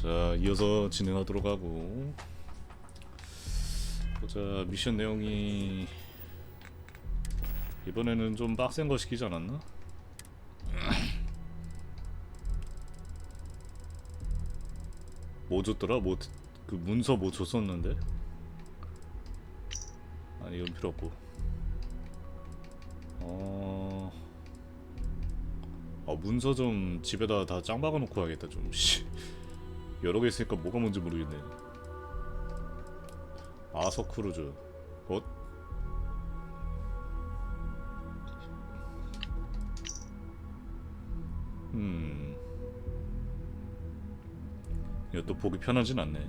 자, 이어서 진행하도록 하고 보자. 미션 내용이 이번에는 좀 빡센 거 시키지 않았나? 뭐 줬더라? 뭐 그 문서 뭐 줬었는데? 아니 이건 필요 없고. 문서 좀 집에다 다 짱 박아놓고 하겠다 좀. 여러 개 있으니까 뭐가 뭔지 모르겠네. 아서 크루즈. 이것도 보기 편하진 않네.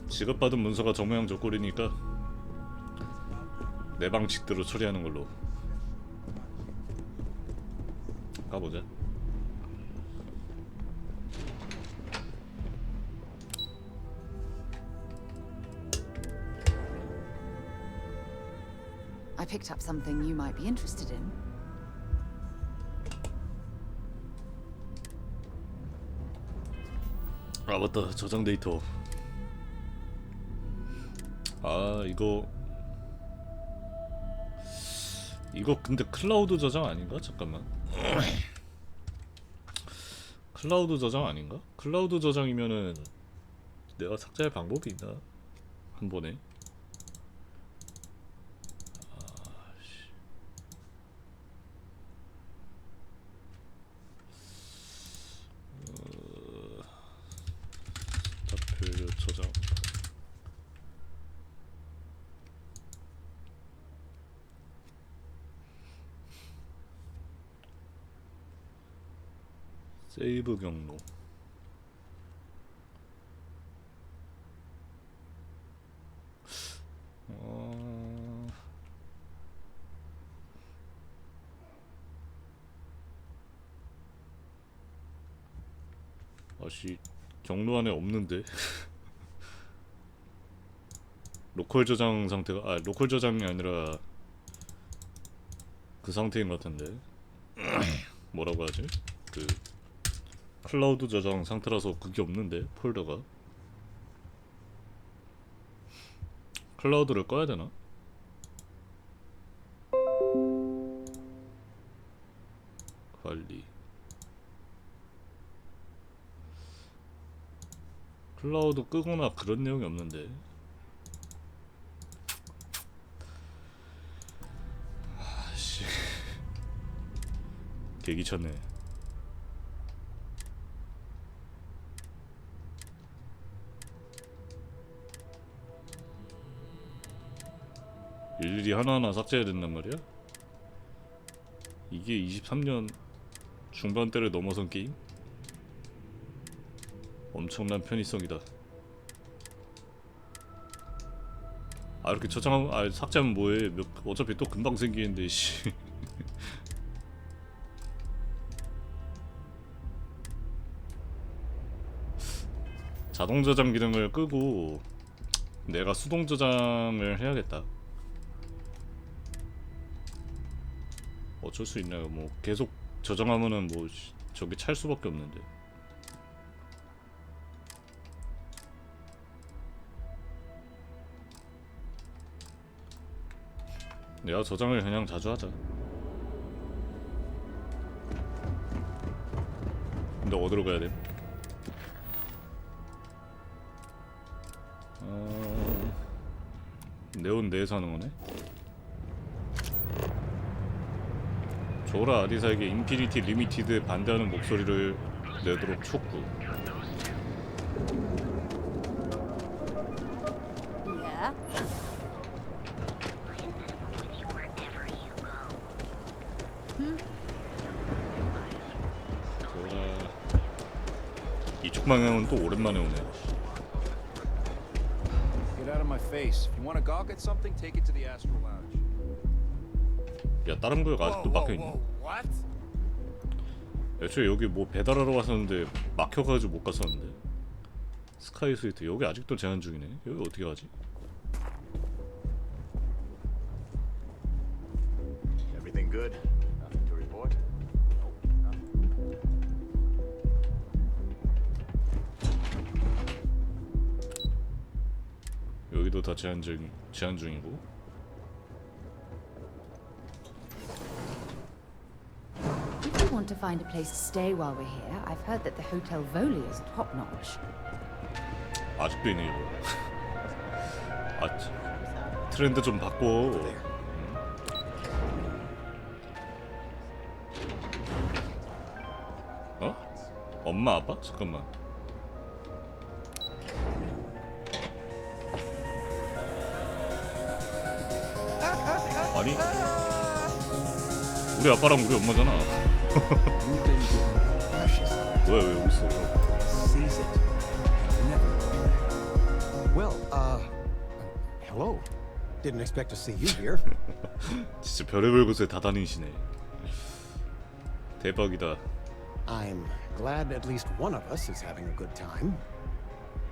지급받은 문서가 정모양 저꼴이니까 내 방식대로 처리하는 걸로 가보자. I picked up something you might be interested in. 아 맞다, 저장 데이터. 이거 근데 클라우드 저장 아닌가? 잠깐만. 클라우드 저장 아닌가? 클라우드 저장이면은 내가 삭제할 방법이 있나? 한 번에. 스타필드 저장. 세이브 경로. 아씨, 경로 안에 없는데. 로컬 저장 상태가 로컬 저장이 아니라 그 상태인 것 같은데. 뭐라고 하지? 그 클라우드 저장 상태라서 그게 없는데, 폴더가. 클라우드를 꺼야 되나? 관리. 클라우드 끄거나 그런 내용이 없는데. 아씨. 개기쳤네. 일일이 하나하나 삭제해야 된단 말이야? 이게 23년 중반대를 넘어선 게임? 엄청난 편의성이다. 이렇게 저장하면 삭제하면 뭐해? 어차피 또 금방 생기는데 씨. 자동 저장 기능을 끄고 내가 수동 저장을 해야겠다. 어쩔 수 있나요? 뭐 계속 저장하면은 뭐 저기 찰 수밖에 없는데. 내가 저장을 그냥 자주 하자. 근데 어디로 가야 돼? 네온 내에서 하는 거네? 조라 아리사에게 인피니티 리미티드에 반대하는 목소리를 내도록 촉구. Yeah. 조라 이쪽 방향은 또 오랜만에 오네. Get out of my face. If you want to gawk at something, take it to the Astro Lounge. 야, 다른 구역 아직도 막혀있네. What? 애초에 여기 뭐 배달하러 왔었는데 막혀가지고 못 갔었는데. 스카이 스위트 여기 아직도 제한 중이네. 여기 어떻게 가지? Everything good? Nothing to report? 여기도 다 제한 중이고. If you want to find a place to stay while we're here, I've heard that the Hotel Voli is top notch. 아직도 있네 이거. 트렌드 좀 바꿔. 어? 엄마 아빠? 잠깐만. 아니 우리 아빠랑 우리 엄마잖아. 왜 여기 있어? Seize it. Never go back. Well, hello. Didn't expect to see you here. 진짜 별의별 곳에 다 다니시네. 대박이다. I'm glad at least one of us is having a good time.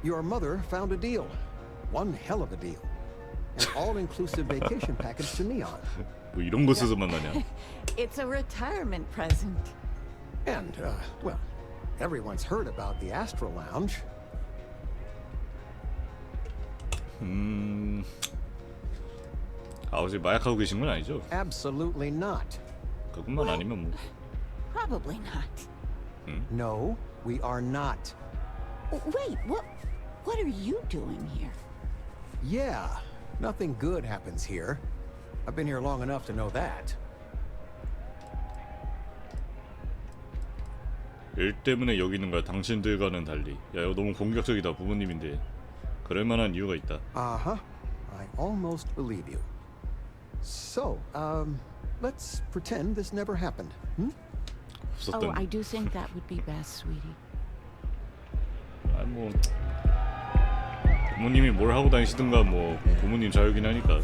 Your mother found a deal. One hell of a deal. An all-inclusive vacation package to Neon. 뭐 이런 곳에서 만나냐? It's a retirement present. And, well, everyone's heard about the Astro Lounge. 아버지 마약하고 계신 건 아니죠? Absolutely not. 그것만 아니면 뭐. Probably not. No, we are not. Wait, what are you doing here? Yeah, nothing good happens here. I've been here long enough to know that. 일 때문에 여기 있는 거야. 당신들과는 달리. 야 이거 너무 공격적이다. 부모님인데. 그럴 만한 이유가 있다. Uh-huh. I almost believe you. So, let's pretend this never happened. 없었던. Oh, I do think that would be best, sweetie. 아니 뭐 부모님이 뭘 하고 다니시든가 뭐 부모님 자유긴 하니까.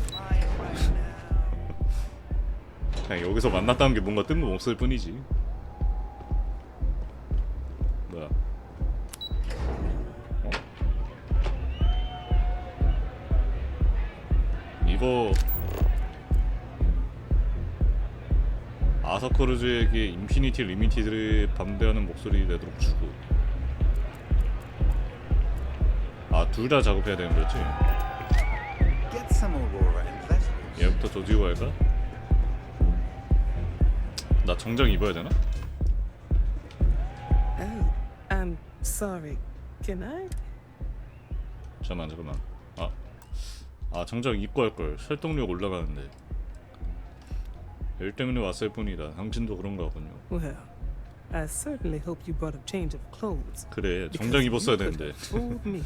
그냥 여기서 만났다는 게 뭔가 뜬금없을 뿐이지. 뭐야? 어? 이거 아서커르즈에게 인피니티 리미티드를 반대하는 목소리 내도록 주고. 아, 둘 다 작업해야 되는 거지? Get some Aurora and let's 얘부터 조지고 할까? 나 정장 입어야 되나? Oh, I'm sorry. Can I? 잠깐만. 아 정장 입고 할걸. 설득력 올라가는데. 일 때문에 왔을 뿐이다. 당신도 그런 거 같군요. Well, I certainly hope you brought a change of clothes. 그래, because 정장 입었어야 you could 되는데. have fooled me.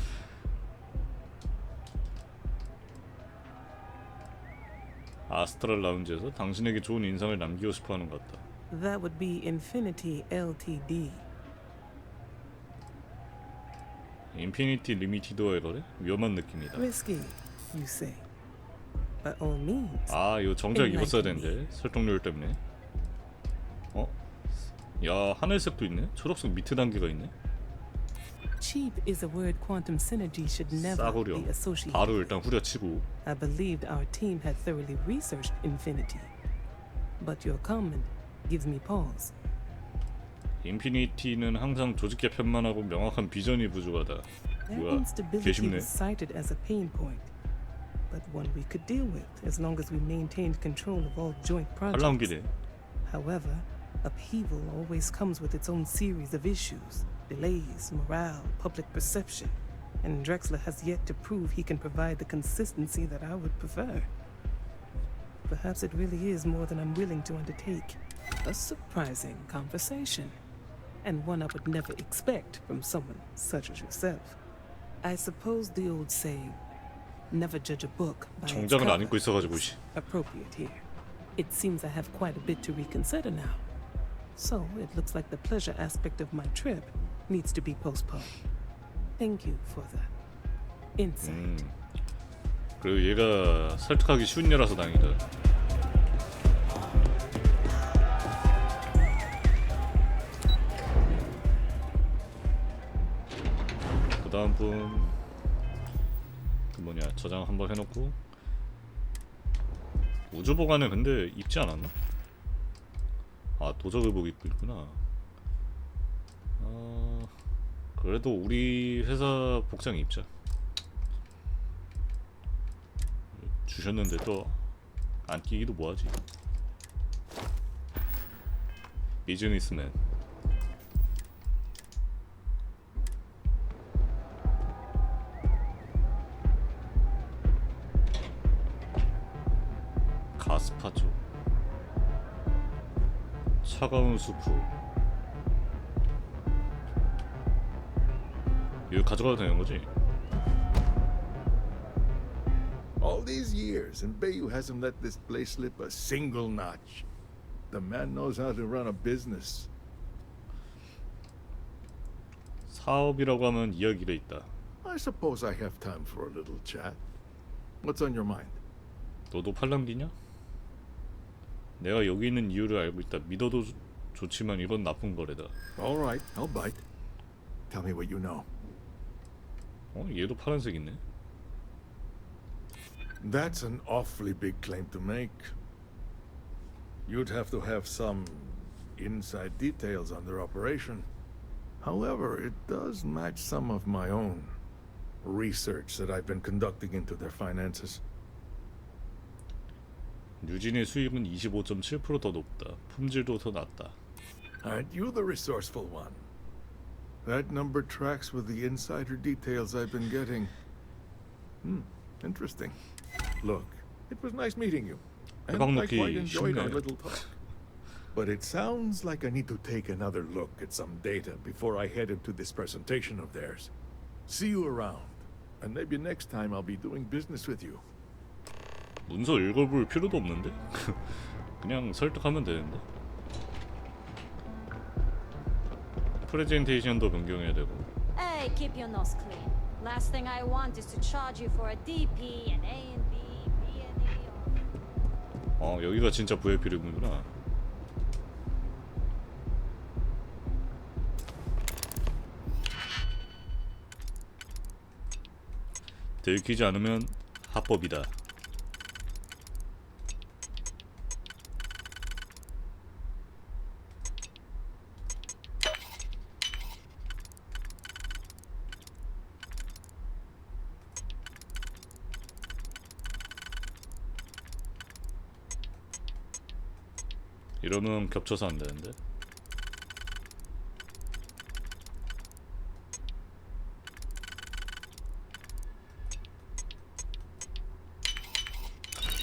아스트랄 라운지에서 당신에게 좋은 인상을 남기고 싶어하는 것 같다. That would be Infinity Ltd. 인피니티 리미티드와의 거래? 위험한 느낌이다. Risky, you say. By all means. 아, 이거 정장 입었어야 되는데. 설득률 때문에. 어? 야, 하늘색도 있네? 초록색 미트 단계가 있네? Cheap is a word quantum synergy should never 싸구려. be associated. 바로 일단 후려치고. I believed our team had thoroughly researched Infinity. But your comment gives me pause. 인피니티는 항상 조직계 편만하고 명확한 비전이 부족하다. Their 뭐야, instability 개쉽네. was cited as a pain point, but one we could deal with as long as we maintained control of all joint 잘 나온 projects. 길에. However, upheaval always comes with its own series of issues, delays, morale, public perception, and Drexler has yet to prove he can provide the consistency that I would prefer. Perhaps it really is more than I'm willing to undertake. A surprising conversation, and one I would never expect from someone such as yourself. I suppose the old saying, never judge a book by its 정장을 안 cover, 입고 있어가지고 is 씨. appropriate here. It seems I have quite a bit to reconsider now. So it looks like the pleasure aspect of my trip needs to be postponed. Thank you for the insight. 그리고 얘가 설득하기 쉬운 애라서 다행이다. 그 다음 분 그 뭐냐 저장 한번 해놓고 우주보관을 근데 입지 않았나? 아 도적의복 입고 있구나. 그래도 우리 회사 복장 입자. 주셨는데 또 안 끼기도 뭐하지. 비즈니스맨. 가스파초. 차가운 수프. 이거 가져가도 되는 거지? All these years, and Bayou hasn't let this place slip a single notch. The man knows how to run a business. 사업이라고 하면 이야기가 있다. I suppose I have time for a little chat. What's on your mind? 너도 팔랑귀냐? 내가 여기 있는 이유를 알고 있다. 믿어도 좋지만 이건 나쁜 거래다. All right, I'll bite. Tell me what you know. 얘도 파란색 있네. That's an awfully big claim to make. You'd have to have some inside details on their operation. However, it does match some of my own research that I've been conducting into their finances. 유진의 수익은 25.7% 더 높다. 품질도 더 낮다. Aren't you the resourceful one? That number tracks with the insider details I've been getting. Interesting. Look, it was nice meeting you. And 대박 I 넣기 quite enjoyed our 쉽네. little talk. But it sounds like I need to take another look at some data before I head into this presentation of theirs. See you around. And maybe next time I'll be doing business with you. 문서 읽어볼 필요도 없는데? 그냥 설득하면 되는데? 프레젠테이션도 변경해야 되고. Hey, keep your nose clean. Last thing I want is to charge you for a DP, an A and B, B and A. 여기가 진짜 VIP 룸이구나. 들키지 않으면 합법이다. 이러면 겹쳐서 안 되는데.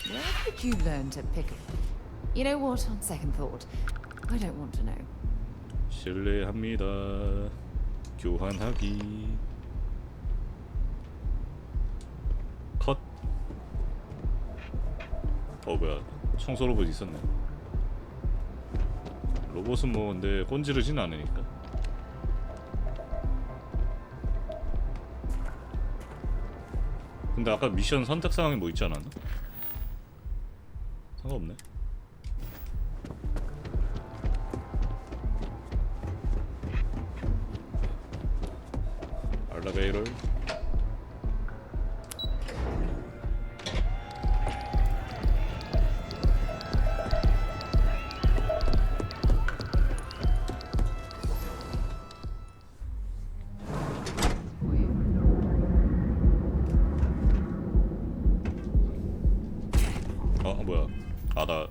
Where did you learn to pick? You know what? On second thought, I don't want to know. 실례합니다. 교환하기. 컷. 뭐야? 청소 로봇 있었네. 로봇은 뭐 근데 꼰지르진 않으니까. 근데 아까 미션 선택 사항이 뭐 있지 않았나? 상관없네. 엘리베이터. 뭐야? 나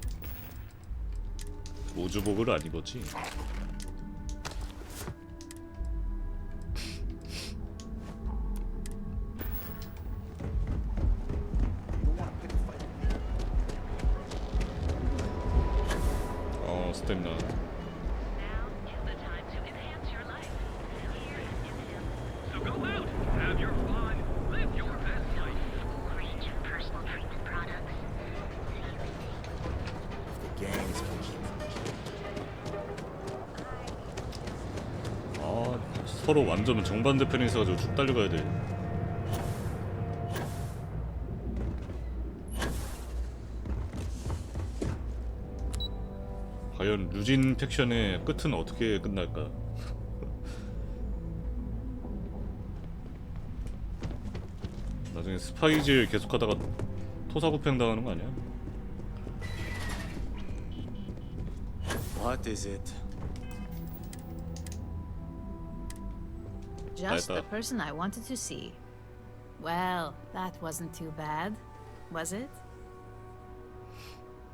우주복을 안 입었지? 스태미나. 서로 완전 정반대 편에 있어가지고 쭉 달려가야 돼. 과연 루진 팩션의 끝은 어떻게 끝날까? 나중에 스파이질 계속하다가 토사구팽 당하는 거 아니야? What is it? Just the person I wanted to see. Well, that wasn't too bad, was it?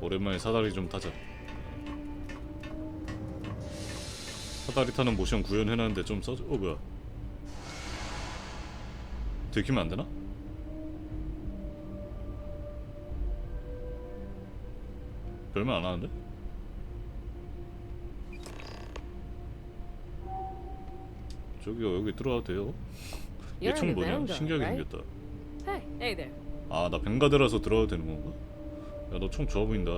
오랜만에 사다리 좀 타자. 사다리 타는 모션 구현해놨는데 좀 써줘. 뭐야? 들키면 안 되나? 별말 안 하는데? 저기요, 여기 들어와도 돼요? 얘 총 뭐냐? 신기하게 생겼다. Hey there. 아, 나 벵가드라서 들어와도 되는 건가? 야, 너 총 좋아 보인다.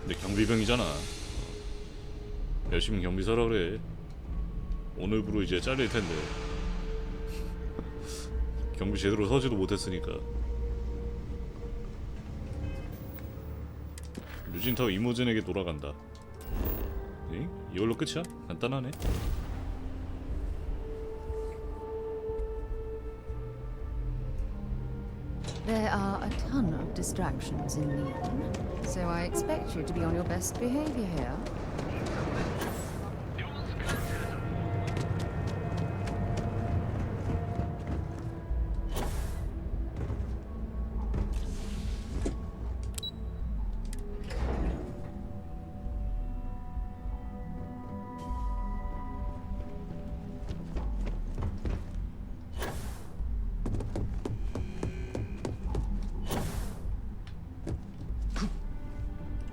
근데 경비병이잖아. 열심히 경비 서라 그래. 오늘부로 이제 잘릴 텐데. 경비 제대로 서지도 못했으니까. 유진타워 이모젠에게 돌아간다. 에? 이걸로 끝이야? 간단하네. There are a ton of distractions in Neon, so I expect you to be on your best behavior here.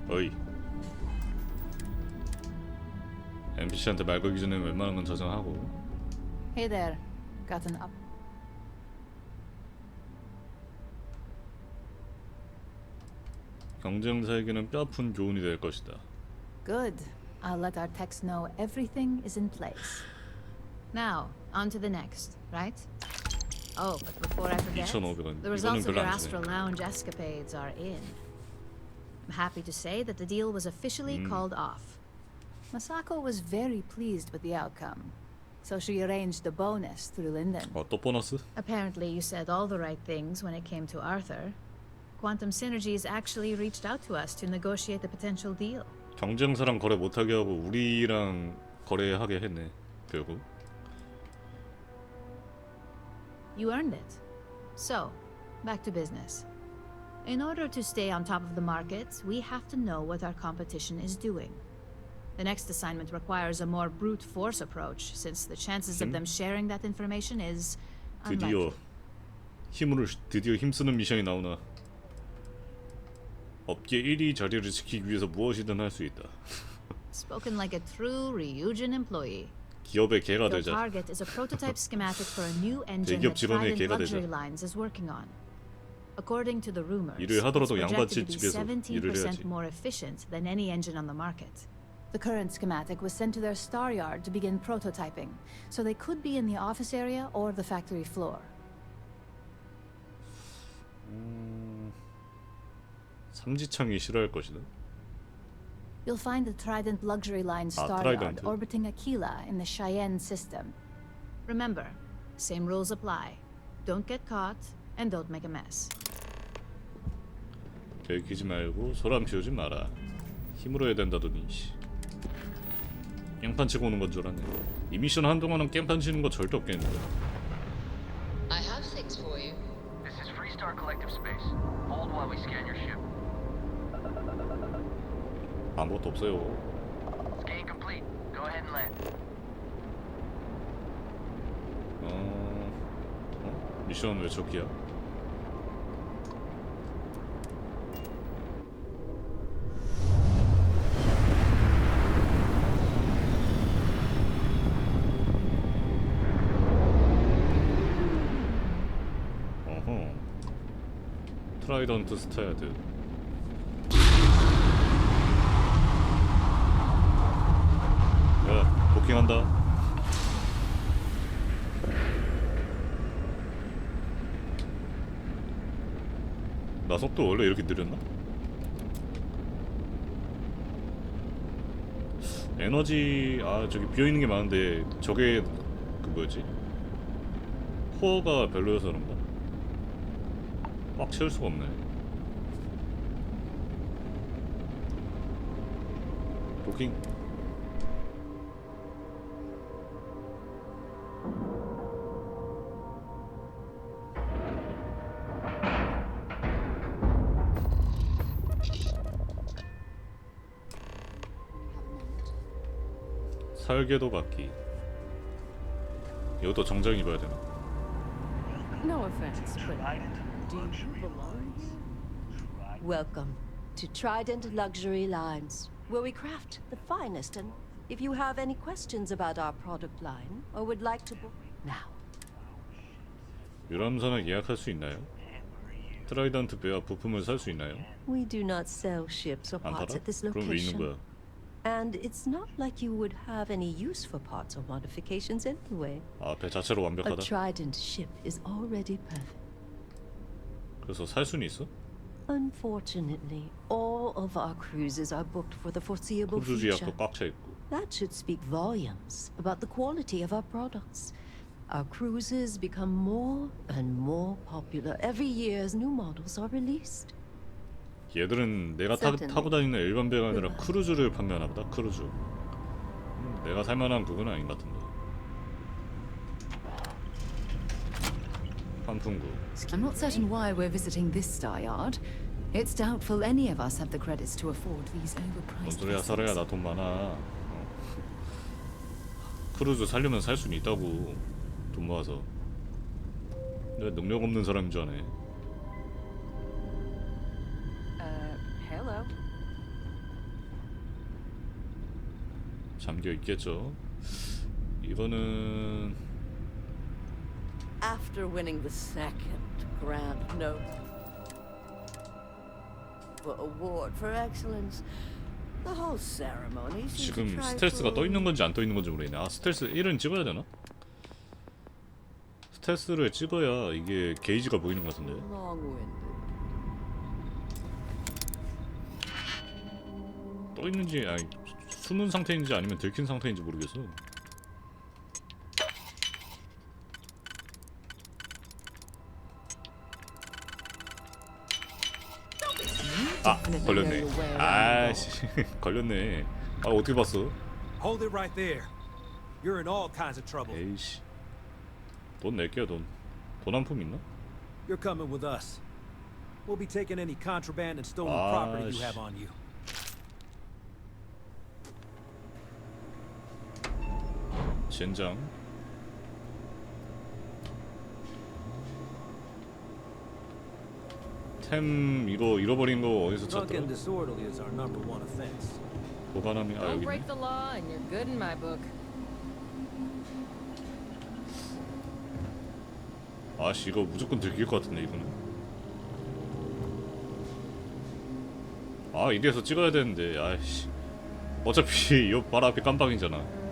어이. NPC한테 말 걸기 전에 웬만한 건 저장하고. Hey there. Got an up. 경쟁사에게는 뼈아픈 교훈이 될 것이다. Good. I'll let our techs know everything is in place. Now, on to the next, right? Oh, but before I forget, 2,500원. the 이거는 results of 별로 your 안 Astral 주네. Lounge escapades are in. I'm happy to say that the deal was officially called off. Masako was very pleased with the outcome, so she arranged a bonus through Linden. 또 보너스? Apparently, you said all the right things when it came to Arthur. Quantum Synergies actually reached out to us to negotiate the potential deal. 경쟁사랑 거래 못하게 하고 우리랑 거래하게 했네. 결국. You earned it. So, back to business. In order to stay on top of the market, we have to know what our competition is doing. The next assignment requires a more brute force approach, since the chances of them sharing that information is 드디어 unlikely. 드디어 힘쓰는 미션이 나오나. 업계 1위 자리를 지키기 위해서 무엇이든 할 수 있다. Spoken like a true Ryujin employee. 기업의 개가 Your 되자. target is a prototype schematic for a new engine 대기업 that 직원의 Trident 개가 Luxury 되자. Lines is working on. According to the rumors, 일을 하더라도 it's projected to be 양반집집에서 일을 17% 해야지. more efficient than any engine on the market. The current schematic was sent to their star yard to begin prototyping, so they could be in the office area or the factory floor. 삼지창이 싫어할 것이다. You'll find the Trident Luxury Line star Trident. yard orbiting Aquila in the Cheyenne system. Remember, same rules apply. Don't get caught, and don't make a mess. 계획하지 말고 소란 피우지 마라. 힘으로 해야 된다더니. 깽판 치고 오는 건 줄 알았네. 이 미션 한동안은 깽판 치는 거 절대 없겠는데. I have things for you. This is Freestar Collective Space. Hold while we scan your ship. 아무것도 없어요. Scan complete. Go ahead and land. 미션 왜 저기야? 어허. 트라이던트 스타야드. 야, 도킹한다. 나 속도 원래 이렇게 느렸나? 에너지 저기 비어있는 게 많은데 저게 그 뭐였지? 코어가 별로여서 그런가? 꽉 채울 수가 없네. 도킹. 설계도 받기. 이것도 정장 입어야 되나? No offense, but do you belong? Welcome to Trident Luxury Lines, where we craft the finest. And if you have any questions about our product line or would like to book now. 유람선을 예약할 수 있나요? 트라이던트 배와 부품을 살 수 있나요? We do not sell ships or 안 parts 팔아? at this 그럼 왜 있는 location. 거야? And it's not like you would have any use for parts or modifications anyway. 아, 배 자체로 A 완벽하다? Trident ship is already perfect. 그래서 살 수는 있어? Unfortunately, all of our cruises are booked for the foreseeable 크루즈 future. 예약도 꽉 차 있고. That should speak volumes about the quality of our products. Our cruises become more and more popular every year as new models are released. 얘들은 내가 타고 다니는 일반 배가 아니라 크루즈를 판매하나 보다. 크루즈. 내가 살만한 그건 아닌 것 같은데. 환풍구. I'm not certain why we're visiting this star yard. It's doubtful any of us have the credits to afford these 뭔 overpriced 소리야, 사라야. 나 돈 많아. 크루즈 살려면 살 수는 있다고. 돈 모아서. 내가 능력 없는 사람인 줄 아네. Hello. 잠겨 있겠죠. 이거는 After winning the second grand note for award for excellence, the whole ceremony seems 지금 a 스텔스가 trifle 떠 있는 건지 안 떠 있는 건지 모르겠네. 아, 스텔스 1은 찍어야 되나? 스텔스를 찍어야 이게 게이지가 보이는 것 같은데. long-winded. 떠 있는지, 아니 숨은 상태인지 아니면 들킨 상태인지 모르겠어. 아, 걸렸네. 아씨, 걸렸네. 아, 어떻게 봤어? Hold it right there. You're in all kinds of trouble. 에이씨, 돈 낼게요. 돈 한 푼 있나? You're coming with us. We'll be taking any contraband and stolen property you have on you. 젠장. 템 이거 잃어버린 거 어디서 Drunk 찾더라? and disorderly is our number one offense. 보관함이 아 Don't 여기 break 있네. the law and you're good in my book. 아씨 이거 무조건 들킬 것 같은데 이거는. 아 이래서 찍어야 되는데 아이씨. 어차피 요 바로 앞에 깜빡이잖아.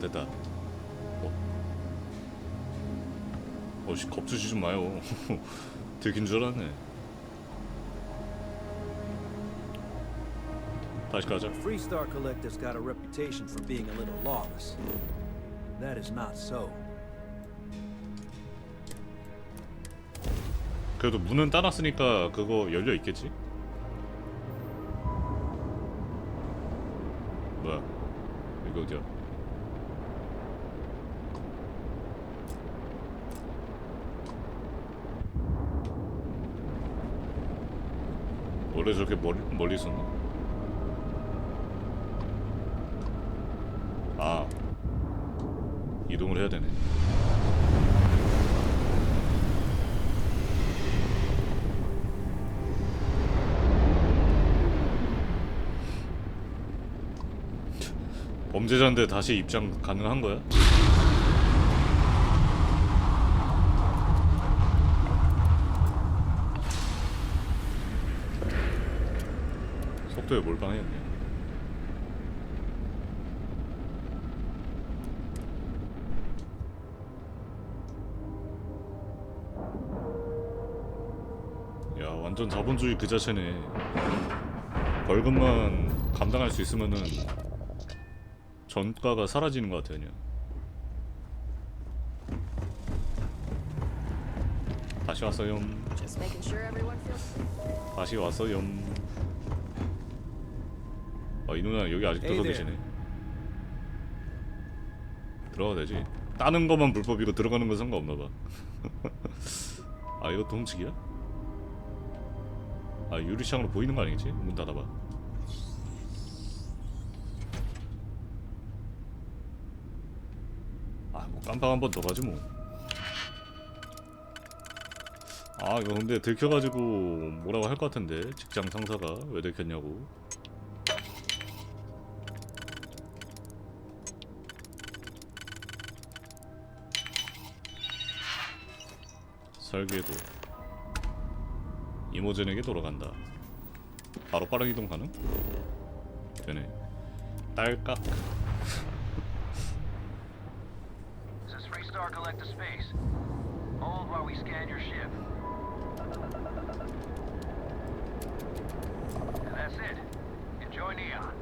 됐다. 어씨 겁주지 좀 마요. 들킨 줄 알았네. 다시 가자. Freestar collectors got a reputation for being a little lawless. That is not so. 그래도 문은 따놨으니까 그거 열려 있겠지? 뭐야? 이거 어디야? 원래 저렇게 멀리 있었나? 아, 이동을 해야 되네. 범죄자인데 다시 입장 가능한 거야? 속도에 몰빵했네. 야, 완전 자본주의 그 자체네. 벌금만 감당할 수 있으면은 전가가 사라지는 것 같아 그냥. 다시 왔어요. Just making sure everyone feels safe. 다시 왔어요. 이 누나 여기 아직도 서 계시네. 들어가도 되지. 따는 것만 불법이고 들어가는 건 상관없나봐. 아 이것도 훔치기야? 아 유리창으로 보이는 거 아니겠지? 문 닫아봐. 깜빡 한 번 더 가지 뭐. 아 이거 근데 들켜가지고 뭐라고 할 것 같은데 직장 상사가 왜 들켰냐고. 설계도 이모전에게 돌아간다. 바로 빠른 이동 가능? 되네. 딸깍. This is 3-star collective space. Hold while we scan your ship. And that's it. Enjoy Neon.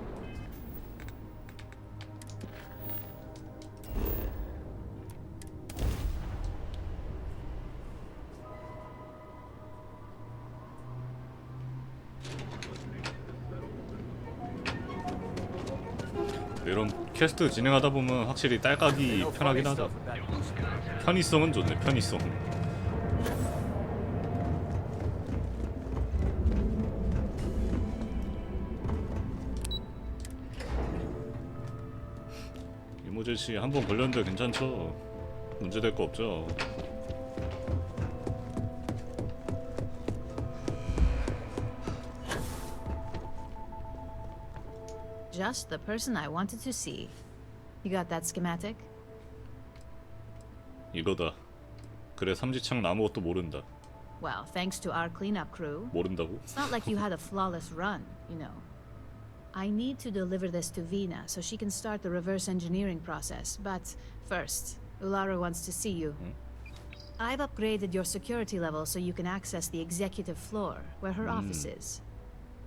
이런 퀘스트 진행하다 보면 확실히 딸깍이 편하긴 하다. 편의성은 좋네. 편의성. 이모재 씨 한 번 걸렸는데 괜찮죠? 문제될 거 없죠? Just the person I wanted to see. You got that schematic? 이거다. 그래 삼지창 아무것도 모른다. Well, thanks to our cleanup crew. 모른다고? It's not like you had a flawless run, you know. I need to deliver this to Vina so she can start the reverse engineering process. But first, Ulara wants to see you. I've upgraded your security level so you can access the executive floor, where her office is.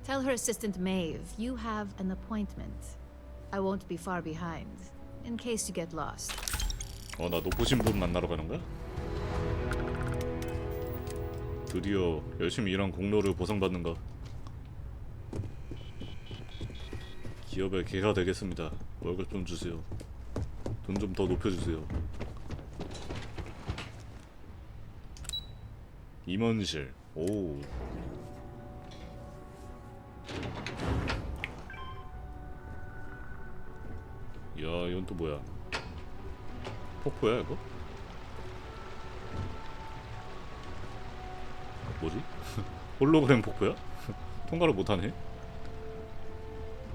Tell her assistant Maeve you have an appointment. I won't be far behind, in case you get lost. 나 높으신 분 만나러 가는 거야? 드디어 열심히 일한 공로를 보상받는가? 기업의 개가 되겠습니다. 월급 좀 주세요. 돈 좀 더 높여주세요. 임원실. 오. 야, 이건 또 뭐야? 폭포야 이거? 뭐지? 홀로그램 폭포야? 통과를 못하네?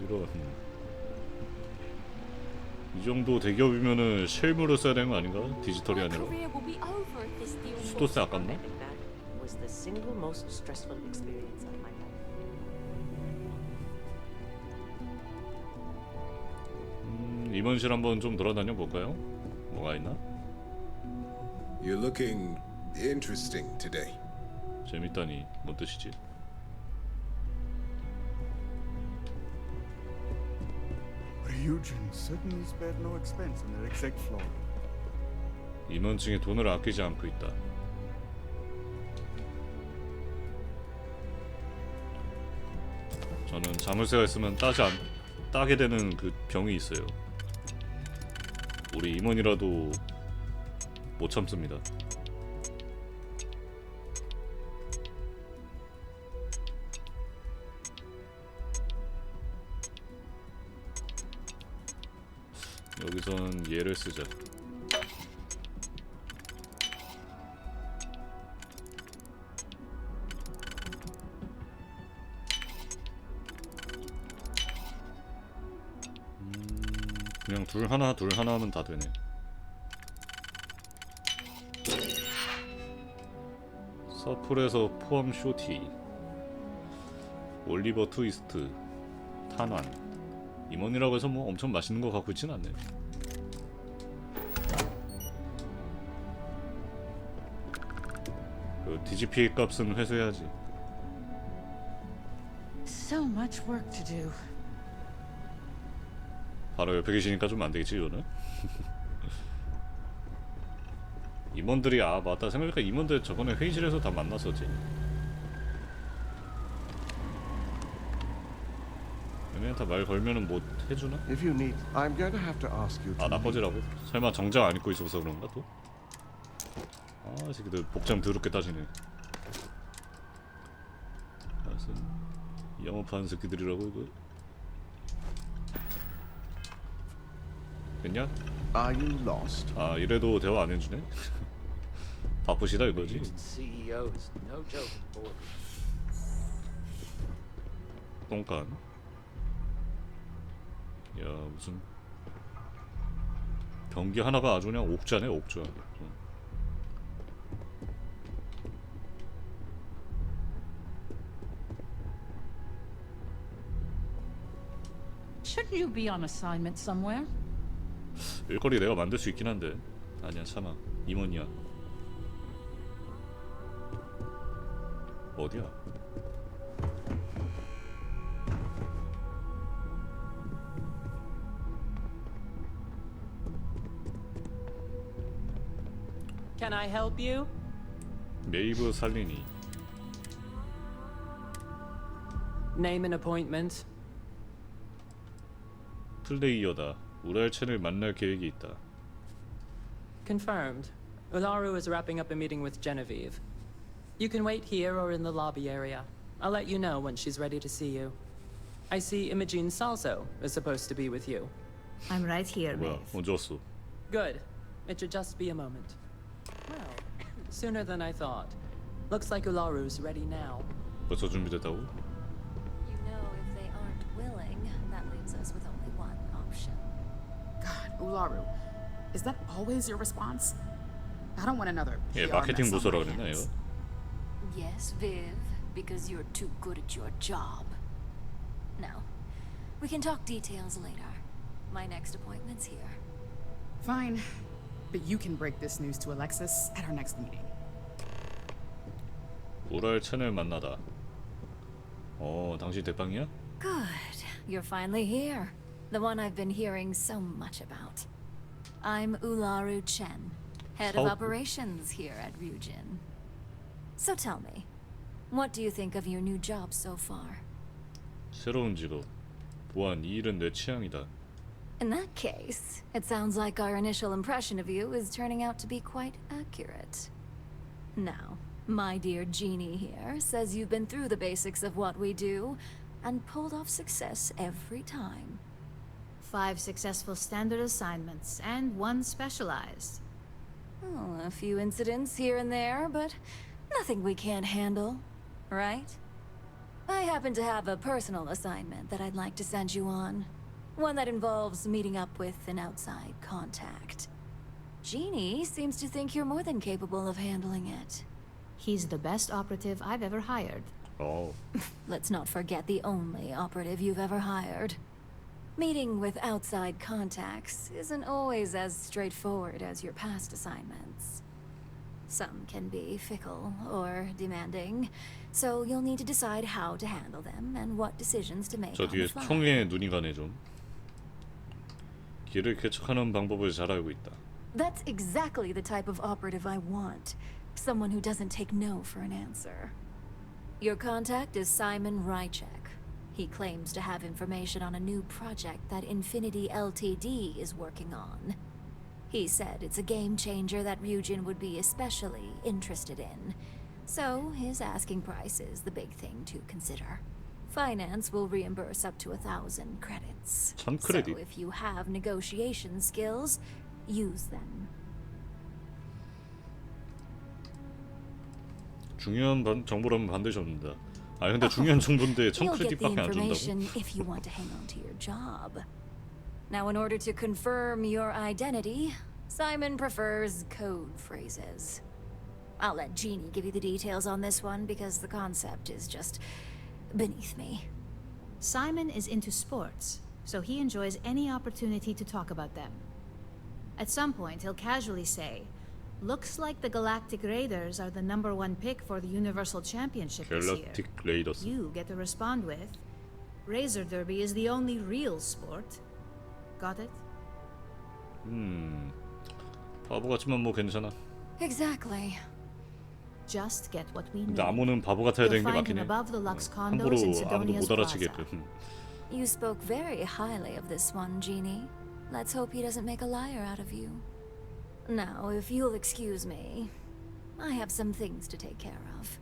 이런. 이 정도 대기업이면은 실물을 써야 되는 거 아닌가? 디지털이 아니라. 수도세 아깝나? 임원실 한번 좀 돌아다녀 볼까요? 뭐가 있나? You're looking interesting today. 재밌다니 뭔 뜻이지? Ryujin certainly spared no expense in their exec floor. 임원층에 돈을 아끼지 않고 있다. 저는 자물쇠가 있으면 따게 되는 그 병이 있어요. 우리 임원이라도 못 참습니다. 여기선 얘를 쓰자. 그냥 둘 하나 하면 다 되네. 서플에서 포함 쇼티, 올리버 트위스트, 탄환. 임원이라고 해서 뭐 엄청 맛있는 거 갖고 있진 않네. 그 DGPA 값은 회수해야지. So much work to do. 바로 옆에 계시니까 좀 안 되겠지 이거는. 임원들이 맞다 생각해보니까 임원들 저번에 회의실에서 다 만났었지. 얘네한테 말 걸면은 뭐 해주나? If you need, I'm going to have to ask you. 나빠지라고? 설마 정장 안 입고 있어서 그런가 또? 이 새끼들 복장 더럽게 따지네. 무슨 영업하는 새끼들이라고 이거? 됐냐? Are you lost? 아 이래도 대화 안 해주네? 바쁘시다 이거지? CEOs, no joke. 똥간. 야 무슨 변기 하나가 아주 그냥 옥자네 옥자. Shouldn't you be on assignment somewhere? 일거리 내가 만들 수 있긴 한데 아니야 참아 임원이야. 어디야? Can I help you? 메이브 살리니. Name and appointment. 플레이어다. 우랄 채널 만날 계획이 있다. Confirmed. Ularu is wrapping up a meeting with Genevieve. You can wait here or in the lobby area. I'll let you know when she's ready to see you. I see Imogene Salso is supposed to be with you. I'm right here, 뭐야? Maeve. 언제 왔어? Good. It should just be a moment. Well, sooner than I thought. Looks like Ularu's ready now. 벌써 준비됐다고? You know, if they aren't willing, that leaves us with only one option. God, Ularu, is that always your response? I don't want another 예, PR 마케팅 mess on 부서라 my 그랬나 hands. 이거? Yes, Viv, because you're too good at your job. Now, we can talk details later. My next appointment's here. Fine, but you can break this news to Alexis at our next meeting. 우랄 채널 만나다. 당신 대빵이야? Good. You're finally here. The one I've been hearing so much about. I'm Ularu Chen, head of Oh. operations here at Ryujin. So tell me, what do you think of your new job so far? 새로운 직업. 보안 이 일은 내 취향이다. In that case, it sounds like our initial impression of you is turning out to be quite accurate. Now, my dear Jeannie here says you've been through the basics of what we do and pulled off success every time. 5 successful standard assignments and 1 specialized. Oh, a few incidents here and there, but nothing we can't handle, right? I happen to have a personal assignment that I'd like to send you on. One that involves meeting up with an outside contact. Jeannie seems to think you're more than capable of handling it. He's the best operative I've ever hired. Oh. Let's not forget the only operative you've ever hired. Meeting with outside contacts isn't always as straightforward as your past assignments. Some can be fickle or demanding, so you'll need to decide how to handle them and what decisions to make 저 on the 뒤에 fly. 총에 눈이 가네 좀. 길을 개척하는 방법을 잘 알고 있다. That's exactly the type of operative I want. Someone who doesn't take no for an answer. Your contact is Simon Rychek. He claims to have information on a new project that Infinity Ltd is working on. He said it's a game changer that Ryujin would be especially interested in. So his asking price is the big thing to consider. Finance will reimburse up to 1,000 credits. 1000 credit? So if you have negotiation skills, use them. 중요한 정보라면 반드시 얻는다. 아 근데 중요한 정보인데 1000 You'll get the 크레딧밖에 안 information 준다고? if you want to hang on to your job. Now, in order to confirm your identity, Simon prefers code phrases. I'll let Jeannie give you the details on this one because the concept is just beneath me. Simon is into sports, so he enjoys any opportunity to talk about them. At some point, he'll casually say, "Looks like the Galactic Raiders are the #1 pick for the Universal Championship this year." 갤럭틱 레이더스. You get to respond with, "Razor Derby is the only real sport." Got it? 바보 같지만 뭐 괜찮아. Exactly. Just get what we need. 나무는 바보 같아야 되는 게 You'll find 맞긴 him 해. above the Lux 함부로 condos in 아무도 Sidonia's 못 plaza. 알아채게끔. You spoke very highly of this one, Jeannie. Let's hope he doesn't make a liar out of you. Now, if you'll excuse me, I have some things to take care of.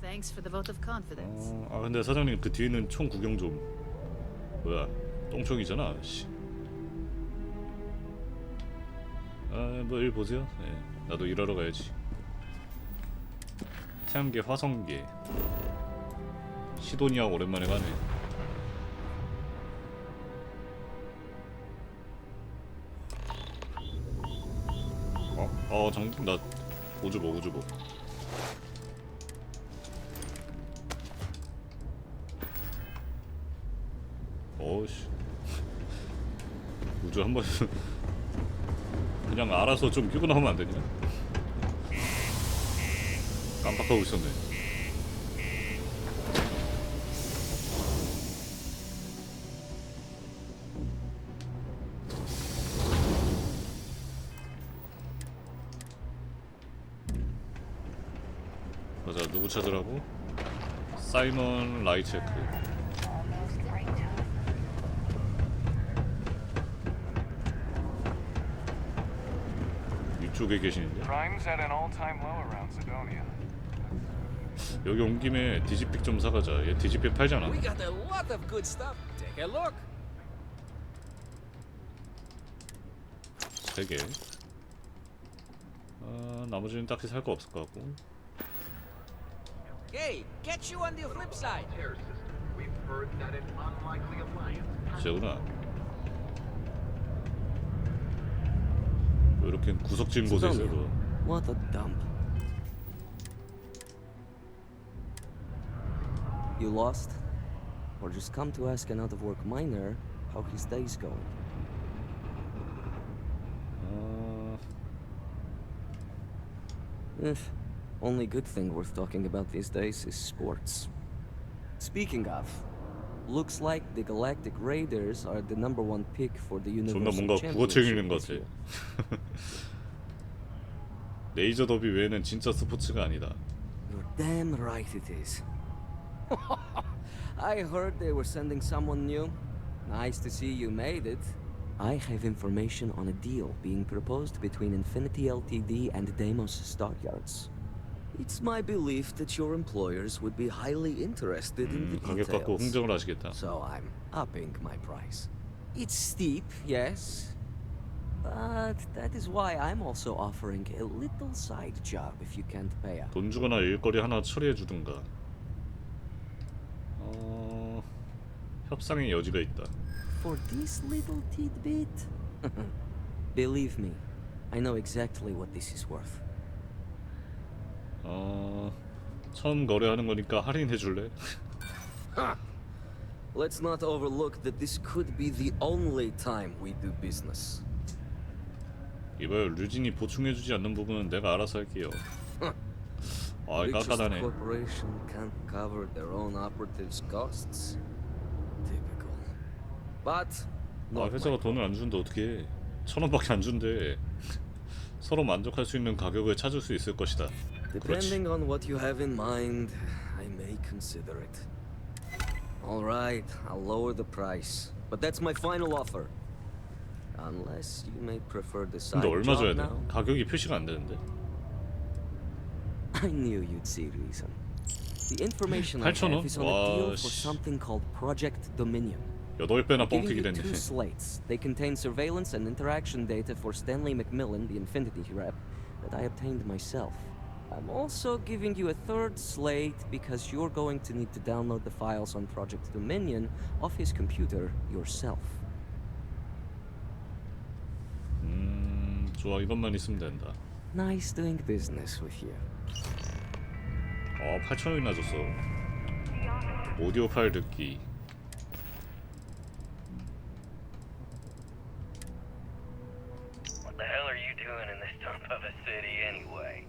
Thanks for the vote of confidence. 아 근데 사장님 그 뒤에는 총 구경 좀. 뭐야 똥총이잖아. 씨. 뭐 일 보세요. 네, 나도 일하러 가야지. 태양계, 화성계. 시도니아 오랜만에 가네. 장군 나 우주복. 어씨. 우주 한번 그냥 알아서 좀 끼고 나오면 안 되냐? 깜빡하고 있었네. 맞아, 누구 찾으라고? 사이먼 라이체크. 이쪽에 계시는데? 여기 온 김에 디지픽 좀 사가자. 얘 디지픽 팔잖아. 세 개. 나머지는 딱히 살 거 없을 것 같고. Hey, catch you on the flip side. We've heard that an unlikely alliance. 쟤구나. 왜 이렇게 구석진 곳에 있어? What a dump. You lost? Or just come to ask an out-of-work miner how his day's going? Only good thing worth talking about these days is sports. Speaking of, looks like the Galactic Raiders are the #1 pick for the 존나 Universal 뭔가 국어책 Championship 읽는 것 this 같아. year. 레이저 더비 외에는 진짜 스포츠가 아니다. You're damn right it is. I heard they were sending someone new. Nice to see you made it. I have information on a deal being proposed between Infinity Ltd and Deimos Stockyards. It's my belief that your employers would be highly interested in the 가격 갖고 details. 흥정을 하시겠다. So I'm upping my price. It's steep, yes. But that is why I'm also offering a little side job if you can't pay up. 돈 주거나 일거리 하나 처리해 주든가. 협상의 여지가 있다. For this little tidbit? Believe me, I know exactly what this is worth. 처음 거래하는 거니까 할인해 줄래? Let's not overlook that this could be the only time we do business. 이봐요, 류진이 보충해 주지 않는 부분은 내가 알아서 할게요. Richest 깐깐하네. corporation can't cover their own operatives' costs. Typical. But not 회사가 my 돈을 안 주는데 어떻게 해? 1,000원밖에 안 준대. 서로 만족할 수 있는 가격을 찾을 수 있을 것이다. Depending on what you have in mind, I may consider it. All right, I'll lower the price, but that's my final offer. Unless you may prefer the side 근데 얼마 줘야 job 돼? now. 가격이 표시가 안 되는데. I knew you'd see reason. The information I 8,000원? have is on a 와, deal for 씨. something called Project Dominion. 8배나 I'm giving 뻥튀기 you 됐네. 2 slates. They contain surveillance and interaction data for Stanley McMillan, the Infinity rep, that I obtained myself. I'm also giving you a 3rd slate because you're going to need to download the files on Project Dominion off his computer yourself. 좋아, 이것만 있으면 된다. Nice doing business with you. 8,000원이나 줬어. 오디오 파일 듣기. What the hell are you doing in this dump of a city anyway?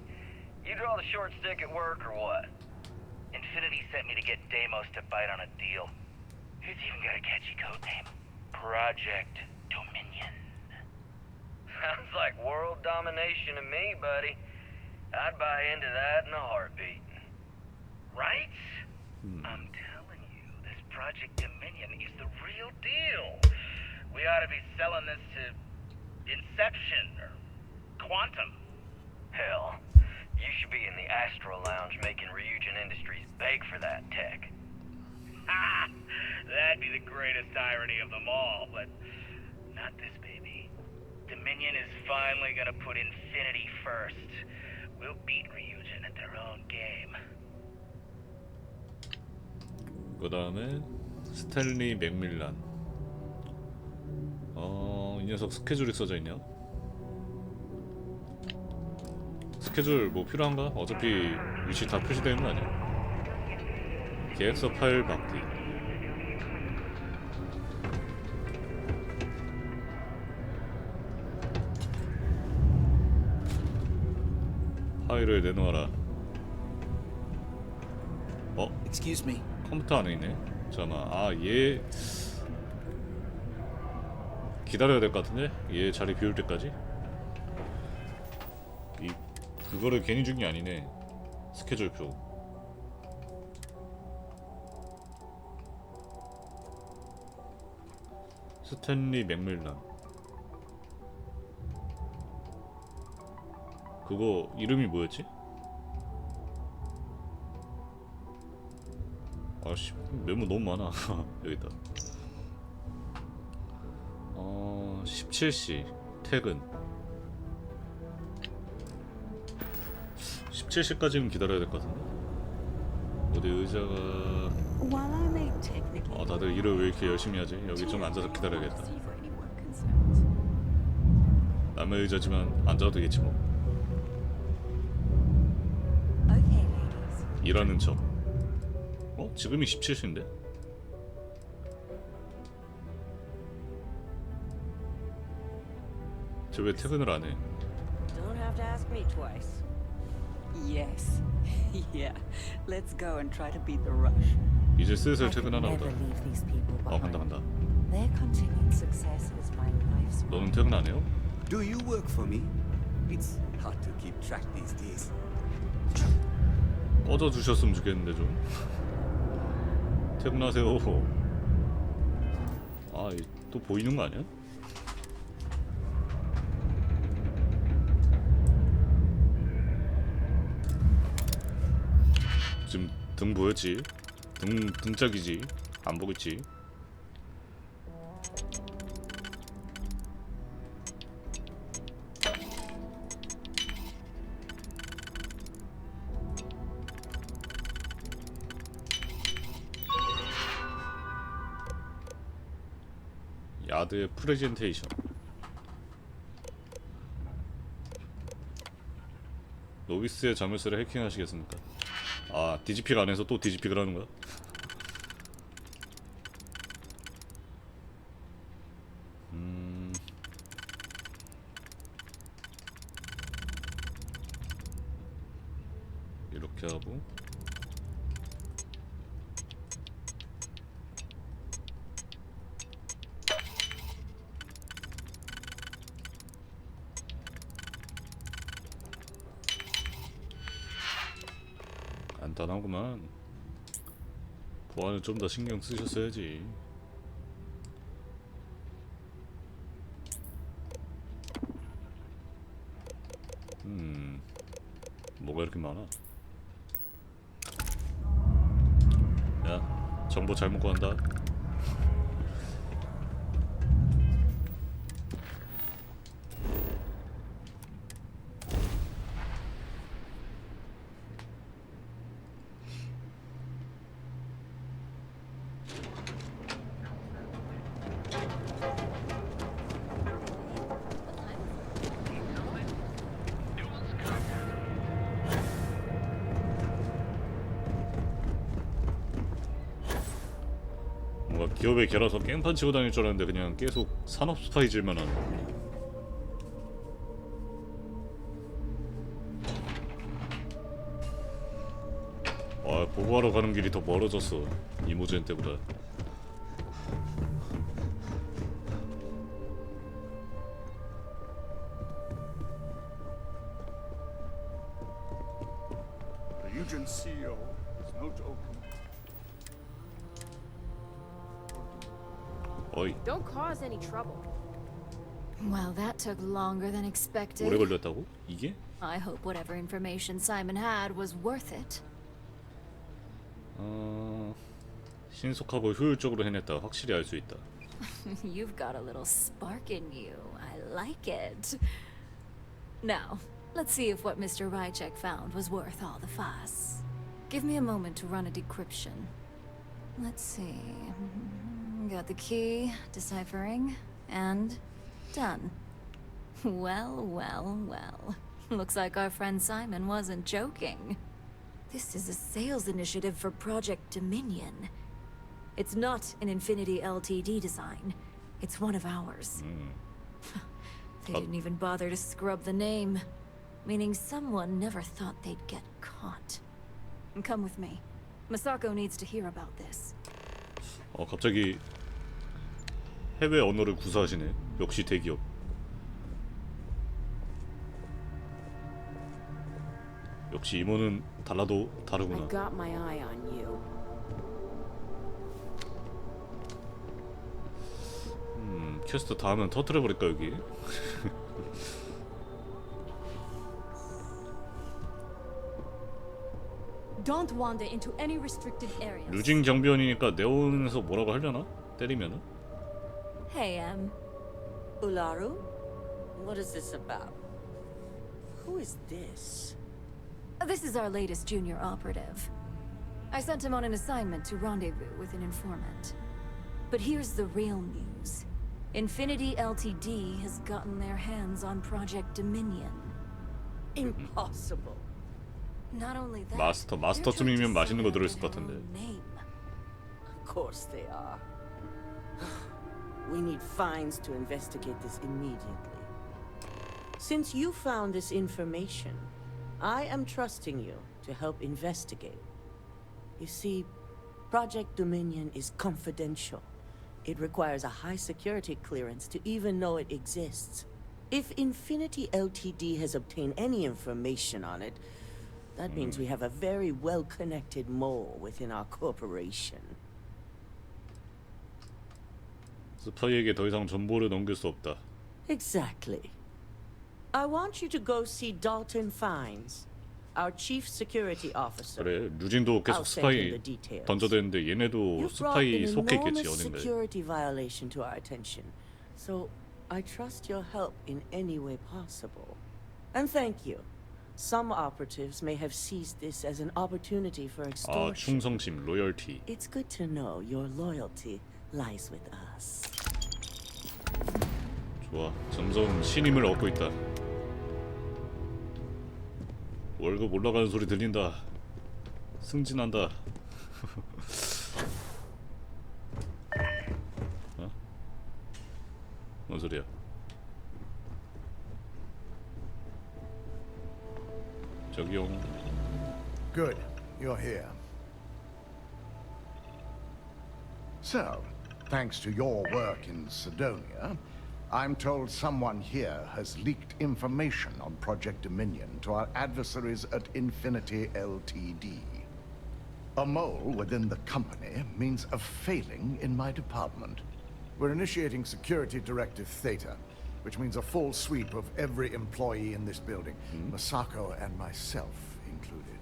You draw the short stick at work or what? Infinity sent me to get Deimos to bite on a deal. He's even got a catchy code name. Project Dominion. Sounds like world domination to me, buddy. I'd buy into that in a heartbeat. Right? I'm telling you, this Project Dominion is the real deal. We ought to be selling this to Inception or Quantum. Hell, you should be in the Astro Lounge making Ryujin Industries beg for that tech. Ha! That'd be the greatest irony of them all, but not this baby. Dominion is finally gonna put Infinity first. We'll beat Ryujin at their own game. 그 다음에 스탠리 맥밀란. 이 녀석 스케줄이 써져 있냐? 스케줄 뭐 필요한가? 어차피 위치 다 표시되는 거 아니야? 계획서 파일 받기. 파일을 내놓아라. Excuse me. 컴퓨터 안에 있네. 잠깐만. 얘 기다려야 될 것 같은데? 얘 자리 비울 때까지? 그거를 괜히 준 게 아니네. 스케줄표. 스탠리 맥밀란. 그거 이름이 뭐였지? 아씨, 메모 너무 많아. 여기다. 17시 퇴근. 17시까지는 기다려야 될 것 같은데? 어디 의자가... 다들 일을 왜 이렇게 열심히 하지? 여기 좀 앉아서 기다려야겠다. 남의 의자지만 앉아도 되겠지 뭐. 일하는 척. 지금이 17시인데? 저 왜 퇴근을 안 해? Don't have to ask me twice. Yes. Yeah. Let's go and try to beat the rush. 이제 슬슬 퇴근하나 보다. 간다. Their continued success is my life's work. 너는 퇴근 안 해요? Do you work for me? It's hard to keep track these days. 꺼져 주셨으면 좋겠는데 좀. 퇴근하세요. 또 보이는 거 아니야? 지금 등 보였지? 등짝이지? 안 보겠지? 야드의 프레젠테이션. 노비스의 자물쇠를 해킹하시겠습니까? 디지픽 안에서 또 디지픽을 하는 거야? 이렇게 하고 간단하구만. 보안을 좀 더 신경 쓰셨어야지. 뭐가 이렇게 많아? 야, 정보 잘못 구한다. 기업에 결어서 깽판 치고 다닐 줄 알았는데 그냥 계속 산업 스파이질만 하는. 보고하러 가는 길이 더 멀어졌어. 이모젠 때보다. Ryujin CEO is no joke. Don't cause any trouble. Well, that took longer than expected. 오래 걸렸다고? 이게? I hope whatever information Simon had was worth it. 신속하고 효율적으로 해냈다. 확실히 알 수 있다. You've got a little spark in you. I like it. Now, let's see if what Mr. Rychek found was worth all the fuss. Give me a moment to run a decryption. Let's see. Got the key, deciphering, and done. Well, well, well. Looks like our friend Simon wasn't joking. This is a sales initiative for Project Dominion. It's not an Infinity Ltd design. It's one of ours. They didn't even bother to scrub the name, meaning someone never thought they'd get caught. Come with me. Masako needs to hear about this. 갑자기 해외 언어를 구사하시네. 역시 대기업. 역시 임원은 달라도 다르구나. I got my eye on you. 퀘스트 다 하면 터뜨려 버릴까 여기? Don't wander into any restricted areas. 루징 경비원이니까 네온에서 뭐라고 하려나? 때리면은? Hey, Ularu? What is this about? Who is this? This is our latest junior operative. I sent him on an assignment to rendezvous with an informant. But here's the real news. Infinity Ltd has gotten their hands on Project Dominion. Impossible. Not only that, 마스터쯤이면 맛있는 거 들어있을 것 같은데. Of course they are. We need fines to investigate this immediately. Since you found this information, I am trusting you to help investigate. You see, Project Dominion is confidential. It requires a high security clearance to even know it exists. If Infinity Ltd has obtained any information on it, that means we have a very well-connected mole within our corporation. 스파이에게 더 이상 정보를 넘길 수 없다. Exactly. I want you to go see Dalton Fines, our chief security officer. 그래, 루징도 계속 스파이 던져대는데 얘네도 스파이 속해 있겠지 어딘가에. Security violation to our attention. So I trust your help in any way possible. And thank you. Some operatives may have seized this as an opportunity for extortion. 충성심, 로열티. It's good to know your loyalty lies with us. 좋아, 점점 신임을 얻고 있다. 월급 올라가는 소리 들린다. 승진한다. 어? 뭔 소리야? 저기요. Good, you're here. So, thanks to your work in Sidonia, I'm told someone here has leaked information on Project Dominion to our adversaries at Infinity Ltd. A mole within the company means a failing in my department. We're initiating Security Directive Theta, which means a full sweep of every employee in this building, Masako and myself included.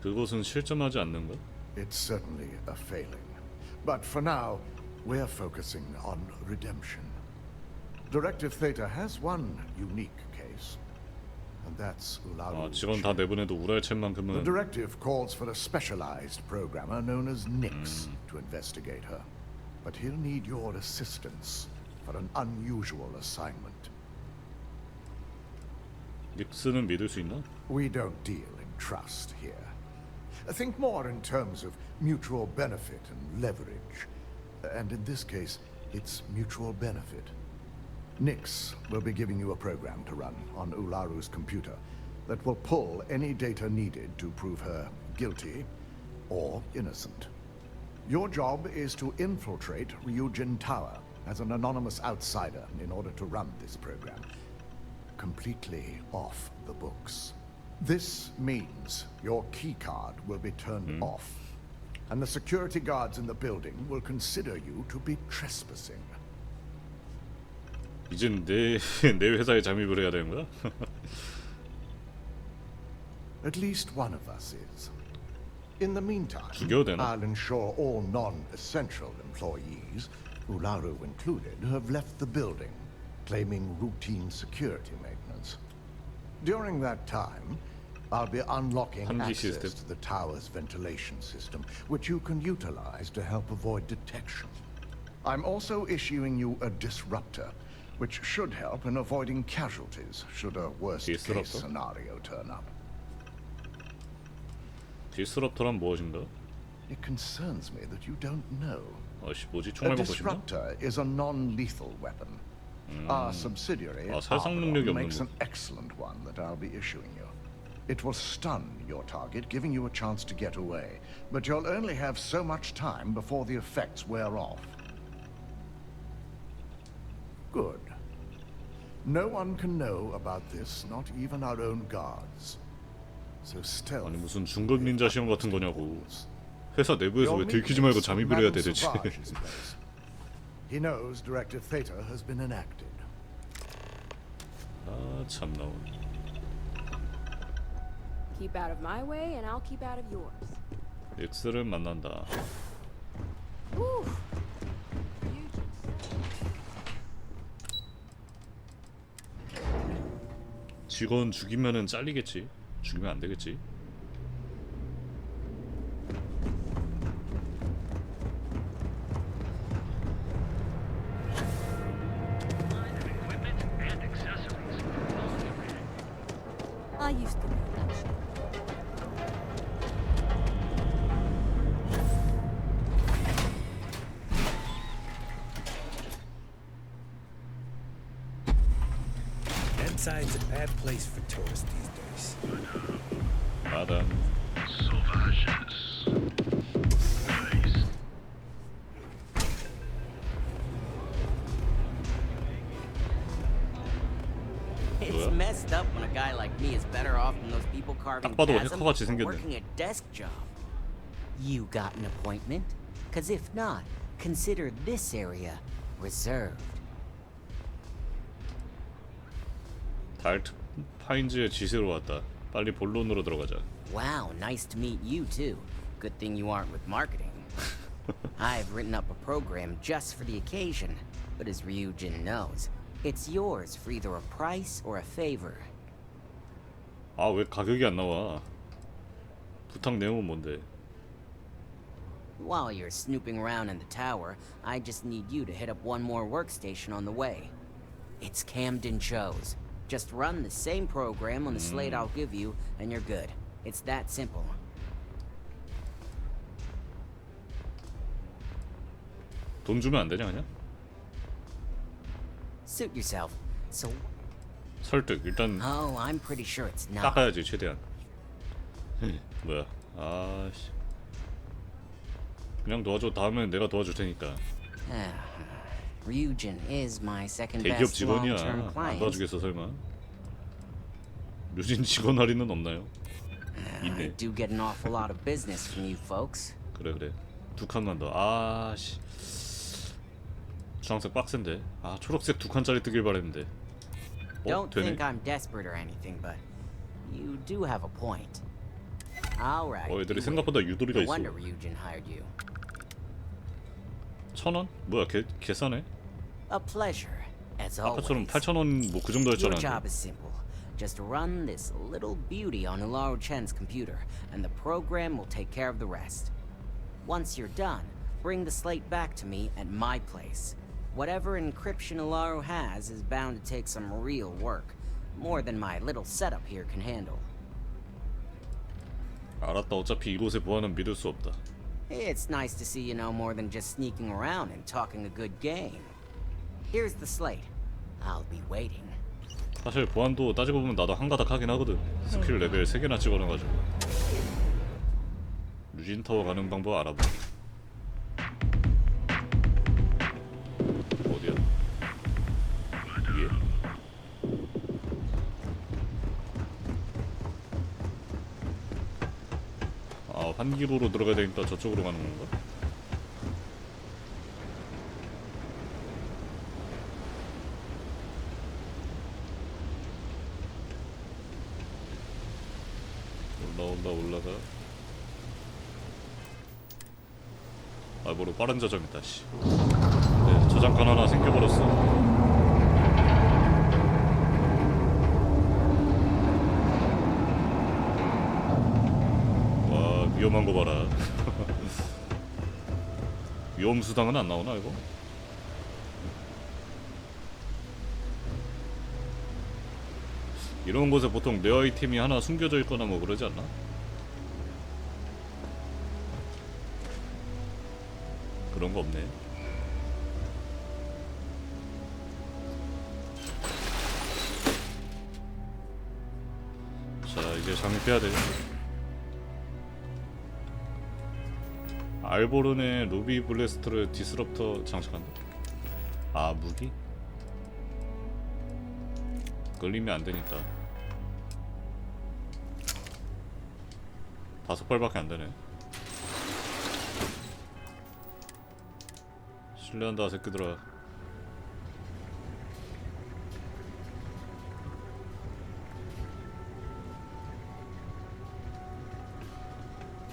그것은 실점하지 않는가? It's certainly a failing. But for now, we're focusing on redemption. Directive Theta has one unique case, and that's Ularu. 직원 다 내보내도 우라일챗만큼은. The directive calls for a specialized programmer known as Nix to investigate her. But he'll need your assistance for an unusual assignment. 닉스는 믿을 수 있나? We don't deal in trust here. Think more in terms of mutual benefit and leverage. And in this case, it's mutual benefit. Nix will be giving you a program to run on Ularu's computer that will pull any data needed to prove her guilty or innocent. Your job is to infiltrate Ryujin Tower as an anonymous outsider in order to run this program. Completely off the books. This means your keycard will be turned off, and the security guards in the building will consider you to be trespassing. 이젠 내 회사에 잠입을 해야 되는 거야? At least one of us is. In the meantime, 죽여도 되나? I'll ensure all non-essential employees Ularu included, have left the building, claiming routine security maintenance. During that time, I'll be unlocking access to the tower's ventilation system, which you can utilize to help avoid detection. I'm also issuing you a disruptor, which should help in avoiding casualties should a worst-case scenario turn up. 디스럽터란 무엇인가? It concerns me that you don't know. 아씨 뭐지? A 총알 먹고 싶나? disruptor is a non-lethal weapon. Our subsidiary 살상 능력이 makes 없는 an excellent one that I'll be issuing you. It will stun your target, giving you a chance to get away. But you'll only have so much time before the effects wear off. Good. No one can know about this, not even our own guards. So stealth. 아니 무슨 중급 닌자 시험 같은 거냐고. 회사 내부에서 왜 들키지 말고 잠입을 해야 돼 대체. He knows Directive Theta has been enacted. 아 참나. Keep out of my way, and I'll keep out of yours. 닉스를 만난다. Whew. 직원 죽이면은 잘리겠지. 죽이면 안 되겠지. I used to know that shit. Inside's a bad place for tourists these days. Adam. It's messed up when a guy like me is better off than those people carving 딱 봐도 chasms 해커같이 or 생겼네. working a desk job. You got an appointment? Cause if not, consider this area reserved. 달트 파인즈의 지세로 왔다. 빨리 본론으로 들어가자. Wow, nice to meet you too. Good thing you aren't with marketing. I've written up a program just for the occasion, but as Ryujin knows, it's yours for either a price or a favor. 아, 왜 가격이 안 나와? 부탁 내용은 뭔데? While you're snooping around in the tower, I just need you to hit up one more workstation on the way. It's Camden Cho's. Just run the same program on the slate I'll give you, and you're good. It's that simple. 돈 주면 안 되냐 그냥? Suit yourself. So. 설득 일단. Oh, I'm pretty sure it's not. 닦아야지 최대한. 뭐야? 아씨. 그냥 도와줘. 다음엔 내가 도와줄 테니까. Ryujin is my second 대기업 best 직원이야. long-term 안 client. 도와주겠어 설마? 류진 직원 할인은 없나요? I 있네. do get an awful lot of business from you folks. 그래. 두 칸만 더. 아씨. 주황색 빡센데. 아 초록색 두 칸짜리 뜨길 바랬는데. Don't 되네. think I'm desperate or anything, but you do have a point. All right. 애들이 생각보다 유도리가 No 있어. wonder Ryujin hired you. 1,000원? 뭐야 개싸네? A pleasure, as always. 아까처럼 8,000원 뭐 그 정도 Your 했잖아. job is simple. Just run this little beauty on Ularu Chen's computer, and the program will take care of the rest. Once you're done, bring the slate back to me at my place. Whatever encryption Ularu has is bound to take some real work, more than my little setup here can handle. 알았다. 어차피 이곳의 보안은 믿을 수 없다. It's nice to see you know more than just sneaking around and talking a good game. Here's the slate. I'll be waiting. 사실 보안도 따지고 보면 나도 한가닥 하긴 하거든. 스킬 레벨 3개나 찍어놔가지고. 류진 타워 가는 방법 알아봐. 어디야? 위에? 아 환기로로 들어가야 되니까 저쪽으로 가는 건가? 올라가. 아 뭐로 빠른 저장이다 씨. 네. 저장칸 하나 생겨버렸어. 와, 위험한 거 봐라. 위험 수당은 안 나오나 이거? 이런 곳에 보통 레어 아이템이 하나 숨겨져 있거나 뭐 그러지 않나? 그런 거 없네. 자, 이제 장비 빼야 돼. 알보른의 루비 블래스터를 디스럽터 장착한다. 아, 무기? 끌리면 안 되니까. 5발밖에 안 되네. 실례한다, 새끼들아.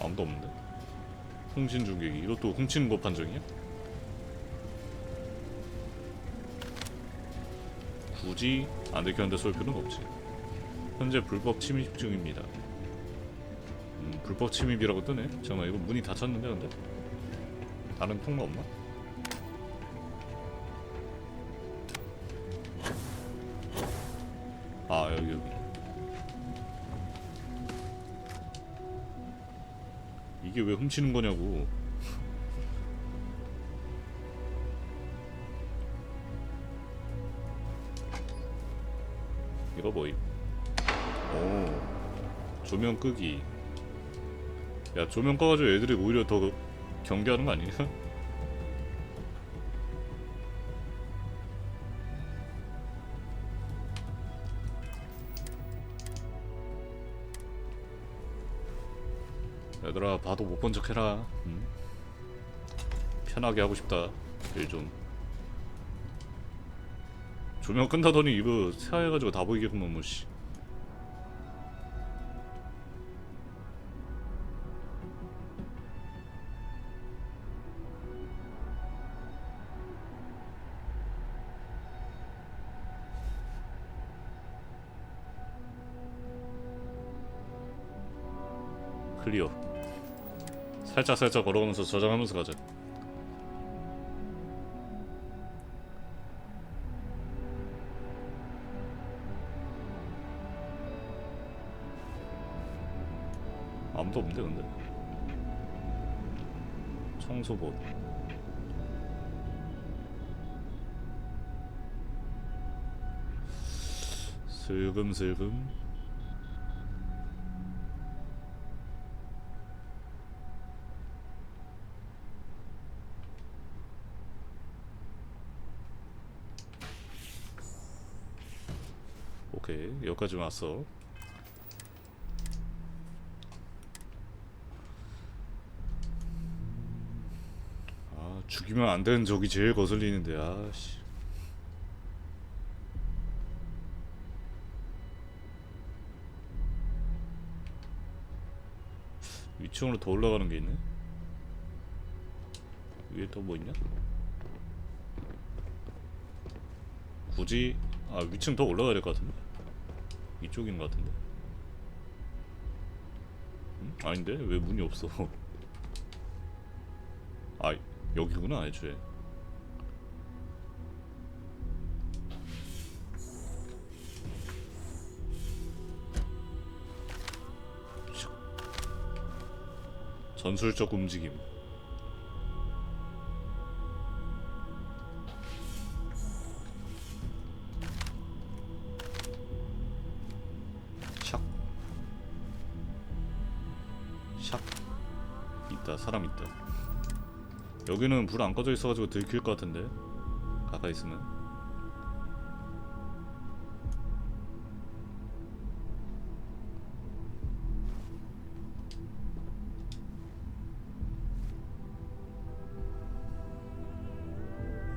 아무도 없는데? 훔친 중계기. 이것도 훔치는 거 판정이야? 굳이 안 들켰는데 쏠 필요는 없지. 현재 불법 침입 중입니다. 불법 침입이라고 뜨네? 잠깐만, 이거 문이 닫혔는데 근데? 다른 통로 없나? 아, 여기 이게 왜 훔치는 거냐고. 이거 뭐임? 오, 조명 끄기. 야, 조명 꺼가지고 애들이 오히려 더 경계하는 거 아니냐? 얘들아, 봐도 못 본 척 해라. 편하게 하고 싶다. 일 좀. 조명 끈다더니 이거 새하얘가지고 다 보이겠구만 뭐 씨. 클리어. 살짝 걸어가면서 저장하면서 가자. 아무도 없는데 근데? 청소봇. 슬금슬금. 오케이, 여기까지 왔어. 아, 죽이면 안 되는 적이 제일 거슬리는데. 아씨. 위층으로 더 올라가는 게 있네. 위에 또 뭐 있냐? 굳이 위층 더 올라가야 될 것 같은데? 이쪽인 것 같은데? 아닌데? 왜 문이 없어? 아, 여기구나 애초에. 전술적 움직임. 샥. 있다, 사람 있다. 여기는 불 안 꺼져 있어가지고 들킬 것 같은데, 가까이 있으면.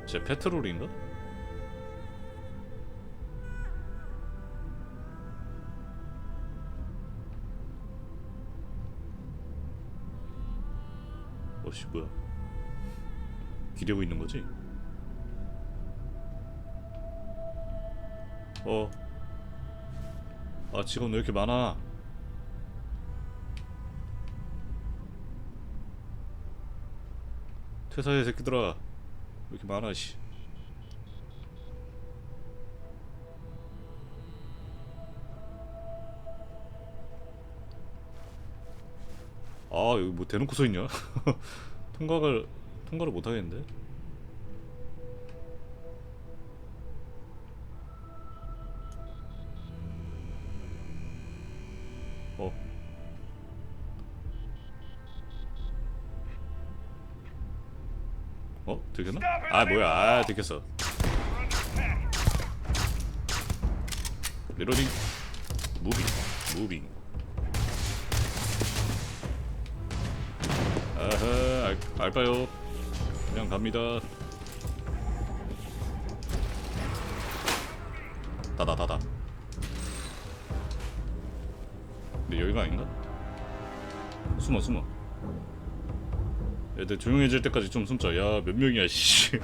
쟤 페트롤인가? 어씨, 뭐야? 기대고 있는 거지? 아 직원 왜 이렇게 많아? 퇴사해 새끼들아. 왜 이렇게 많아 씨. 아 여기 뭐 대놓고 서 있냐? 통과를 못 하겠는데? 들켰나? 아 뭐야? 아 들켰어. 리로딩. 무빙. 아하, 알바요. 그냥 갑니다. 닫아. 근데 여기가 아닌가? 숨어. 애들 조용해질 때까지 좀 숨자. 야, 몇 명이야, 씨.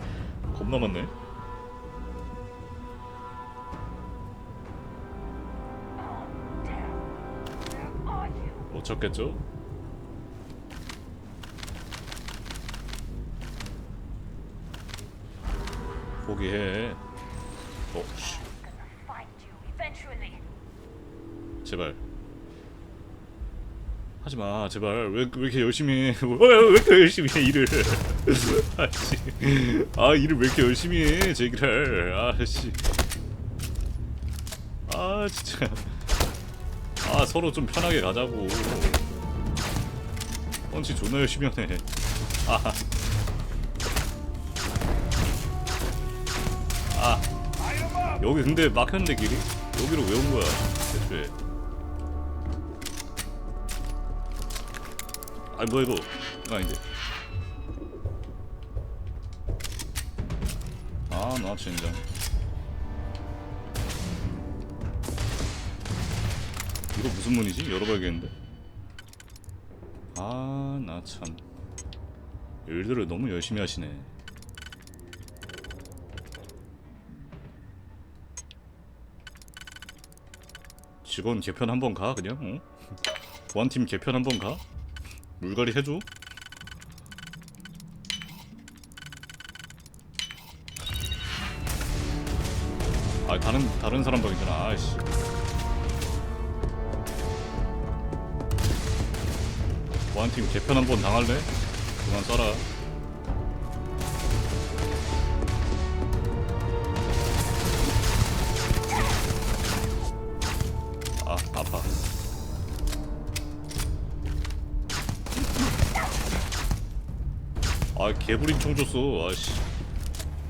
겁나 많네. 못 찾겠죠? 포기해. 씨. 제발. 하지마 제발. 왜 이렇게 열심히 해? 왜 이렇게 열심히 해 일을? 아씨. 아 일을 왜 이렇게 열심히 해 제기를. 아씨. 아 진짜. 아 서로 좀 편하게 가자고. 펀치 존나 열심히 하네. 아 여기 근데 막혔는데 길이? 여기로 왜 온 거야 대체? 아니 뭐야 이거 아닌데. 아 나 진짜 이거 무슨 문이지? 열어봐야겠는데. 아 나 참 일들을 너무 열심히 하시네. 직원 개편 한번 가 그냥? 어? 보안팀 개편 한번 가? 물갈이 해줘? 아 다른 사람 방이잖아. 아이씨. 보안팀 개편 한번 당할래? 그만 써라. 아 아파. 아 개부린 총 줬어. 아씨.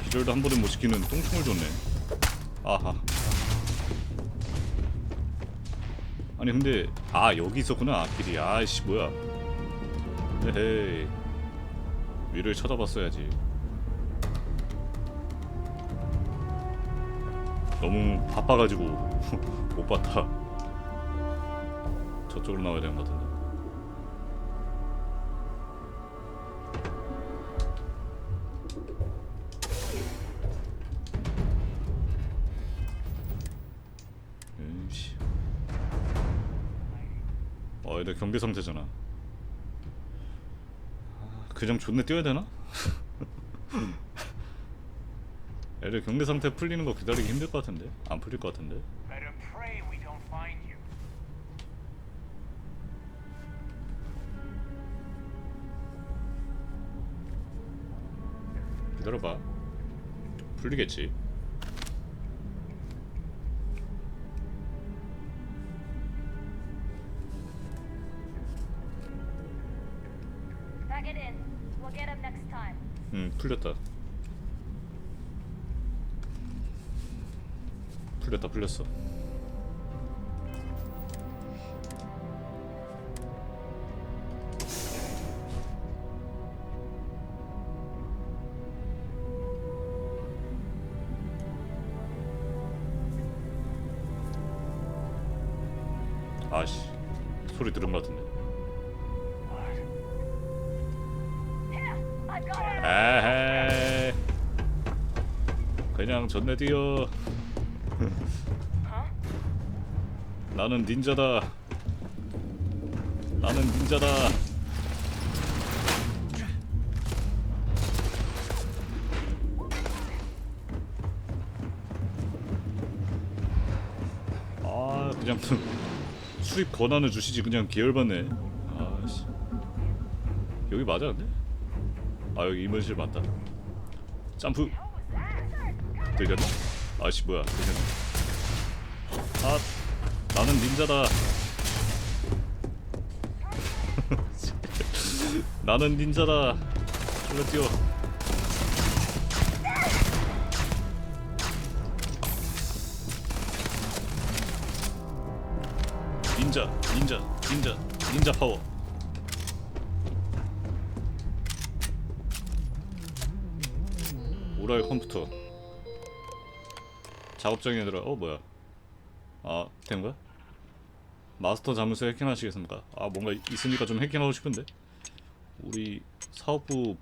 기절도 한 번에 못 시키는 똥총을 줬네. 아하. 아니 근데 아 여기 있었구나 앞길이. 아이씨 뭐야. 에헤이. 위를 쳐다봤어야지. 너무 바빠가지고 못 봤다. 저쪽으로 나와야 되는 것 같은데. 에이씨. 애들 경계 상태잖아. 그냥 존내 뛰어야 되나? 애들 경계 상태 풀리는 거 기다리기 힘들 것 같은데? 안 풀릴 것 같은데? 기다려봐. 풀리겠지. 풀렸다. 풀렸어. 아씨, 소리 들은 것 같은데. 에헤이. 그냥 전내 뛰어. 나는 닌자다. 나는 닌자다. 아 그냥 수립 권한을 주시지 그냥 계열받네. 아씨 여기 맞아 근데? 아 여기 임원실 맞다. 점프. 들렸나? 아씨 뭐야 들렸네. 아 나는 닌자다. 나는 닌자다. 졸라 뛰어. 닌자 파워. 오랄 컴퓨터. 작업장에 들어. 뭐야? 아 된 거야? 마스터 자물쇠 해킹하시겠습니까? 아 뭔가 있으니까 좀 해킹하고 싶은데. 우리 사업부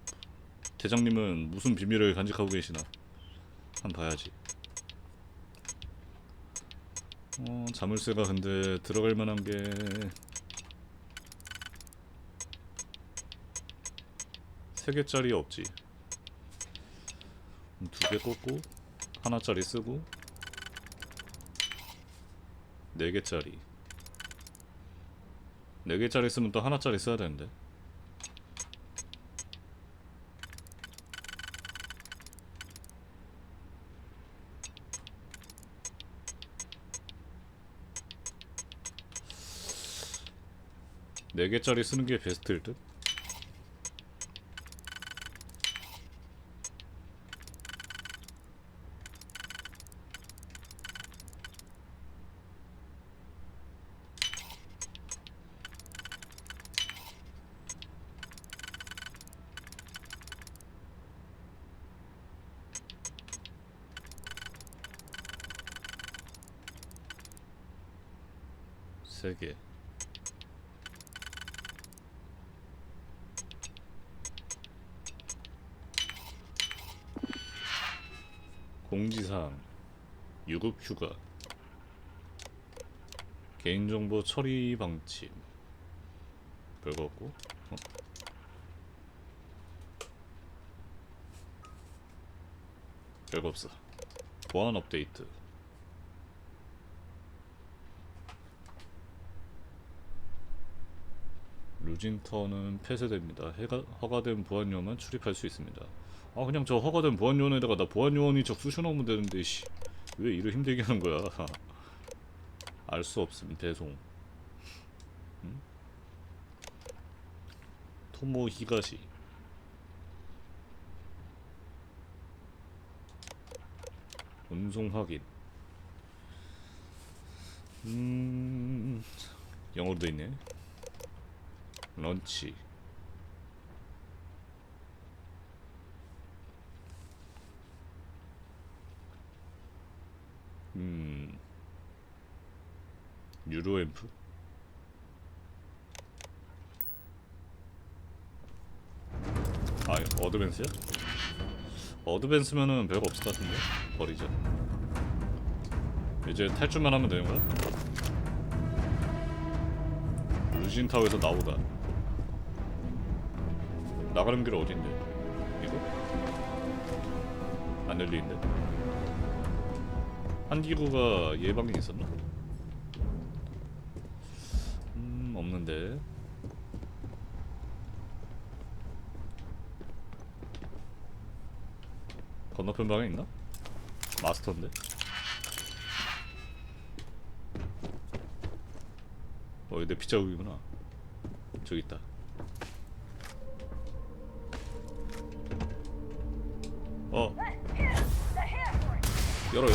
대장님은 무슨 비밀을 간직하고 계시나? 한번 봐야지. 자물쇠가 근데 들어갈 만한 게 3개짜리 없지. 2개 꽂고 하나짜리 쓰고 4개짜리 4개짜리 쓰면 또 하나짜리 써야 되는데. 네 개짜리 쓰는 게 베스트일 듯? 세 개. 공지사항 유급 휴가 개인정보 처리 방침 별거 없고. 별거 없어. 보안 업데이트. 루진터는 폐쇄됩니다. 허가된 보안요원만 출입할 수 있습니다. 아 그냥 저 허가된 보안요원에다가 나 보안요원이 적 쑤셔넣으면 되는데 씨 왜 일을 힘들게 하는 거야. 알 수 없음 배송. 응? 토모 히가시. 운송 확인. 영어로 돼 있네. 런치. 유로앰프. 아 어드밴스야? 어드밴스면은 별거 없을 것 같은데 버리자. 이제 탈출만 하면 되는 거야? 루진타워에서 나오다. 나가는 길 어딘데? 이거? 안 열리는데? 한기구가 예방이 있었나? 없는데. 건너편 방에 있나? 마스터인데? 내 빗자국이구나. 저기 있다. 열어.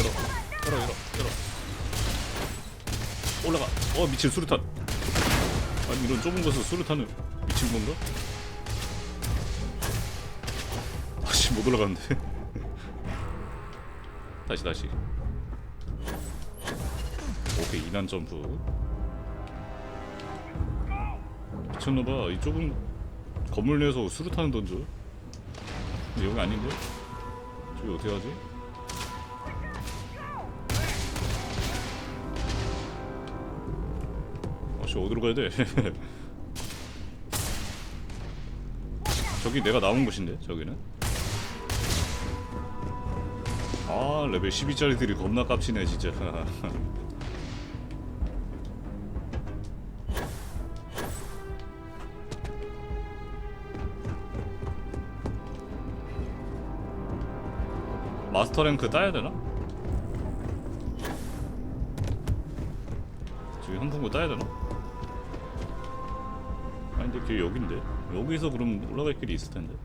올라가. 미친 수류탄. 아니 이런 좁은 곳에서 수류탄을. 미친 건가? 아씨 못 올라가는데. 다시. 오케이 이난 점프. 미쳤나봐. 이 좁은 건물 내에서 수류탄을 던져. 근데 여기 아닌데? 저기 어떻게 하지? 혹시 어디로 가야 돼? 저기 내가 나온 곳인데 저기는. 아 레벨 12짜리들이 겁나 깝치네 진짜. 마스터 랭크 따야 되나? 저기 한풍구 따야 되나? 아니 근데 길 여긴데? 여기서 그럼 올라갈 길이 있을 텐데.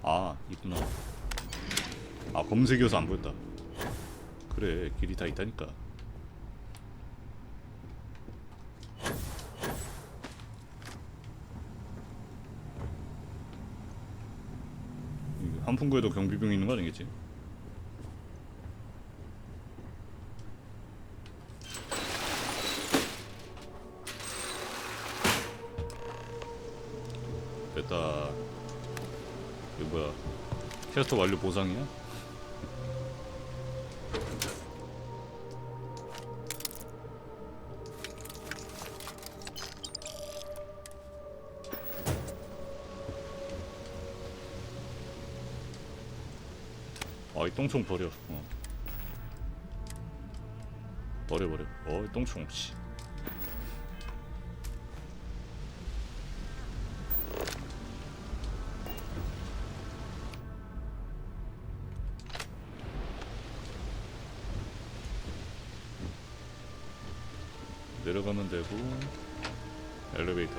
아 있구나. 아 검색이어서 안 보였다. 그래 길이 다 있다니까. 한풍구에도 경비병 있는 거 아니겠지? 됐다. 이거 뭐야? 퀘스트 완료 보상이야? 아, 이 똥총 버려. 버려. 이 똥총. 씨. 내려가면 되고 엘리베이터.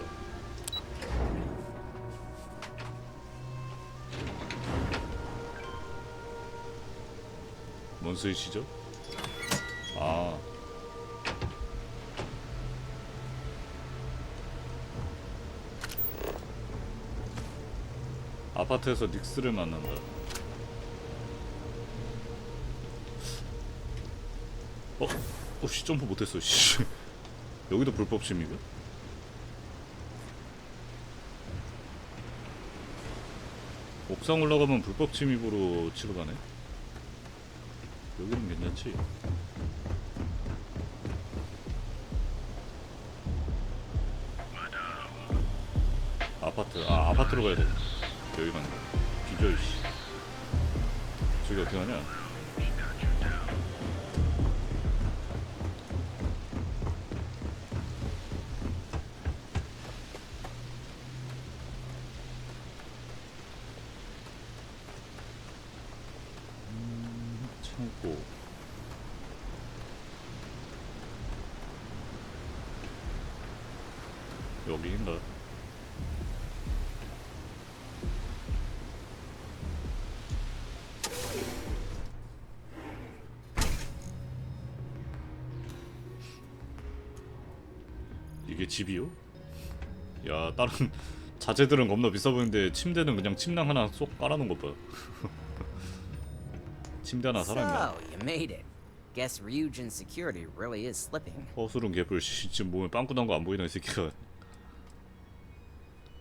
뭔 스위치죠? 아 아파트에서 닉스를 만난다. 씨 점프 못했어. 씨. 여기도 불법 침입이야? 옥상 올라가면 불법 침입으로 치러가네. 여기는 괜찮지? 아파트. 아 아파트로 가야 돼. 여기 맞네. 비절 씨. 저기 어떻게 가냐? 창고. 여기인가? 이게 집이요? 야 다른 자재들은 겁나 비싸 보이는데 침대는 그냥 침낭 하나 쏙 깔아놓은 것 봐. 침대 하나 사람이야. So, you made it. Guess Ryujin's security really is slipping. 허술은 개뿔. 지금 몸에 빵꾸 난 거 안 보이나 이 새끼가.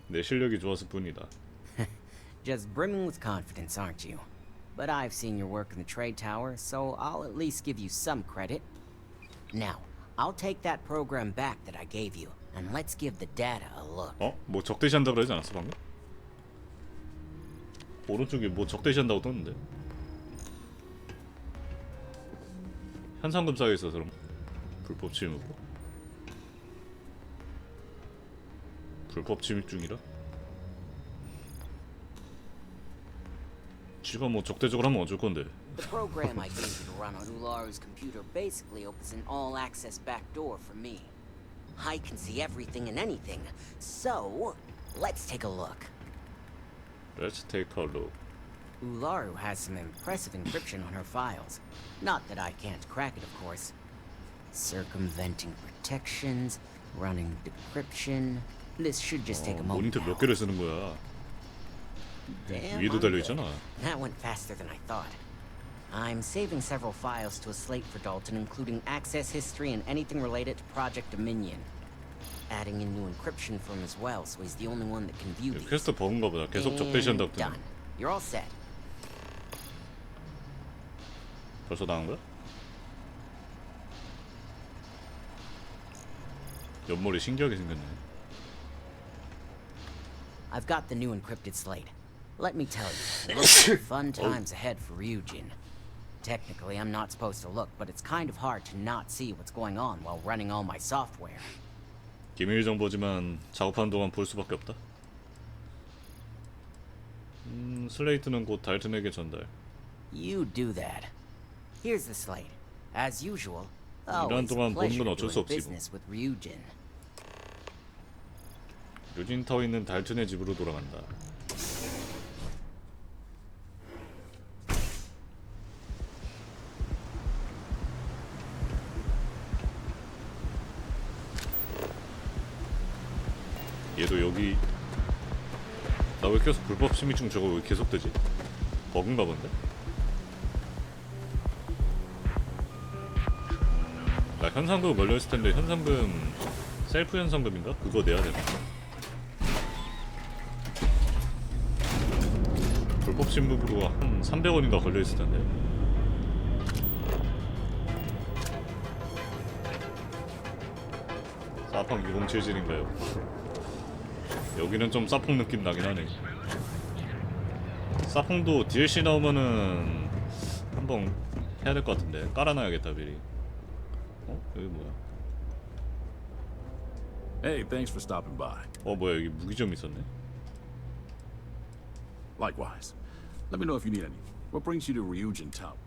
내 실력이 좋았을 뿐이다. Just brimming with confidence, aren't you? But I've seen your work in the trade tower, so I'll at least give you some credit. Now, I'll take that program back that I gave you, and let's give the data a look. 뭐 적대시한다 그러지 않았어 방금? 오른쪽에 뭐 적대시한다고 떴는데? 현상금사에 있어서 그럼 불법 침입으로? 불법 침입 중이라? 지가 뭐 적대적으로 하면 어쩔 건데. The program I gave you to run on Ularu's computer basically opens an all-access backdoor for me. I can see everything and anything, so let's take a look. Let's take a look. Ularu has some impressive encryption on her files. Not that I can't crack it, of course. Circumventing protections, running decryption. This should just take a moment. 모니터 몇 개를 쓰는 거야? 위에도 달려 있잖아. That went faster than I thought. I'm saving several files to a slate for Dalton, including access history and anything related to Project Dominion. Adding in new encryption for him as well, so he's the only one that can view these. 퀘스트 버그인가 보다. 계속 적대시한다고. Done. You're all set. 벌써 나온 거야? 옆머리 신기하게 생겼네. I've got the new encrypted slate. Let me tell you, it looks like fun times ahead for Ryujin. Technically, I'm not supposed to look, but it's kind of hard to not see what's going on while running all my software. 기밀 정보지만 작업하는 동안 볼 수밖에 없다. 슬레이트는 곧 달튼에게 전달. You do that. Here's the slate. As usual, 일하는 always a 동안 보는 건 pleasure 어쩔 수 doing 없지 뭐. business with Ryujin. 류진타워 있는 달튼의 집으로 돌아간다. 얘도 여기 나 왜 계속 불법 침입중 저거 왜 계속 뜨지? 버그인가 본데? 나 현상금 걸려있을 텐데 현상금 셀프 현상금인가? 그거 내야 되나? 불법 침입으로 한 300원인가 걸려있을 텐데. 사펑 2077인가요? 여기는 좀 사펑 느낌 나긴 하네. 사펑도 DLC 나오면은 한번 해야 될 것 같은데 깔아놔야겠다 미리. 여기 뭐야? Hey, thanks for stopping by. 뭐야 여기 무기점 있었네. Likewise. Let me know if you need anything. What brings you to Ryujin Tower?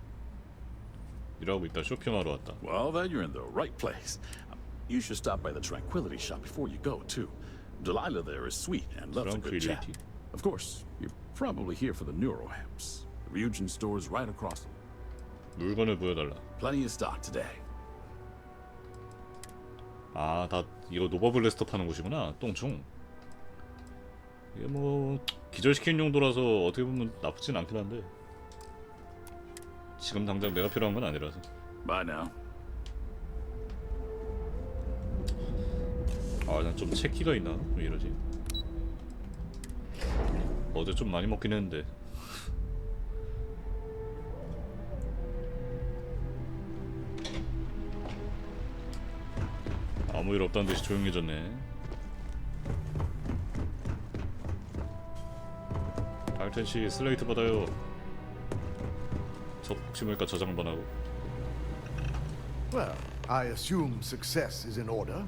일하고 있다. 쇼핑하러 왔다. Well, then you're in the right place. You should stop by the Tranquility Shop before you go, too. Delilah there is sweet and loves a good chat. Of course, you're probably here for the Neurohamps. The Ryujin store is right across. 물건을 보여달라. Plenty of stock today. 아, 다 이거 노바블레스터 파는 곳이구나. 똥충. 이게 뭐 기절시키는 용도라서 어떻게 보면 나쁘진 않긴 한데 지금 당장 내가 필요한 건 아니라서. Bye now. 아, 난 좀 체키가 있나? 왜 이러지? 어제 좀 많이 먹긴 했는데. 아무 일 없다는 듯이 조용해졌네. 달튼씨 슬레이트 받아요. 저 혹시 모르니까 저장 한번 하고. Well, I assume success is in order.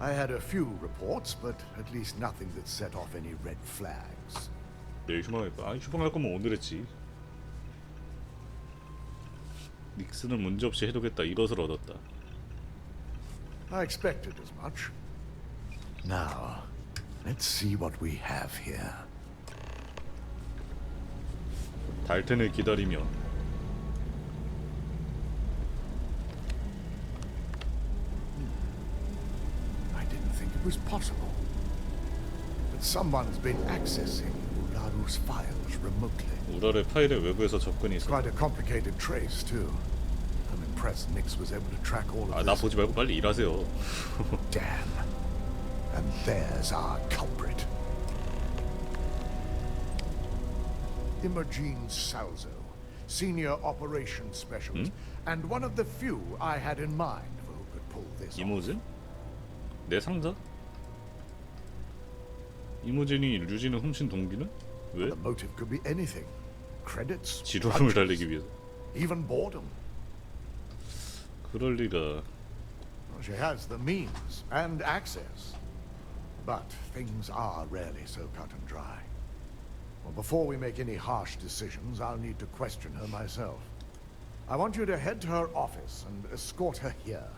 I had a few reports, but at least nothing that set off any red flags. 내일 휴방할까? 아니 휴방할 거면 오늘 했지. 닉슨은 문제없이 해두겠다. 이것을 얻었다. I expected as much. Now, let's see what we have here. 달튼을 기다리며. I didn't think it was possible. But someone's been accessing Ularu's files remotely. 우랄의 파일에 외부에서 접근이 있어. Quite a complicated trace, too. I'm impressed Nix was able to track all of 아, 나 this. 보지 말고 빨리 일하세요. Damn. And there's our culprit. Imogene Salzo, Senior Operations Specialist, and one of the few I had in mind who could pull this off. 이모진? 내 상자? 이모진이 류진을 훔친 동기는? 왜? The motive could be anything. Credits, 지루함을 달래기 위해서. even boredom. 그럴 리가. Well, she has the means and access. But things are rarely so cut and dry. Well, before we make any harsh decisions, I'll need to question her myself. I want you to head to her office and escort her here.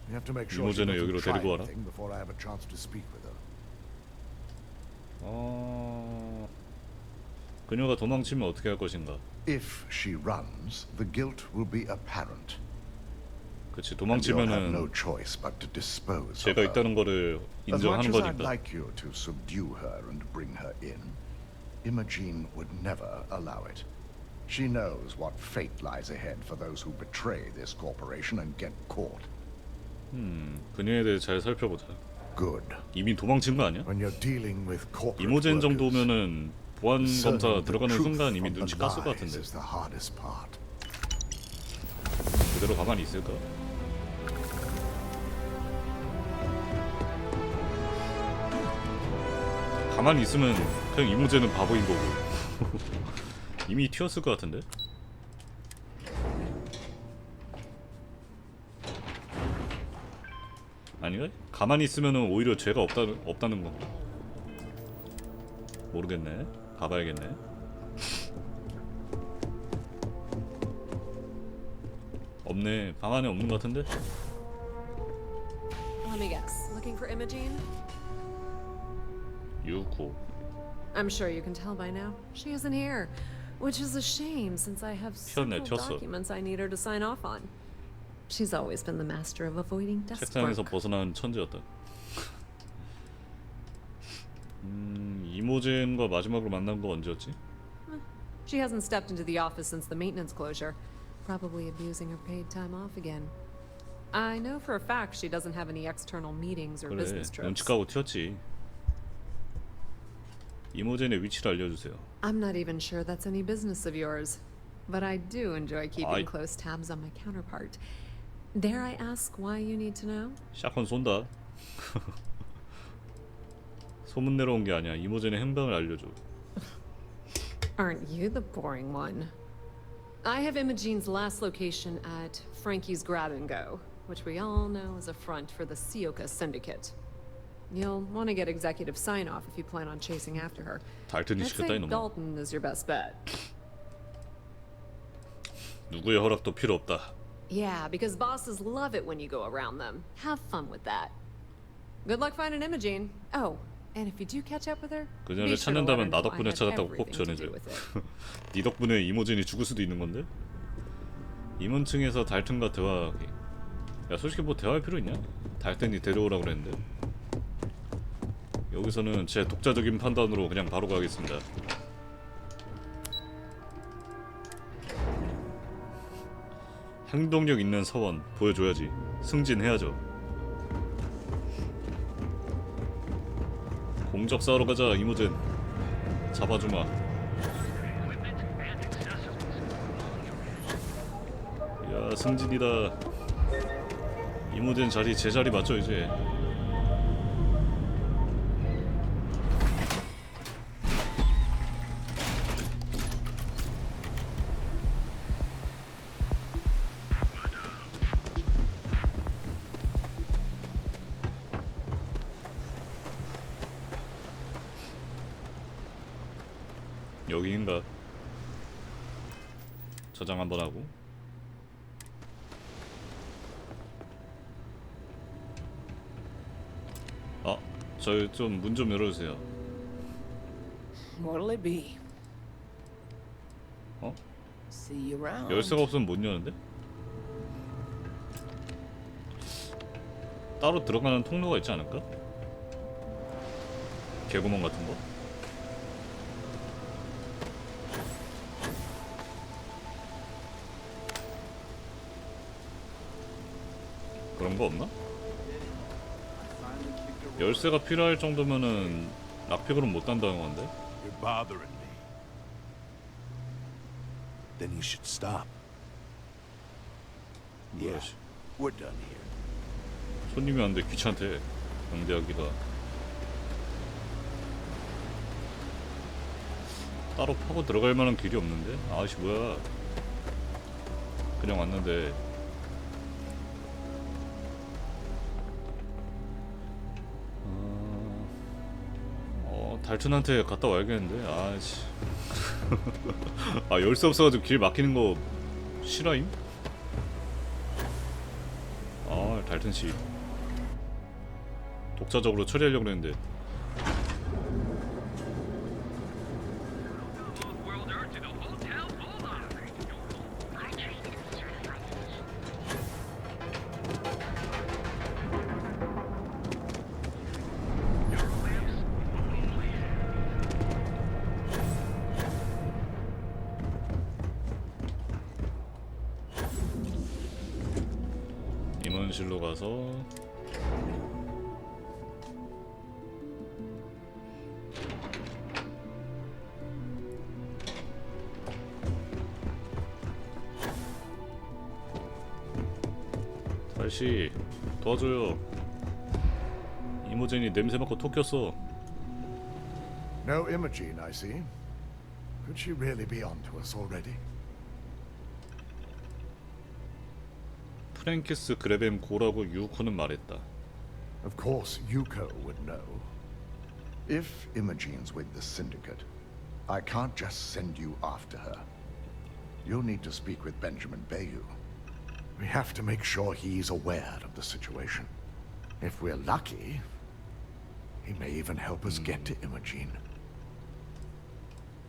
You have to make sure she 이모진을 doesn't 여기로 try 데리고 와라. anything before I have a chance to speak with her. 그녀가 도망치면 어떻게 할 것인가? If she runs, the guilt will be apparent. 그치, And you'll have 도망치면은 no choice but to dispose of 죄가 her. 있다는 거를 As much 인정하는 as I'd 거니까. like you to subdue her and bring her in, Imogene would never allow it. She knows what fate lies ahead for those who betray this corporation and get caught. 그녀에 대해 잘 살펴보자. Good. 이미 도망친 거 아니야? When you're dealing with corporate 이모젠 workers, 정도면은 보안 검사 discerning the 들어가는 truth 순간 이미 from 눈치 the 깠을 것 lies 같은데. is the hardest part. 그대로 가만히 있을까? 가만히 있으면 그냥 이모제는 바보인 거고. 이미 튀었을 것 같은데? 아닌가? 가만히 있으면은 오히려 죄가 없다는 건가? 모르겠네. 가봐야겠네. 없네. 방 안에 없는 것 같은데? Let me guess. Looking for Imogene? 유코. I'm sure you can tell by now. She isn't here, which is a shame since I have several documents I need her to sign off on. She's always been the master of avoiding desk 책상에서 work. 벗어난 천재였다. 이모젠과 마지막으로 만난 거 언제였지? She hasn't stepped into the office since the maintenance closure, probably abusing her paid time off again. I know for a fact she doesn't have any external meetings or 그래, business trips. 눈치 까고 튀었지. 이모젠의 위치를 알려주세요. I'm not even sure that's any business of yours, but I do enjoy keeping close tabs on my counterpart. Dare I ask why you need to know? 샷건 쏜다. 소문 내러 온 게 아니야. 이모젠의 행방을 알려줘. Aren't you the boring one? I have Imogene's last location at Frankie's Grab and Go, which we all know is a front for the Sioka Syndicate. You'll want to get executive sign-off if you plan on chasing after her. 달튼이 I'd 시켰다 say 이놈아. Dalton is your best bet. 누구의 허락도 필요 없다. Yeah, because bosses love it when you go around them. Have fun with that. Good luck finding Imogene. Oh, and if you do catch up with her, 그녀를 찾는다면 나 덕분에 찾았다고 꼭 전해줘. 네 덕분에 이모젠이 죽을 수도 있는 건데? 임원층에서 달튼과 대화하기. 야 솔직히 뭐 대화할 필요 있냐? 달튼이 데려오라고 그랬는데. 여기서는 제 독자적인 판단으로 그냥 바로 가겠습니다. 행동력 있는 서원 보여줘야지. 승진해야죠. 공적 싸우러 가자 이모젠. 잡아주마. 야 승진이다. 이모젠 자리 제 자리 맞죠 이제. 여기인가? 저장 한번 하고. 아, 저 좀 문 좀 열어주세요. What'll it be? 어? See you around. 열쇠가 없으면 못 여는데? 따로 들어가는 통로가 있지 않을까? 개구멍 같은 거? 그런 거 없나? 열쇠가 필요할 정도면은 락픽으로는 못 단다는 건데? You're bothering me. Then you should stop. 뭐야, Yeah, we're done here. 손님이 왔는데 귀찮대. 응대하기가. 따로 파고 들어갈 만한 길이 없는데? 아씨 뭐야. 그냥 왔는데. 달튼한테 갔다 와야겠는데. 아씨. 아 열쇠 없어가지고 길 막히는 거 실화임? 아 달튼씨 독자적으로 처리하려고 그랬는데. 임원실로 가서 다시 도와줘요. 이모젠이 냄새 맡고 토 꼈어. No Imogene, I see. Could she really be onto us already? 프랭키스 그레벤 고라고 유코는 말했다. Of course, Yuko would know. If Imogene's with the Syndicate, I can't just send you after her. You'll need to speak with Benjamin Bayou. We have to make sure he's aware of the situation. If we're lucky, he may even help us get to Imogene.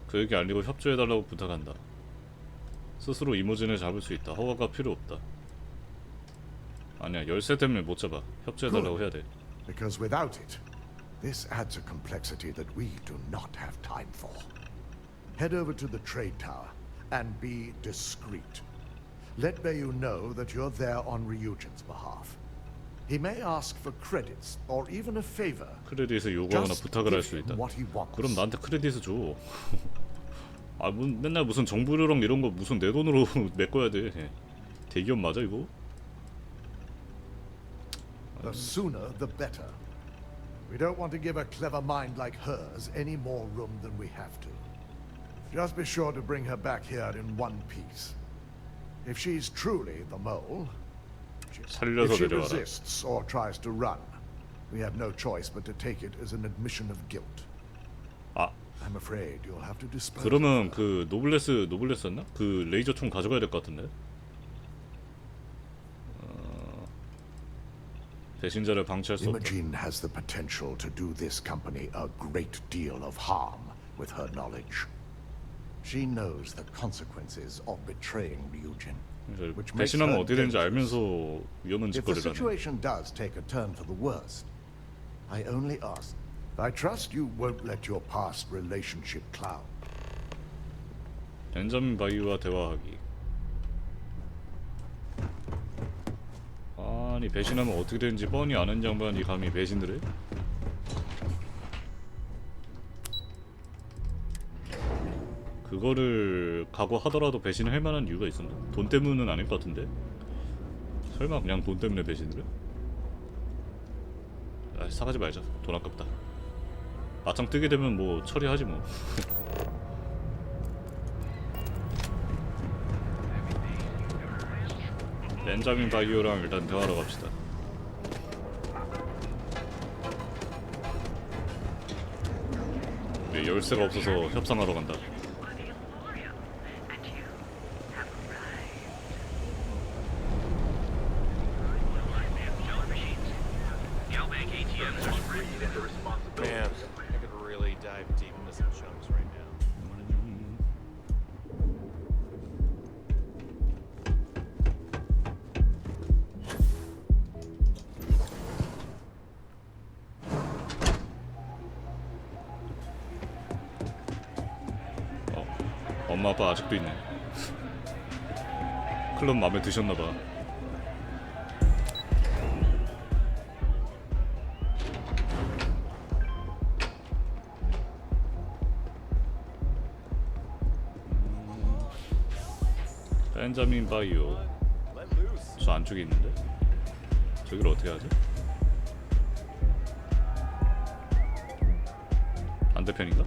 그에게 알리고 협조해달라고 부탁한다. 스스로 이모진을 잡을 수 있다. 허가가 필요 없다. 아니야, 열쇠 때문에 못 잡아. 협조해달라고 해야 돼. Because without it, this adds a complexity that we do not have time for. Head over to the trade tower and be discreet. Let Bayou know that you're there on Ryujin's behalf. He may ask for credits or even a favor. 크레딧을 요구하거나 부탁을 할 수 있다. 그럼 나한테 크레딧을 줘. 아, 맨날 무슨 정보료랑 이런 거 무슨 내 돈으로 메꿔야 돼. 대기업 맞아 이거? The sooner the better. We don't want to give a clever mind like hers any more room than we have to. Just be sure to bring her back here in one piece. If she's truly the mole, if she resists or tries to run, we have no choice but to take it as an admission of guilt. 아, I'm afraid you'll have to dispose. 그러면 그 노블레스였나? 그 레이저 총 가져가야 될 것 같은데. 배신자를 방치할 수 없다. Imogene has the potential to do this company a great deal of harm with her knowledge. She knows the consequences of betraying Ryujin. 배신하면 어떻게 되는지 알면서 위험한 If the 짓거리를 하네. situation does take a turn for the worst, I only ask. I trust you won't let your past relationship cloud. 벤자민 바이오와 대화하기. 아니 배신하면 어떻게 되는지 뻔히 아는 양반이 감히 배신을 해? 그거를 각오하더라도 배신을 할 만한 이유가 있었나? 돈 때문은 아닐 것 같은데? 설마 그냥 돈 때문에 배신을 해? 아, 사가지 말자. 돈 아깝다. 마땅 뜨게 되면 뭐 처리하지 뭐. 벤자민 바이오랑 일단 대화하러 갑시다. 네, 열쇠가 없어서 협상하러 간다. Man, I could really dive deep into some chunks right now. 엄마 아빠 아직도 있네. 클럽 마음에 드셨나봐. 벤자민 바이오. 저 안쪽에 있는데 저기를 어떻게 하지? 반대편인가?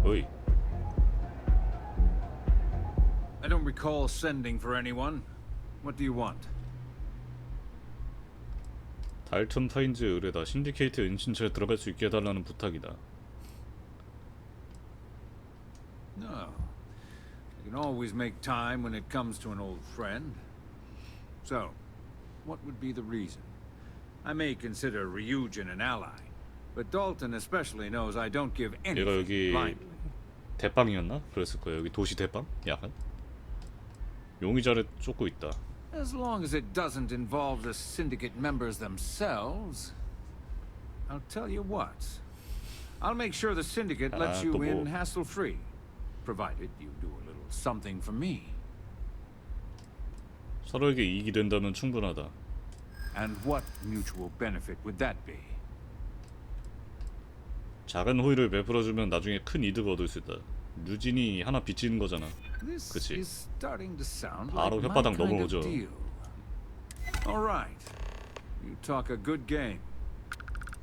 어이. I don't recall sending for anyone. What do you want? 달튼 파인즈 의뢰다. 신디케이트 인신처에 들어갈 수 있게 해달라는 부탁이다. No. You can always make time when it comes to an old friend. So, what would be the reason? I may consider Ryujin an ally, but Dalton especially knows I don't give 얘가 anything 여기 blindly. 대빵이었나? 그랬을 거예요. 여기 도시 대빵? 약간 용의자를 쫓고 있다. As long as it doesn't involve the syndicate members themselves. I'll tell you what. I'll make sure the syndicate lets you in hassle-free, provided you do a little something for me. 서로에게 이익이 된다면 충분하다. And what mutual benefit would that be? 작은 호의를 베풀어주면 나중에 큰 이득을 얻을 수 있다. 류진이 하나 빚지는 거잖아. This 그치? is starting to sound 바로 like my 혓바닥 kind of 넘어오죠. deal. All right. You talk a good game.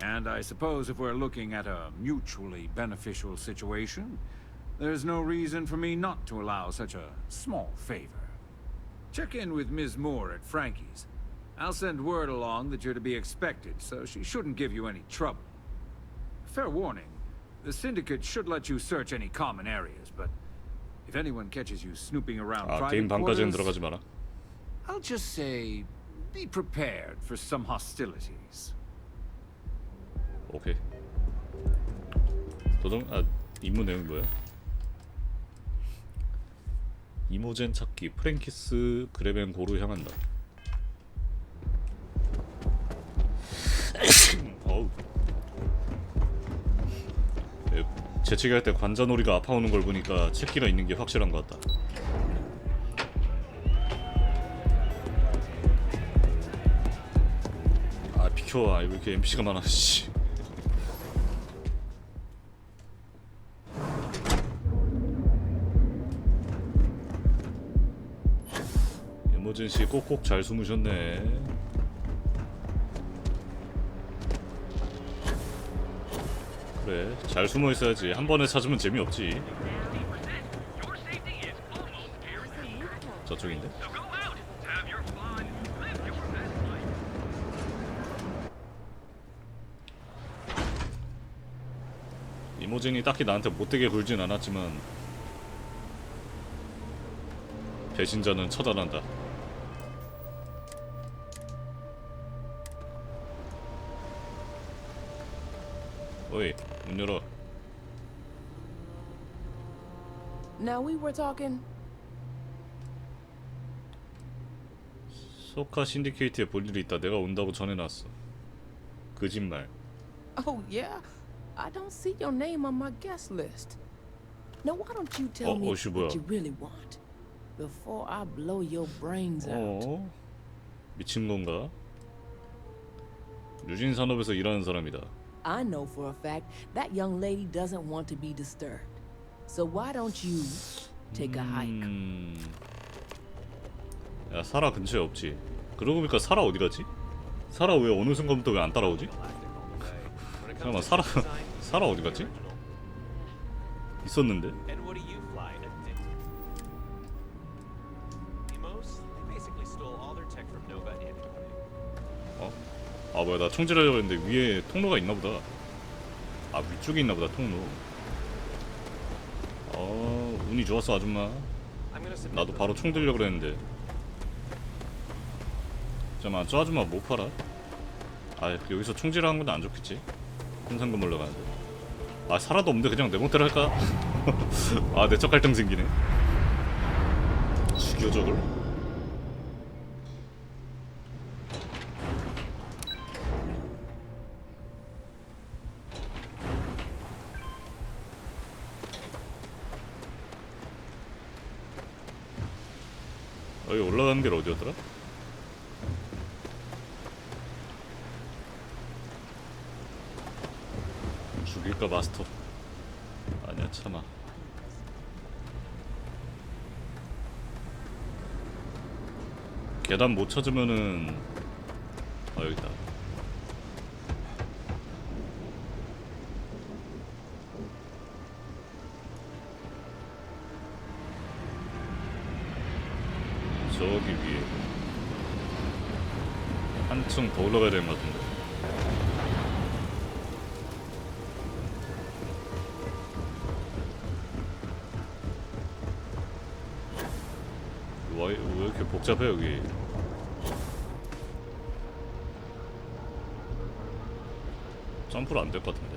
And I suppose if we're looking at a mutually beneficial situation, there's no reason for me not to allow such a small favor. Check in with Ms. Moore at Frankie's. I'll send word along that you're to be expected, so she shouldn't give you any trouble. Fair warning, the Syndicate should let you search any common areas, but if anyone catches you snooping around 게임 private 방까지는 quarters, 들어가지 마라. I'll just say, be prepared for some hostilities. 오케이. 임무 내용 뭐야? 이모젠 찾기. 프랭키스 그레벤고로 향한다. 어우. 재채기 할 때 관자놀이가 아파오는 걸 보니까 채기가 있는 게 확실한 것 같다. 아 비켜. 왜 이렇게 NPC가 많아. 씨. 에머전시 꼭꼭 잘 숨으셨네. 그래, 잘 숨어 있어야지. 한 번에 찾으면 재미없지. 저쪽인데? 이모젠이 딱히 나한테 못되게 굴진 않았지만 배신자는 처단한다. 어이, 문 열어. Now we were talking. 소카 신디케이트에 볼 일이 있다. 내가 온다고 전해놨어. 거짓말. Oh yeah, I don't see your name on my guest list. Now why don't you tell me 어씨 뭐야? what you really want before I blow your brains out? 미친 건가? 유진 산업에서 일하는 사람이다. I know for a fact that young lady doesn't want to be disturbed. So why don't you take a hike? 야, 사라 근처에 없지. 그러고 보니까 사라 어디 갔지? 사라 왜 어느 순간부터 왜 안 따라오지? 잠깐만, 사라 어디 갔지? 있었는데? And what do you fly? Demos? They basically stole all their tech from Nova anyway. 아 뭐야, 나 총질하려고 했는데 위에 통로가 있나 보다. 아 위쪽에 있나 보다, 통로. 운이 좋았어 아줌마. 나도 바로 총 들려고 그랬는데. 잠깐만, 저 아줌마 못 팔아? 아 여기서 총질하는 건 안 좋겠지? 현상금 올라가는데. 아 살아도 없는데 그냥 내 멋대로 할까? 아 내적 갈등 생기네. 죽여 저걸. 여기 올라가는 길 어디였더라? 죽일까 마스터. 아니야 참아. 계단 못 찾으면은 여기다. 저기 위에 한층 더 올라가야 되는 것 같은데. 왜 이렇게 복잡해 여기? 점프를 안 될 것 같은데.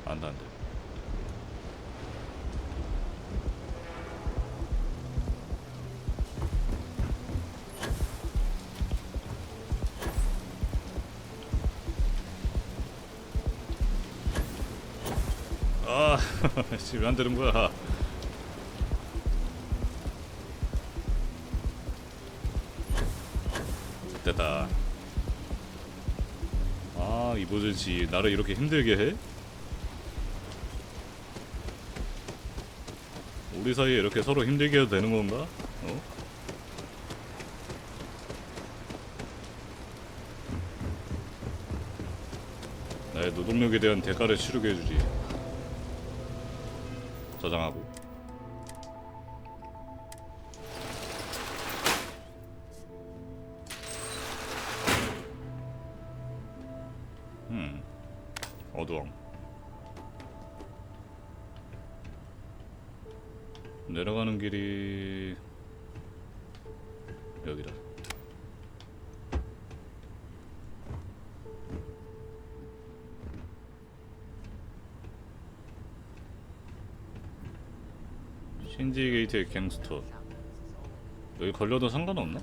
안 돼. 씨, 왜 안 되는 거야? 됐다. 아, 이보전씨 나를 이렇게 힘들게 해? 우리 사이에 이렇게 서로 힘들게 해도 되는 건가? 어? 나의 노동력에 대한 대가를 치르게 해주지. 저장하고. 어두왕. 내려가는 길이 여기다. 신지 게이트의 갱스터. 여기 걸려도 상관없나?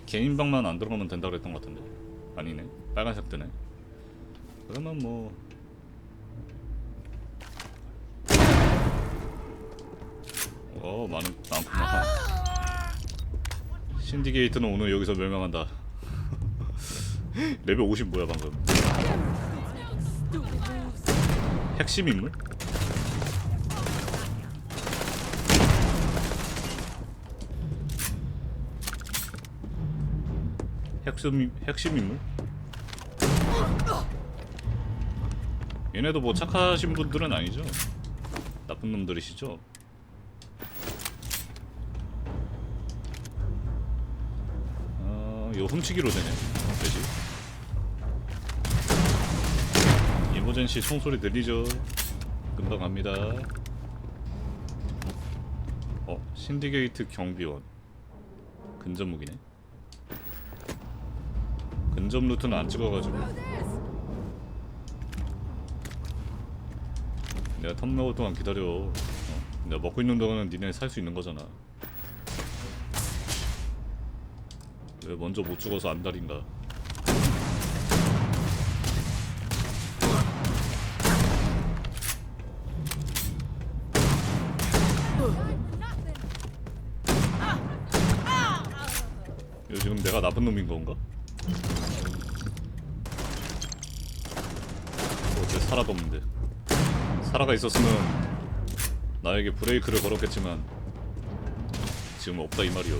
개인 방만 안 들어가면 된다 그랬던 것 같은데. 아니네. 빨간색 뜨네. 그러면 뭐 많구나. 신디게이트는 오늘 여기서 멸망한다. 레벨 50 뭐야 방금? 핵심 인물? 핵심 인물? 얘네도 뭐 착하신 분들은 아니죠? 나쁜 놈들이시죠? 이거 훔치기로 되네. 되지? 이머전시 총소리 들리죠? 금방 갑니다. 신디게이트 경비원. 근접 무기네. 근접 루트는 안 찍어가지고. 내가 텀 먹을 동안 기다려. 내가 먹고 있는 동안은 니네 살 수 있는 거잖아. 왜 먼저 못 죽어서 안달인가? 이거 지금 내가 나쁜 놈인 건가? 어째 사라가 없는데. 사라가 있었으면 나에게 브레이크를 걸었겠지만 지금 없다 이 말이요.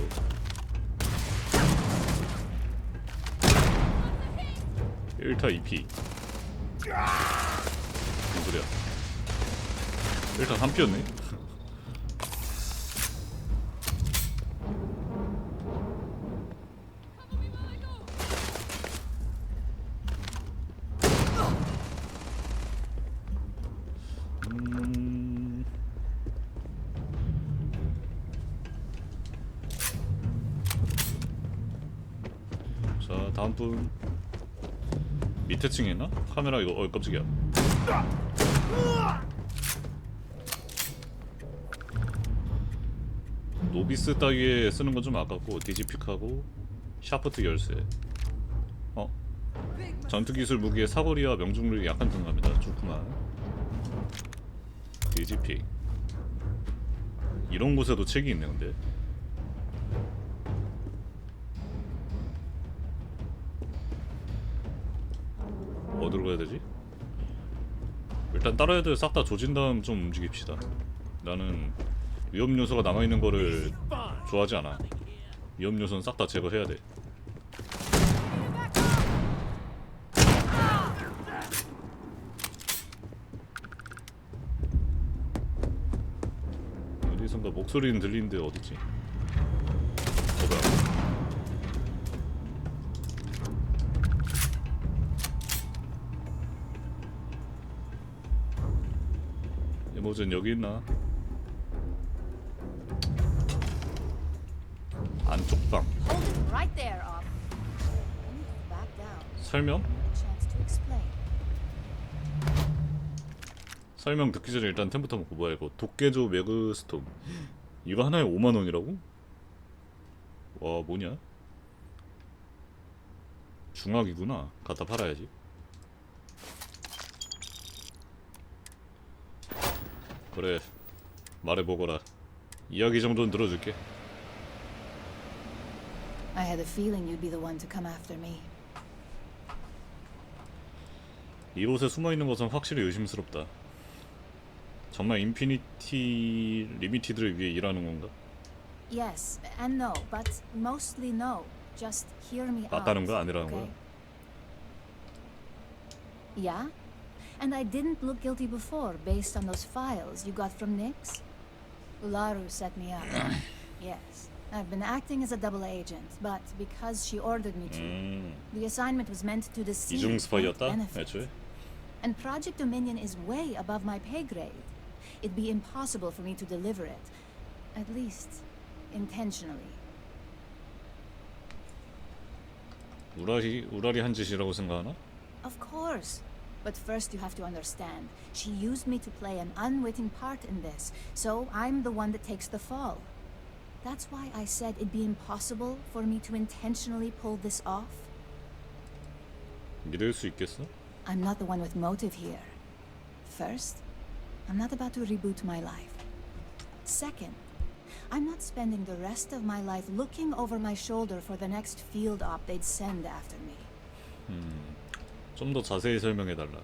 1타 2피. 무슨 소리야? 1타 3피였네? 자, 다음 분. 밑에 층에 있나? 카메라 이거 깜짝이야. 노비스 따위에 쓰는 건 좀 아깝고 디지픽하고 샤프트 열쇠. 전투기술 무기의 사거리와 명중률이 약간 증가합니다. 좋구만. 디지픽. 이런 곳에도 책이 있네 근데. 어디로 가야 되지? 일단 다른 애들 싹 다 조진 다음 좀 움직입시다. 나는 위험 요소가 남아있는 거를 좋아하지 않아. 위험 요소는 싹 다 제거해야 돼. 어디선가 목소리는 들리는데 어디지? 뭐야? 에모전 여기 있나? 안쪽 방. 설명? 설명 듣기 전에 일단 템부터 먹고 뭐야 이거. 도깨조 매그스톰. 이거 하나에 5만원이라고? 와 뭐냐? 중학이구나. 갖다 팔아야지. 그래 말해보거라. 이야기 정도는 들어줄게. I had a feeling you'd be the one to come after me. 이곳에 숨어있는 것은 확실히 의심스럽다. 정말 인피니티 리미티드를 위해 일하는 건가? Yes and no, but mostly no. Just hear me out. 맞다는 거야, 아니라는 okay? 거야? Yeah? And I didn't look guilty before, based on those files you got from Nix? Ularu set me up. Yes. I've been acting as a double agent, but because she ordered me to, the assignment was meant to deceive, 이중 not 스파이였다? benefit. 애초에? And Project Dominion is way above my pay grade. It'd be impossible for me to deliver it. At least, intentionally. 우라리 한 짓이라고 생각하나? Of course. But first you have to understand, she used me to play an unwitting part in this, so I'm the one that takes the fall. That's why I said it'd be impossible for me to intentionally pull this off. 믿을 수 있겠어? I'm not the one with motive here. First, I'm not about to reboot my life. Second, I'm not spending the rest of my life looking over my shoulder for the next field op they'd send after me. 좀 더 자세히 설명해 달라.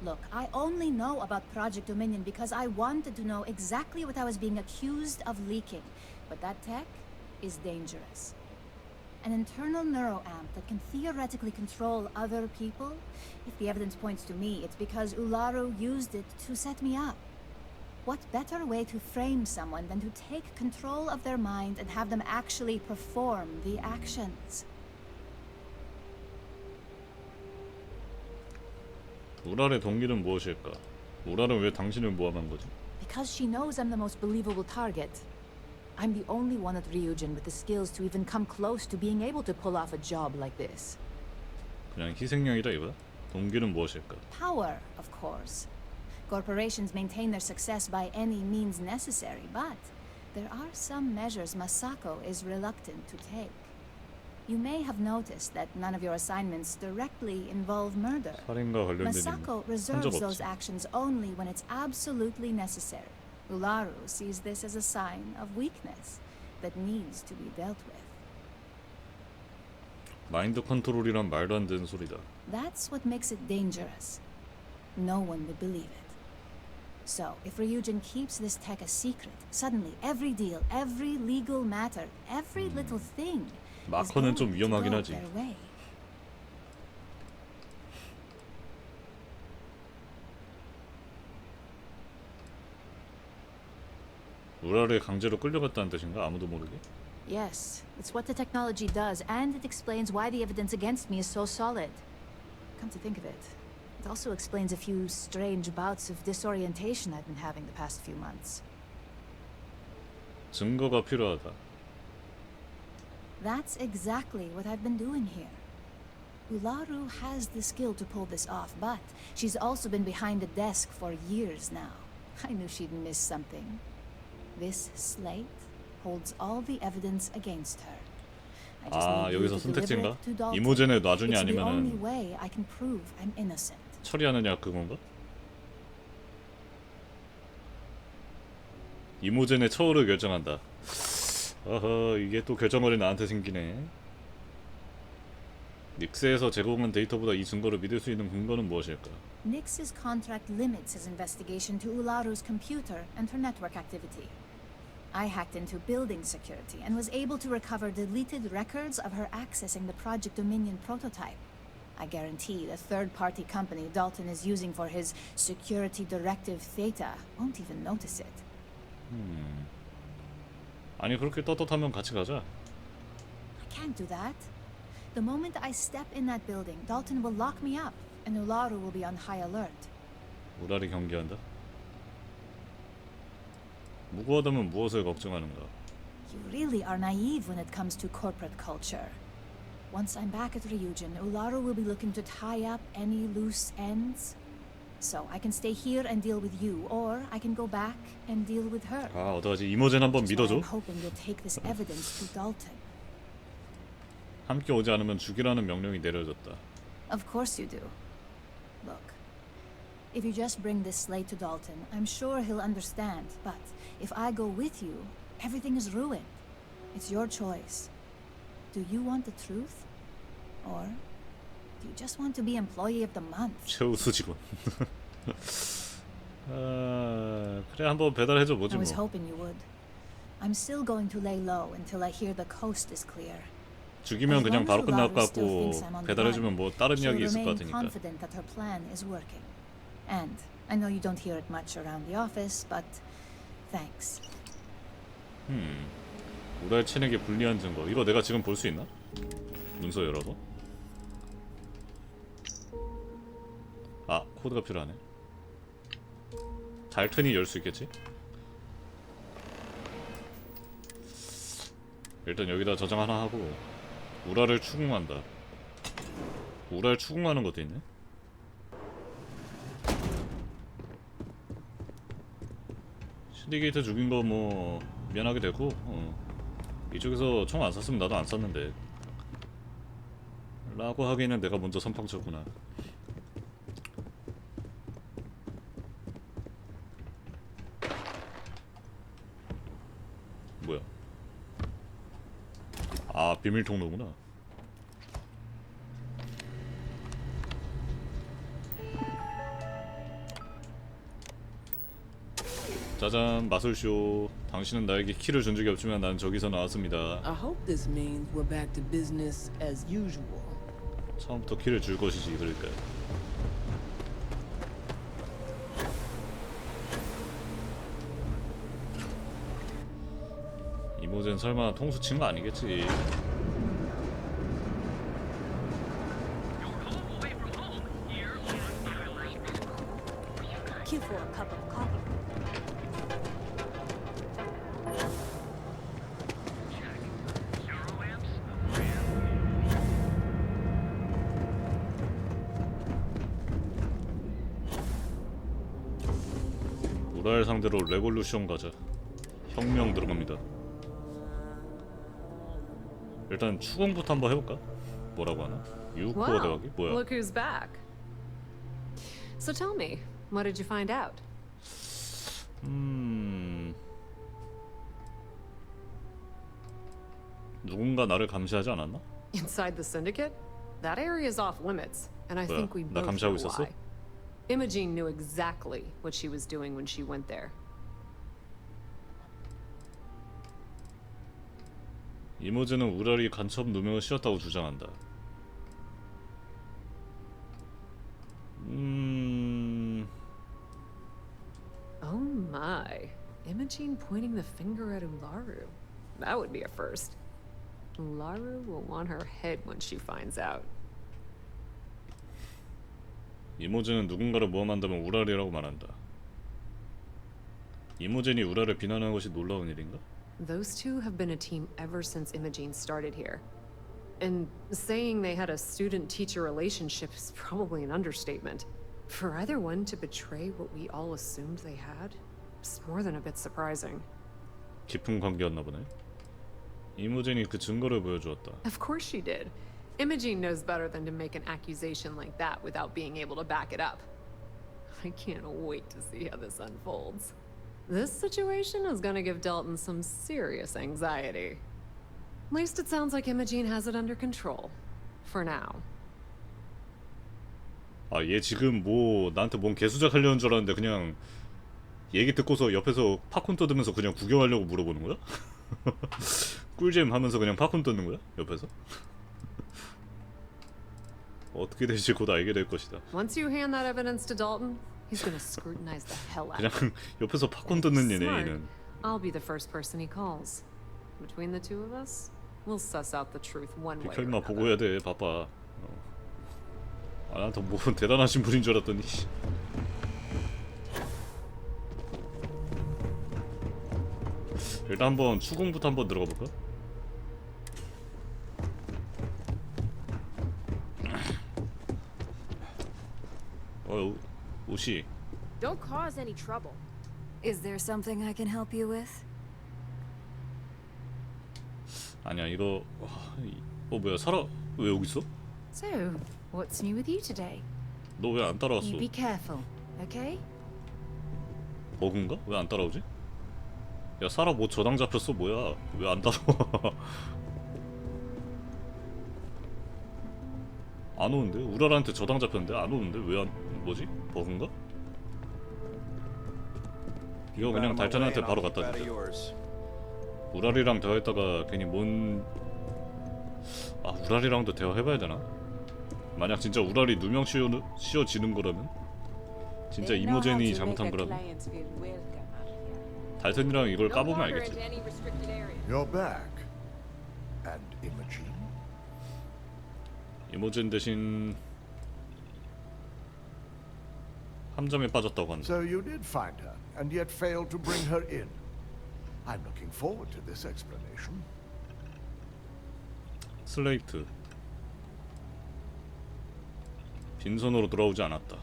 Look, I only know about Project Dominion because I wanted to know exactly what I was being accused of leaking. But that tech is dangerous. An internal neuroamp that can theoretically control other people? If the evidence points to me, it's because Ularu used it to set me up. What better way to frame someone than to take control of their mind and have them actually perform the actions? 우랄의 동기는 무엇일까? 우랄은 왜 당신을 모함한 거지? Because she knows I'm the most believable target. I'm the only one at Ryujin with the skills to even come close to being able to pull off a job like this. 그냥 희생양이다 이거야? 동기는 무엇일까? Power, of course. Corporations maintain their success by any means necessary, but there are some measures Masako is reluctant to take. You may have noticed that none of your assignments directly involve murder. 살인과 관련된 Masako 한 적 reserves those 없지. actions only when it's absolutely necessary. Ularu sees this as a sign of weakness that needs to be dealt with. 마인드 컨트롤이란 말도 안 되는 소리다. That's what makes it dangerous. No one would believe it. So, if Ryujin keeps this tech a secret, suddenly every deal, every legal matter, every little thing is 마커는 going 좀 to 위험하긴 go 하지. their way. 우랄에 강제로 끌려갔다는 뜻인가? 아무도 모르게? Yes, it's what the technology does, and it explains why the evidence against me is so solid. Come to think of it, it also explains a few strange bouts of disorientation I've been having the past few months. 증거가 필요하다. That's exactly what I've been doing here. Ularu has the skill to pull this off, but she's also been behind the desk for years now. I knew she'd miss something. This slate holds all the evidence against her. I just 아, need you 여기서 to deliver 선택지인가? it to Dalton. 이모젠에 놔주냐 It's the only 아니면은 way I can prove I'm innocent. 처리하느냐 그건가? 이모젠의 처우를 결정한다. 어허, 이게 또 결정권이 나한테 생기네. 닉스에서 제공한 데이터보다 이 증거를 믿을 수 있는 근거는 무엇일까? Nix's contract limits his investigation to Ularu's computer and her network activity. I hacked into building security and was able to recover deleted records of her accessing the Project Dominion prototype. I guarantee the third-party company Dalton is using for his security directive Theta won't even notice it. 아니 그렇게 떳떳하면 같이 가자. I can't do that. The moment I step in that building, Dalton will lock me up, and Ularu will be on high alert. 우랄이 경계한다. 무고하다면 무엇을 걱정하는가? You really are naive when it comes to corporate culture. Once I'm back at Ryujin, Ularu will be looking to tie up any loose ends. So I can stay here and deal with you, or I can go back and deal with her. 아 어떡하지? 이모젠 한번 That's why 믿어줘. I'm hoping you'll take this evidence to Dalton. 함께 오지 않으면 죽이라는 명령이 내려졌다. Of course you do. Look, if you just bring this slate to Dalton, I'm sure he'll understand. But if I go with you, everything is ruined. It's your choice. Do you want the truth? Or do you just want to be employee of the month? 최우수 직원. 아, 그래 한번 배달해줘 I 보지 was 뭐. hoping you would. I'm still going to lay low until I hear the coast is clear. 죽이면 그냥 바로 끝날 것 같고 thinks I'm on the 배달해주면 run. 뭐 다른 She'll 이야기 있을 것 remain 같으니까. confident that her plan is working. And I know you don't hear it much around the office, but thanks. 우랄 체내게 불리한 증거. 이거 내가 지금 볼 수 있나? 문서 열어서. 아 코드가 필요하네. 달튼이 열 수 있겠지? 일단 여기다 저장 하나 하고 우랄을 추궁한다. 우랄 추궁하는 것도 있네. 신디게이트 죽인 거 뭐 미안하게 되고 이쪽에서 총 안 쐈으면 나도 안 쐈는데 라고 하기에는 내가 먼저 선빵 쳤구나. 뭐야? 아 비밀 통로구나. 짜잔 마술쇼. 당신은 나에게 키를 준 적이 없지만 난 저기서 나왔습니다. I hope this means we're back to business as usual. 처음부터 키를 줄 것이지 그러니까. 이모젠 설마 통수 친 거 아니겠지? Queue for a cup of coffee. 우랄 상대로 레볼루션 가자. 혁명 들어갑니다. 일단 추궁부터 한번 해볼까? 뭐라고 하나? 유코어 Wow, 대화기? 뭐야? look who's back. So tell me, what did you find out? 누군가 나를 감시하지 않았나? Inside the syndicate? That area is off limits, and I 뭐야, think we 나 both 감시하고 know 있었어? why. Imogene knew exactly what she was doing when she went there. 이모즈는 우랄이 간첩 누명을 씌웠다고 주장한다. Oh my. Imogene pointing the finger at Ularu. That would be a first. Ularu will want her head when she finds out. 이모젠은 누군가를 모함한다면 우랄이라고 말한다. 이모젠이 우랄을 비난하는 것이 놀라운 일인가? Those two have been a team ever since Imogene started here. And saying they had a student-teacher relationship is probably an understatement. For either one to betray what we all assumed they had, it's more than a bit surprising. 깊은 관계였나 보네. 이모젠이 그 증거를 보여주었다. Of course she did. Imogene knows better than to make an accusation like that without being able to back it up. I can't wait to see how this unfolds. This situation is gonna give Dalton some serious anxiety. At least it sounds like Imogene has it under control. For now. 아, 얘 지금 뭐 나한테 뭔 개수작 하려는 줄 알았는데 그냥 얘기 듣고서 옆에서 팝콘 뜯으면서 그냥 구경하려고 물어보는 거야? 꿀잼 하면서 그냥 팝콘 뜯는 거야? 옆에서? 어떻게 될지 곧 알게 될 것이다. Once you hand that evidence to Dalton, he's gonna scrutinize the hell out of 그냥 it. 옆에서 팝콘 뜯는 얘네 Smart. 얘는. I'll be the first person he calls. Between the two of us, we'll suss out the truth one way or 비켜임마 another. 보고 해야 돼. 바빠. 아, 난 더 뭐 대단하신 분인 줄 알았더니. 일단 한번 추궁부터 한번 들어가 볼까? 오시. Don't cause any trouble. Is there something I can help you with? 아니야 이거 뭐야 사라 왜 여기 있어? So, what's new with you today? 너 왜 안 따라왔어? You be careful, okay? 버그인가? 왜 안 따라오지? 야 사라 뭐 저당 잡혔어 뭐야? 왜 안 따라와? 안 오는데? 우라라한테 저당 잡혔는데 안 오는데? 왜 안 뭐지? 버그인가? 이거 그냥 달천한테 바로 갖다 주자. 우라리랑 대화했다가 괜히 우라리랑도 대화해봐야 되나? 만약 진짜 우라리 누명 씌워지는 거라면? 진짜 이모젠이 잘못한 거라면? 달천이랑 이걸 까보면 알겠지. You're back. And Imogen? 이모젠 대신 함정에 빠졌다고 한다. So you did find her, and yet failed to bring her in. I'm looking forward to this explanation. 슬레이트. 빈손으로 돌아오지 않았다.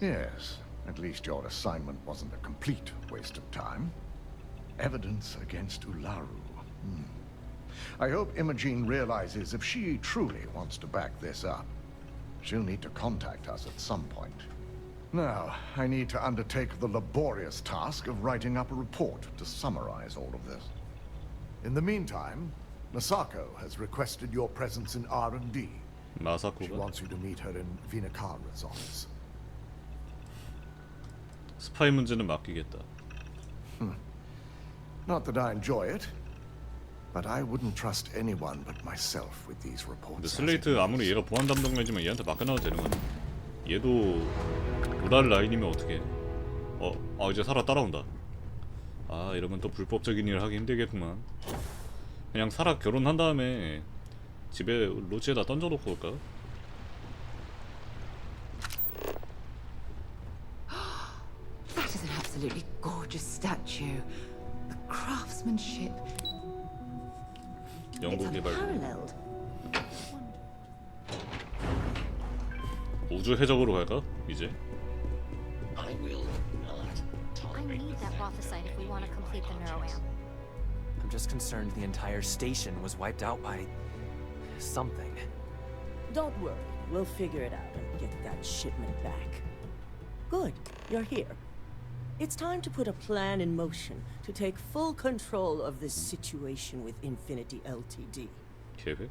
Yes, at least your assignment wasn't a complete waste of time. Evidence against Ularu. I hope Imogen realizes if she truly wants to back this up, she'll need to contact us at some point. Now, I need to undertake the laborious task of writing up a report to summarize all of this. In the meantime, Masako has requested your presence in R&D. She wants you to meet her in Vinakara's office. 스파이 문제는 맡기겠다. Not that I enjoy it, but I wouldn't trust anyone but myself with these 근데 reports. 슬레이트 아무리 얘가 보안 담당자지만 얘한테 맡겨놔도 되는 거야. 얘도 우랄 라인이면 어떻게? 이제 사라 따라온다. 이러면 또 불법적인 일을 하기 힘들겠구만. 그냥 사라 결혼한 다음에 집에 로지에다 던져놓고 올까? That is an absolutely gorgeous statue. The craftsmanship. 영국 개발. Unparalleled. 우주 해적으로 갈까? 이제. I need that Rothosite if we want to complete the neuroamp. I'm just concerned the entire station was wiped out by something. Don't worry, we'll figure it out and get that shipment back. Good, you're here. It's time to put a plan in motion to take full control of this situation with Infinity Ltd. 계획?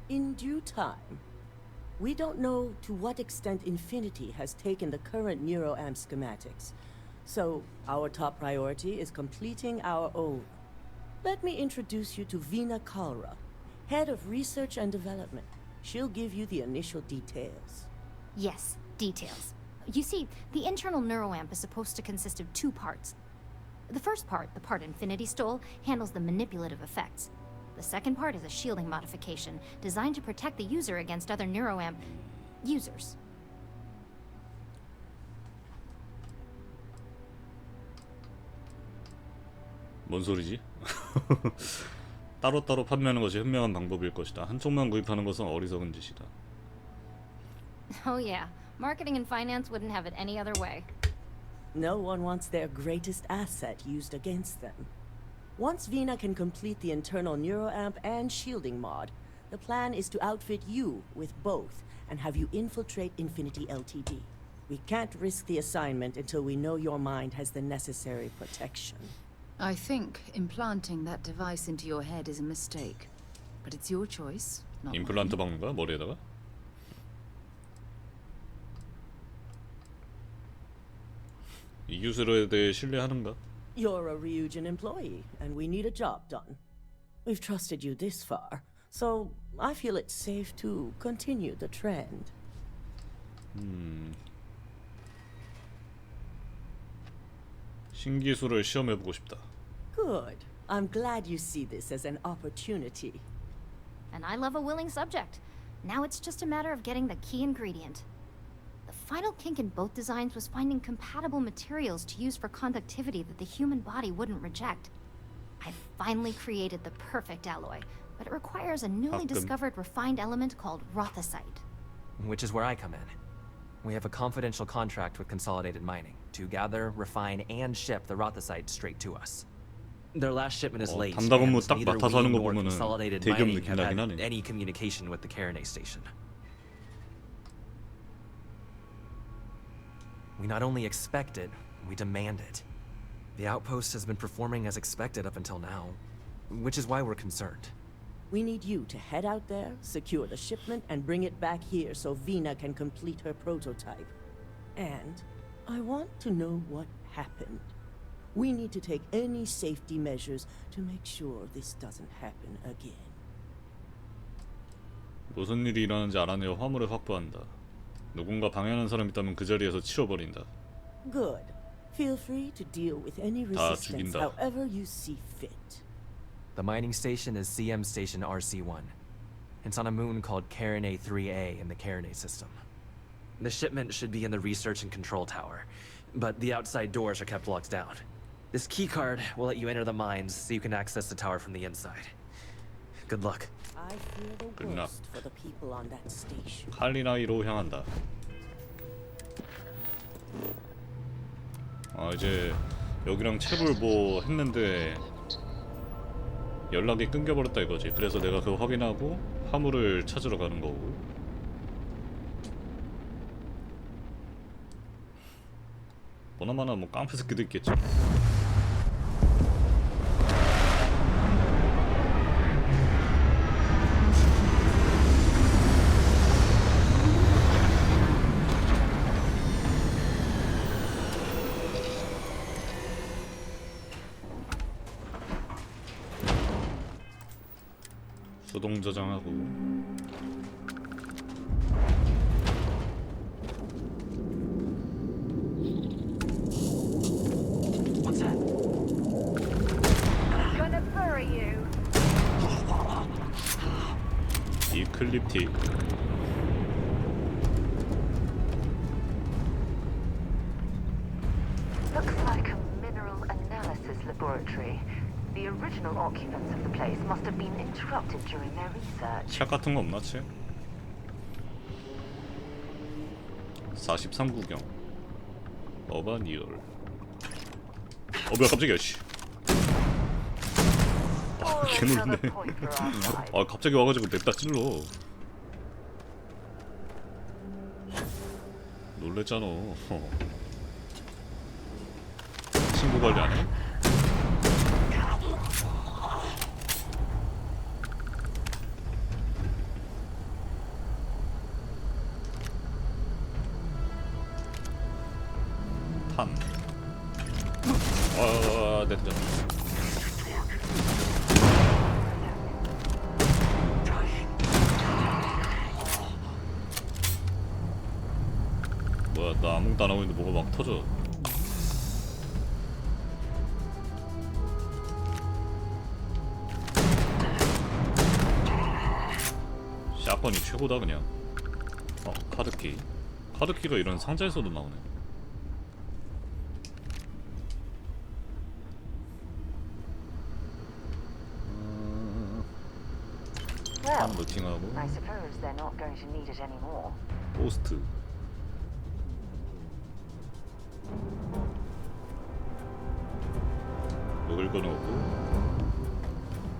In due time. We don't know to what extent Infinity has taken the current neuroamp schematics, so our top priority is completing our own. Let me introduce you to Veena Kalra, Head of Research and Development. She'll give you the initial details. Yes, details. You see, the internal neuroamp is supposed to consist of two parts. The first part, the part Infinity stole, handles the manipulative effects. The second part is a shielding modification designed to protect the user against other neuroamp users. 뭔 소리지? 따로따로 판매하는 것이 현명한 방법일 것이다. 한쪽만 구입하는 것은 어리석은 짓이다. Oh yeah, marketing and finance wouldn't have it any other way. No one wants their greatest asset used against them. Once Veena can complete the internal neuroamp and shielding mod, the plan is to outfit you with both and have you infiltrate Infinity Ltd. We can't risk the assignment until we know your mind has the necessary protection. I think implanting that device into your head is a mistake. But it's your choice, not mine. 임플란트 박는 거야? 머리에다가? 이 기술에 대해 신뢰하는가? You're a Ryujin employee, and we need a job done. We've trusted you this far, so I feel it's safe to continue the trend. 신기술을 시험해보고 싶다. Good. I'm glad you see this as an opportunity. And I love a willing subject. Now it's just a matter of getting the key ingredient. The final kink in both designs was finding compatible materials to use for conductivity that the human body wouldn't reject. I've finally created the perfect alloy, but it requires a newly discovered refined element called Rothosite. Which is where I come in. We have a confidential contract with Consolidated Mining to gather, refine, and ship the Rothosite straight to us. Their last shipment is late, 담당 업무 and 딱 neither 맡아서 하는 we 거 nor 보면은 Consolidated 대기업 Mining 느낌 have 나긴 had 하네. any communication with the Karenay station. We not only expect it, we demand it. The outpost has been performing as expected up until now, which is why we're concerned. We need you to head out there, secure the shipment, and bring it back here so Veena can complete her prototype. And I want to know what happened. We need to take any safety measures to make sure this doesn't happen again. 무슨 일이 일어나는지 알아내어 화물을 확보한다. 누군가 방해하는 사람이 있다면 그 자리에서 치워버린다. Good. Feel free to deal with any 다 resistance 죽인다. however you see fit. The mining station is CM Station RC-1. It's on a moon called Carinae 3A in the Carinae system. The shipment should be in the research and control tower, but the outside doors are kept locked down. This keycard will let you enter the mines so you can access the tower from the inside. Good luck. I fear the Good luck. worst for the people on that station. 칼리나이로 향한다. 아 이제 여기랑 채굴 뭐 했는데 연락이 끊겨버렸다 이거지. 그래서 내가 그거 확인하고 화물을 찾으러 가는 거고. 보나마나 뭐 깡패 새끼도 있겠지. 수동 저장하고. What's that? I'm gonna bury you. 이클립틱. Looks like a mineral analysis laboratory. The original occupants of the place must have been interrupted during their research. 책 같은 거 없나 책? 43구경. 어반 이얼. 뭐야 깜짝이야 씨. 아 개놀네. 아 갑자기 와가지고 냅다 찔러. 놀랬잖아. 친구 관리 안 해? 탄. 내 등. 뭐야 나 아무것도 안 하고 있는데 뭐가 막 터져. 샷건이 최고다 그냥. 카드키. 카드키가 이런 상자에서도 나오네. Well, 루팅하고. I suppose they're not going to need it anymore. 포스트. 먹을 거는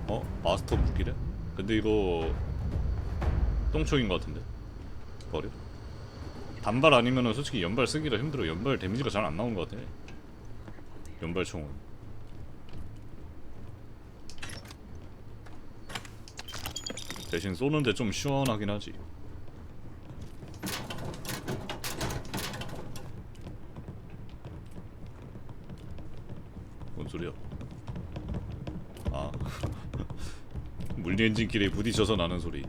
없고. 마스터 무기래? 근데 이거 똥총인 것 같은데. 버려. 단발 아니면은 솔직히 연발 쓰기가 힘들어. 연발 데미지가 잘 안 나오는 것 같아. 연발총은. 대신 쏘는데 좀 시원하긴 하지. 뭔 소리야? 아 물리 엔진끼리 부딪혀서 나는 소리.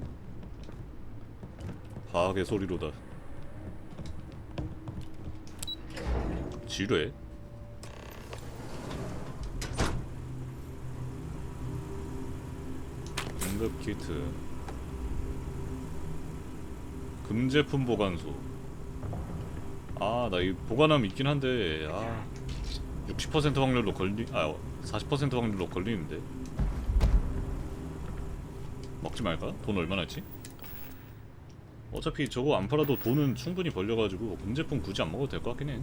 과학의 소리로다. 지뢰? 응급 키트. 금제품 보관소. 나 이 보관함 있긴 한데 60% 확률로 40% 확률로 걸리는데 먹지 말까? 돈 얼마나 했지? 어차피 저거 안 팔아도 돈은 충분히 벌려가지고 금제품 굳이 안 먹어도 될 것 같긴 해.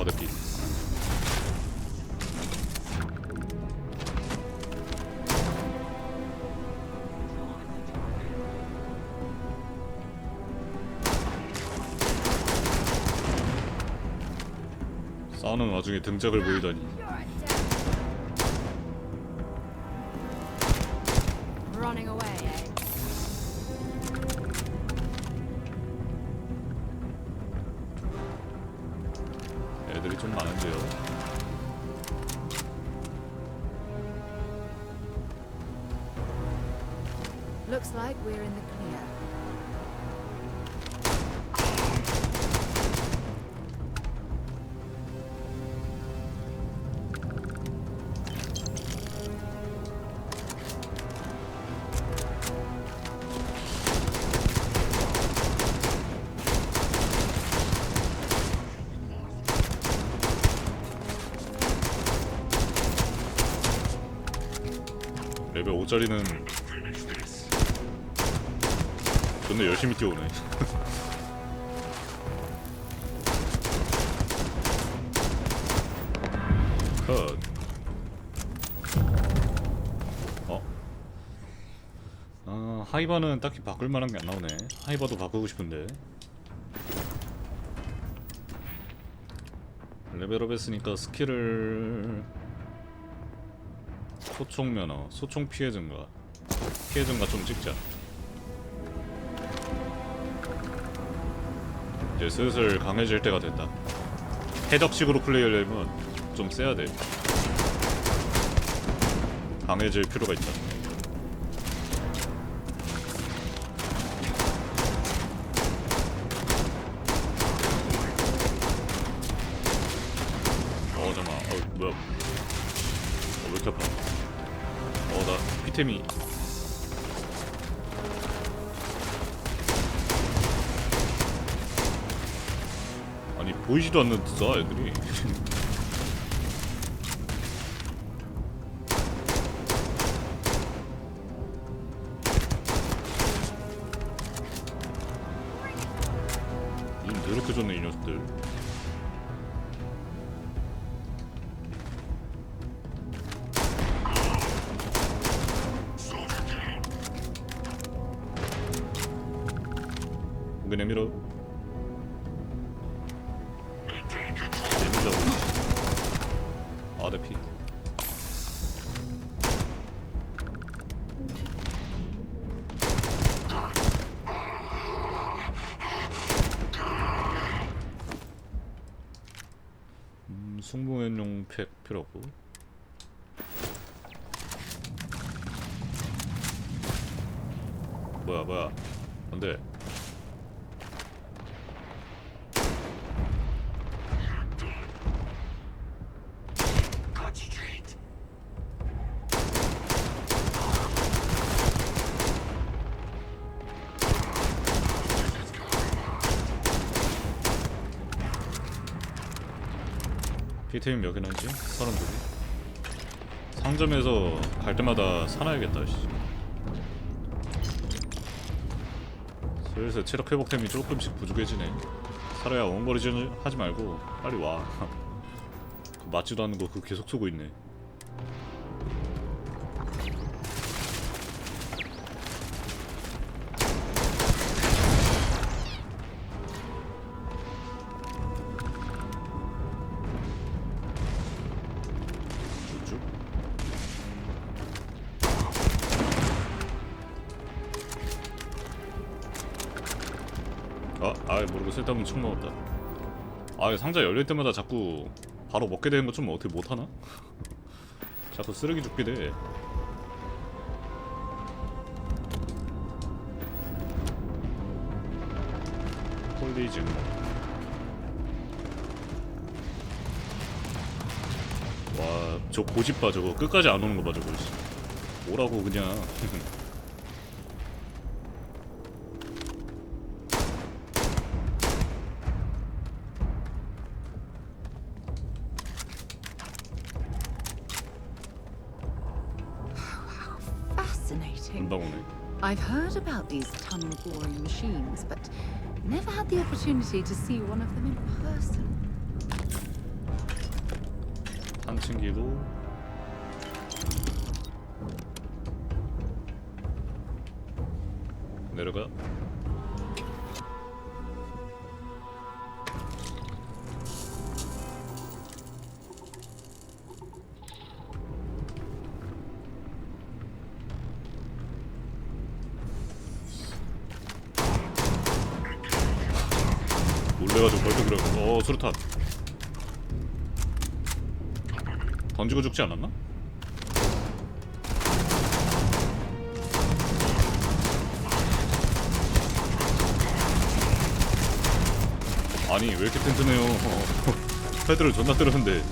내 피. 싸우는 와중에 등짝을 보이다니. running away, eh? 애들이 좀 많은데요. Looks like we're in the clear. 레벨 5짜리는 존나 열심히 뛰어오네. 컷. 하이바는 딱히 바꿀 만한 게 안 나오네. 하이바도 바꾸고 싶은데. 레벨업 했으니까 스킬을 소총 면허, 소총 피해 증가, 피해 증가 좀 찍자. 이제 슬슬 강해질 때가 됐다. 해적식으로 플레이하려면 좀 세야 돼. 강해질 필요가 있다. 잠깐만. 뭐야. 왜 이렇게 아파. 나 피템이. 아니 보이지도 않는 듯 쏴 애들이. 눈 더럽게 좋네 이 녀석들. 고개 내밀어. 내밀라고. 아, 내 피. 승무원용 팩 필요 없고. 뭐야. 안 돼. 피템이 몇 개나 있지? 32개. 상점에서 갈 때마다 사놔야겠다. 슬슬 체력 회복템이 조금씩 부족해지네. 사라야 원거리 하지 말고 빨리 와. 맞지도 않는 거 그거 계속 쏘고 있네. 아예 모르고 쓸데없는 총 먹었다. 아 상자 열릴 때마다 자꾸 바로 먹게 되는 거 좀 어떻게 못하나? 자꾸 쓰레기 줍게 돼. 폴리즘. 와 저 고집 봐. 저거 끝까지 안 오는 거 봐. 저거 오라고 그냥. I've heard about these tunnel boring machines, but never had the opportunity to see one of them in person. 한층기도 내려가. 돼가지고 벌써 그래. 수류탄 던지고 죽지 않았나? 아니 왜 이렇게 튼튼해요. 헤드를 존나 때렸는데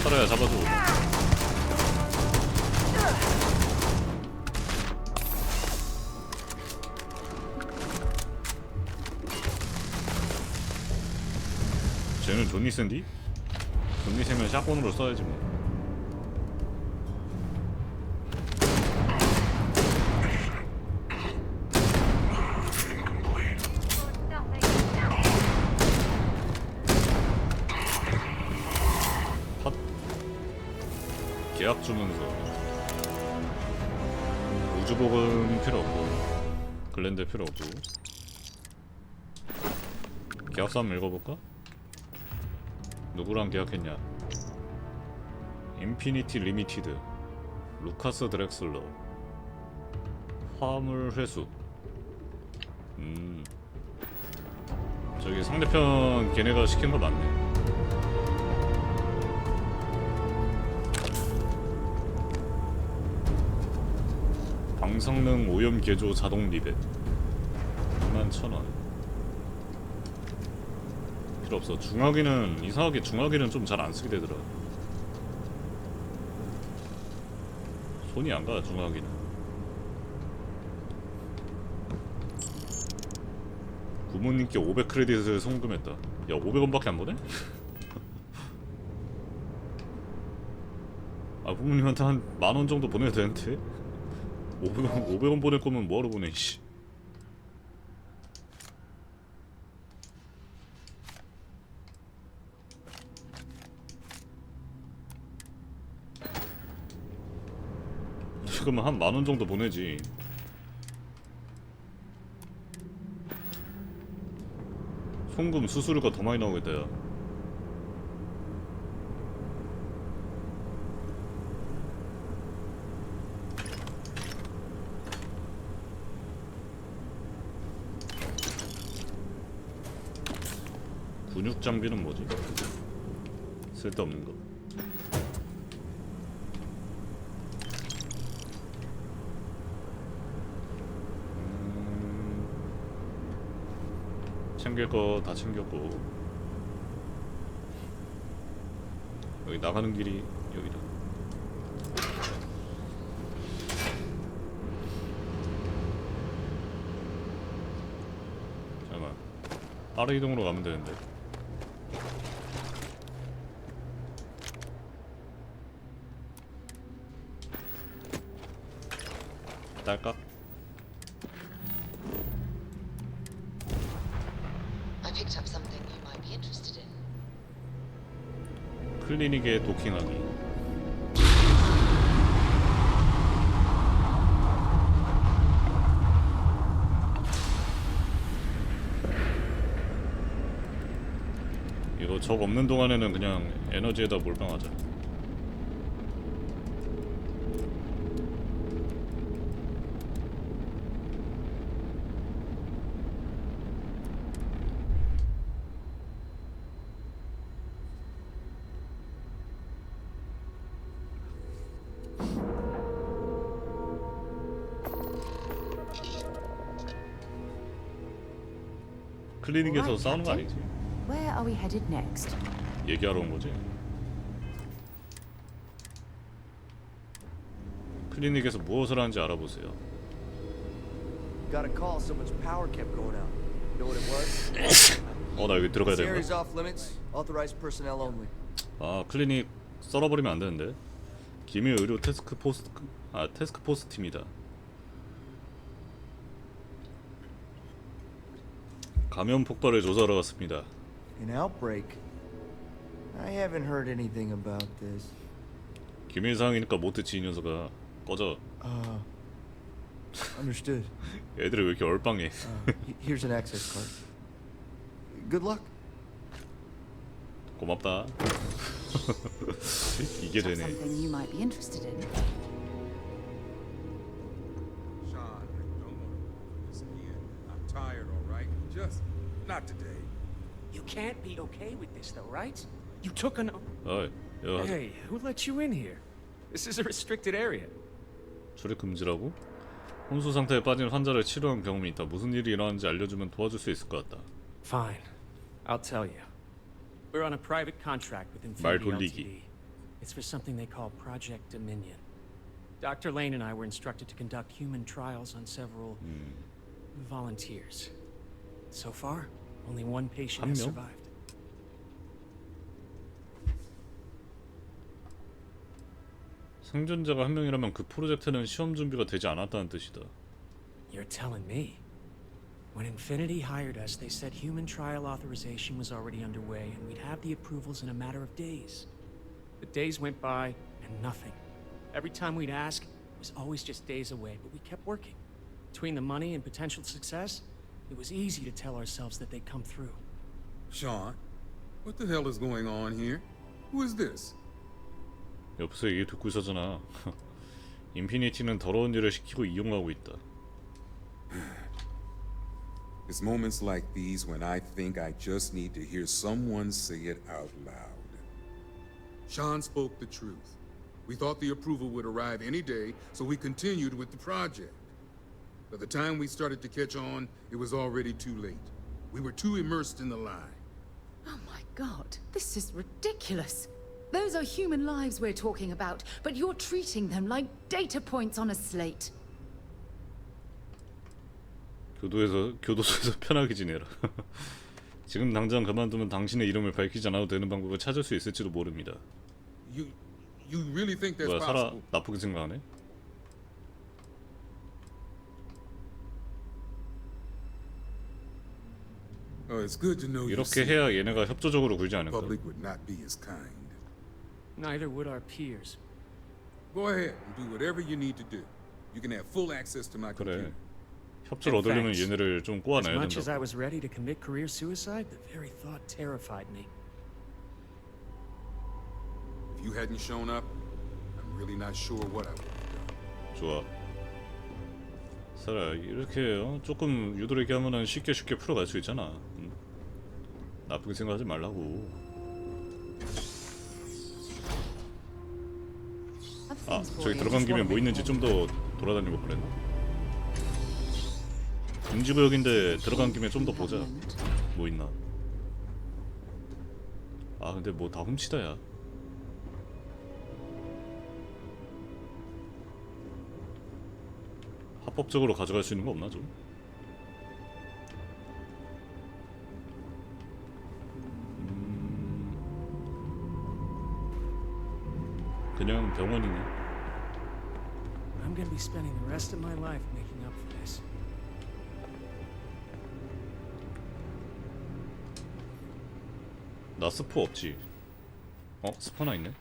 살아야 잡아줘. 쟤는 존니 센디? 존니 세면 샷건으로 써야지 뭐. 계약 주문서. 우주복은 필요 없고 글랜드 필요 없고. 계약서 한번 읽어볼까? 누구랑 계약했냐? 인피니티 리미티드, 루카스 드렉슬러, 화물 회수. 저기 상대편 걔네가 시킨 거 맞네. 방성능 오염 개조 자동 리벳 21,000원. 필요 없어. 중화기는 이상하게 중화기는 좀 잘 안 쓰게 되더라. 손이 안 가 중화기는. 부모님께 500크레딧을 송금했다. 야 500원밖에 안 보내? 아 부모님한테 한 10,000원 정도 보내야 되는데 500원 보낼 거면 뭐하러 보내 씨. 그러면 한 10,000원 정도 보내지. 송금 수수료가 더 많이 나오겠다 야. 근육 장비는 뭐지? 쓸데없는 거. 챙길 거 다 챙겼고. 여기 나가는 길이 여기다. 잠깐만. 빠른 이동으로 가면 되는데. 딸깍. I picked up something you might be interested in. 클리닉에 도킹하기. 이거 적 없는 동안에는 그냥 에너지에다 몰빵하자. 클리닉에서 싸우는 거 아니지? Where are we headed next? 얘기하러 온 거지? 클리닉에서 무엇을 하는지 알아보세요. Got a call. Someone's power kept going out. Know what it was? 나 여기 들어가야 This 되는 area's 거야? off limits. Authorized personnel only. 아 클리닉 썰어버리면 안 되는데. 기밀 의료 테스크포스 팀이다. 감염 폭발을 조사하러 갔습니다. An outbreak? I haven't heard anything about this. 기밀 사항이니까 못 듣지 이 녀석아. 꺼져. Understood. 애들이 왜 이렇게 얼빵해? Here's an access card. Good luck. 고맙다. 이게 되네. Something you might be interested in. I'm tired, all right? Just not today. can't be okay with this, though, right? You took an. 어이, Hey, who let you in here? This is a restricted area. 출입 금지라고? 혼수 상태에 빠진 환자를 치료한 경험이 있다. 무슨 일이 일어났는지 알려주면 도와줄 수 있을 것 같다. Fine, I'll tell you. We're on a private contract with 말 Infinity 돌리기. Ltd. It's for something they call Project Dominion. Dr. Lane and I were instructed to conduct human trials on several volunteers. So far, only one patient has survived. 생존자가 한 명이라면 그 프로젝트는 시험 준비가 되지 않았다는 뜻이다. You're telling me. When Infinity hired us, they said human trial authorization was already underway and we'd have the approvals in a matter of days. The days went by and nothing. Every time we'd ask, it was always just days away, but we kept working. Between the money and potential success, it was easy to tell ourselves that they'd come through. Sean, what the hell is going on here? Who is this? 옆에서 얘기 듣고 있었잖아. 인피니티는 더러운 일을 시키고 이용하고 있다. It's moments like these when I think I just need to hear someone say it out loud. Sean spoke the truth. We thought the approval would arrive any day, so we continued with the project. By the time we started to catch on, it was already too late. We were too immersed in the lie. Oh my god, this is ridiculous. Those are human lives we're talking about, but you're treating them like data points on a slate. 교도소에서 편하게 지내라. 지금 당장 그만두면 당신의 이름을 밝히지 않아도 되는 방법을 찾을 수 있을지도 모릅니다. You really think that's 뭐야, 사라 possible? 나쁘게 생각하네? It's good to know you 이렇게 해야 얘네가 협조적으로 굴지 않을까? Public would not be as kind. Neither would our peers. Go ahead and do whatever you need to do. You can have full access to my computer. 그래. 협조를 얻으려면 Thanks. 얘네를 좀 꼬아내야 As much as I 된다고. was ready to commit career suicide, the very thought terrified me. If you hadn't shown up, I'm really not sure what I would have done. 좋아. 사라 이렇게 조금 유도리게 하면은 쉽게 풀어갈 수 있잖아. 응? 나쁘게 생각하지 말라고. 아 저기 들어간 김에 뭐 있는지 좀 더 돌아다니고 그랬나? 금지구역인데 들어간 김에 좀 더 보자. 뭐 있나? 아 근데 뭐 다 훔치다 야. 합법적으로 가져갈 수 있는 거 없나 좀? 그냥 병원이네. I'm gonna be spending the rest of my life making up for this. 나 스포 없지? 스포 하나 있네?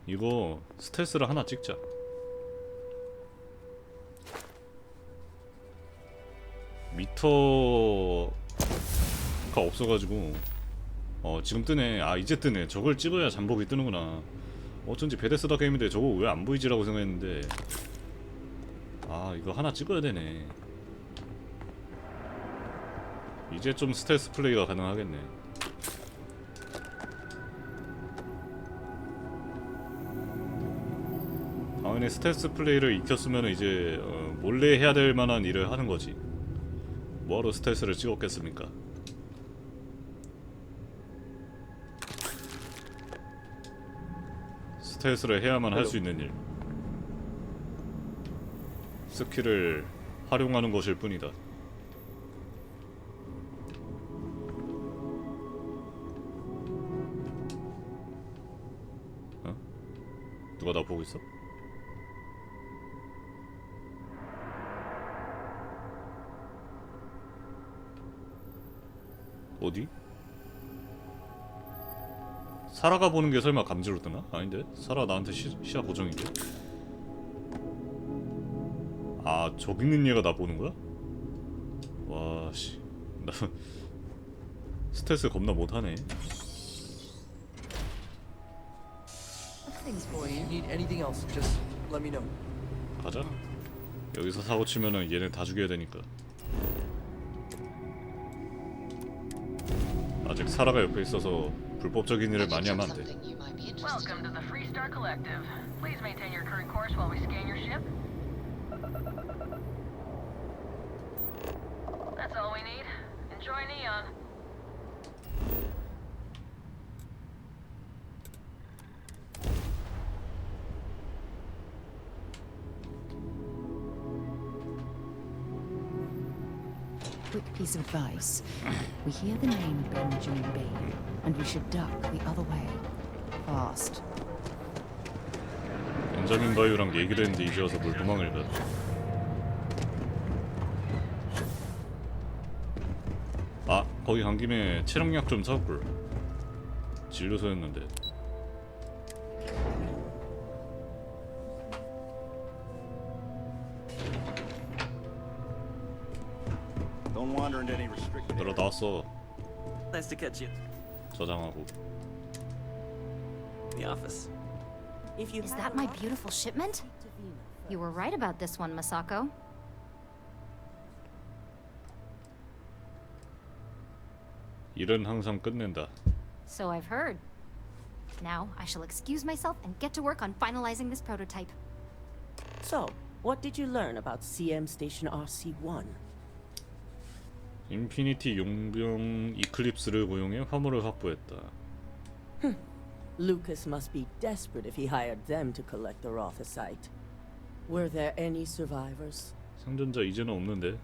이거 스텔스를 하나 찍자. 미터가 없어가지고 지금 뜨네. 아 이제 뜨네. 저걸 찍어야 잠복이 뜨는구나. 어쩐지 베데스다 게임인데 저거 왜 안 보이지라고 생각했는데 아 이거 하나 찍어야 되네. 이제 좀 스텔스 플레이가 가능하겠네. 다음에 스텔스 플레이를 익혔으면 이제 몰래 해야 될 만한 일을 하는 거지. 뭐하러 스텔스를 찍었겠습니까? 스텔스를 해야만 할 수 있는 일. 스킬을 활용하는 것일 뿐이다. 누가 나 보고 있어? 어디? 사라가 보는 게 설마 감지로 뜨나? 아닌데? 사라 나한테 시야 고정인데? 아 저기 있는 얘가 나 보는 거야? 와씨 나 스텔스 겁나 못하네. Things for you. Need anything else? Just let me know. 가자. 여기서 사고 치면은 얘네 다 죽여야 되니까. 아직 사라가 옆에 있어서 불법적인 일을 많이 하면 안 돼. Welcome to the Freestar Collective. Please maintain your current course while we scan your ship. That's all we need. Enjoy Neon. Quick piece of advice. We hear the name Benjamin Bailey, and we should duck the other way. Fast. 벤자민 바이오랑 얘기를 했는데 이제 와서 뭘 도망을 가. 아, 거기 간 김에 체력약 좀 사올. 진료소였는데. Don't wander into any restricted 들어 나왔어. Nice to catch you. 저장하고. The office. Is that my beautiful shipment? You were right about this one, Masako. 일은 항상 끝낸다. So I've heard. Now I shall excuse myself and get to work on finalizing this prototype. So, what did you learn about CM Station RC-1? 인피니티 용병 이클립스를 고용해 화물을 확보했다. Lucas must be desperate if he hired them to collect the Rothicite. Were there any survivors? 생존자 이제는 없는데.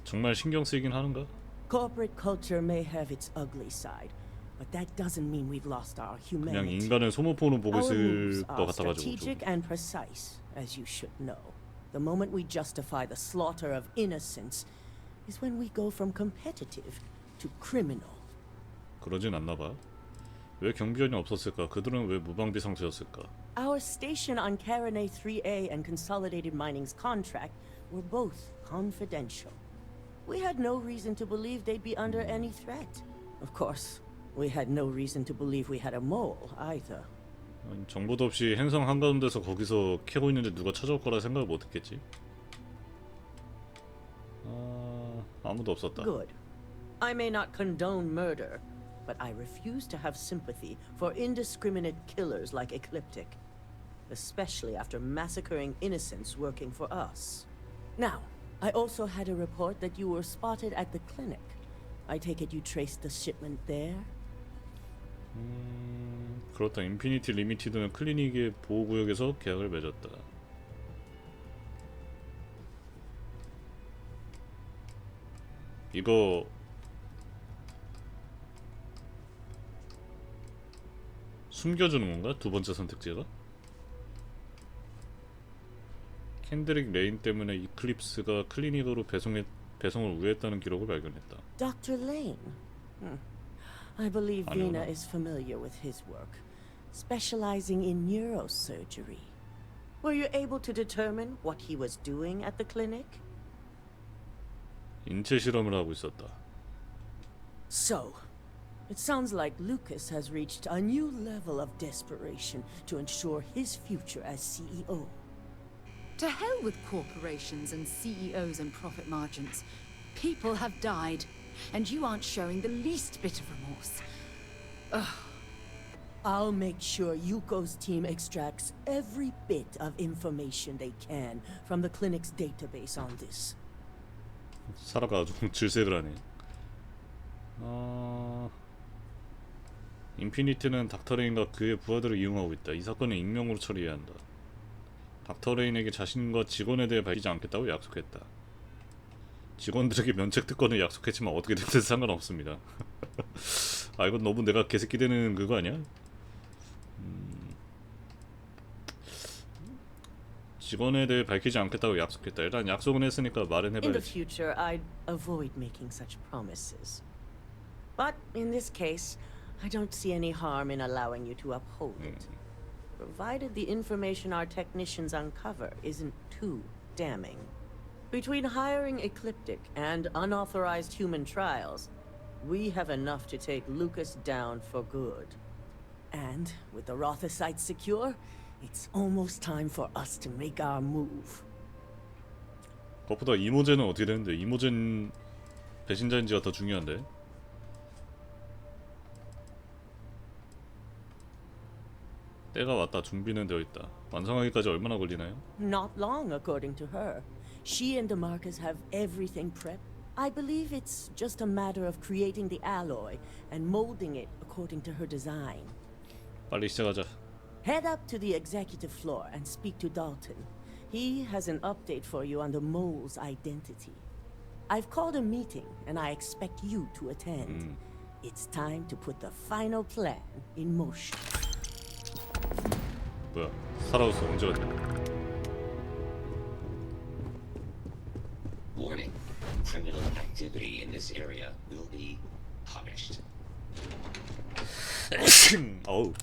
정말 신경 쓰이긴 하는가? Corporate culture may have its ugly side, but that doesn't mean we've lost our 그냥 humanity. 인간을 소모포로 보고 Our 있을 moves 것 are 같아가지고 좀. strategic and precise, as you should know. The moment we justify the slaughter of innocents is when we go from competitive to criminal. 그러진 않나 봐. 왜 경비원이 없었을까? 그들은 왜 무방비 상태였을까? Our station on Carinae 3A and Consolidated Mining's contract were both confidential. We had no reason to believe they'd be under any threat. Of course, we had no reason to believe we had a mole either. 아니, 정보도 없이 행성 한가운데서 거기서 캐고 있는데 누가 찾아올 거라 생각을 못했겠지? 아무도 없었다. Good. I may not condone murder, but I refuse to have sympathy for indiscriminate killers like Ecliptic, especially after massacring innocents working for us. Now, I also had a report that you were spotted at the clinic. I take it you traced the shipment there? 그렇다. 인피니티 리미티드는 클리닉의 보호구역에서 계약을 맺었다. 이거 숨겨주는 건가? 두 번째 선택지가? 캔드릭 레인 때문에 이클립스가 클리닉으로 배송을 우회했다는 기록을 발견했다. Dr. Lane? I believe I don't Vina know. is familiar with his work, specializing in neurosurgery. Were you able to determine what he was doing at the clinic? 인체 실험을 하고 있었다. So, it sounds like Lucas has reached a new level of desperation to ensure his future as CEO. To hell with corporations and CEOs and profit margins. People have died, and you aren't showing the least bit of remorse. Ugh. I'll make sure Yuko's team extracts every bit of information they can from the clinic's database on this. 사라가 아주 질색을 하네. 인피니티는 닥터레인과 그의 부하들을 이용하고 있다. 이 사건은 익명으로 처리해야 한다. 닥터레인에게 자신과 직원에 대해 밝히지 않겠다고 약속했다. 직원들에게 면책 특권을 약속했지만 어떻게 됐든 상관없습니다. 아, 이건 너무 내가 개새끼 되는 그거 아니야? 직원에 대해 밝히지 않겠다고 약속했다. 일단 약속은 했으니까 말은 In the 해봐야지. future, I'd avoid making such promises. But in this case, I don't see any harm in allowing you to uphold it. Provided the information our technicians uncover isn't too damning. Between hiring Ecliptic and unauthorized human trials, we have enough to take Lucas down for good. And with the Rothicite secure, it's almost time for us to make our move. 그것보다 이모제는 어떻게 되는데? 이모제는 배신자인지가 더 중요한데. 때가 왔다. 준비는 되어 있다. 완성하기까지 얼마나 걸리나요? Not long, according to her. She and DeMarcus have everything prepped. I believe it's just a matter of creating the alloy and molding it according to her design. 빨리 시작하자. Head up to the executive floor and speak to Dalton. He has an update for you on the mole's identity. I've called a meeting and I expect you to attend. It's time to put the final plan in motion. 뭐야? 살아왔어. 언제 갔지? Warning. Criminal activity in this area will be punished. 어우.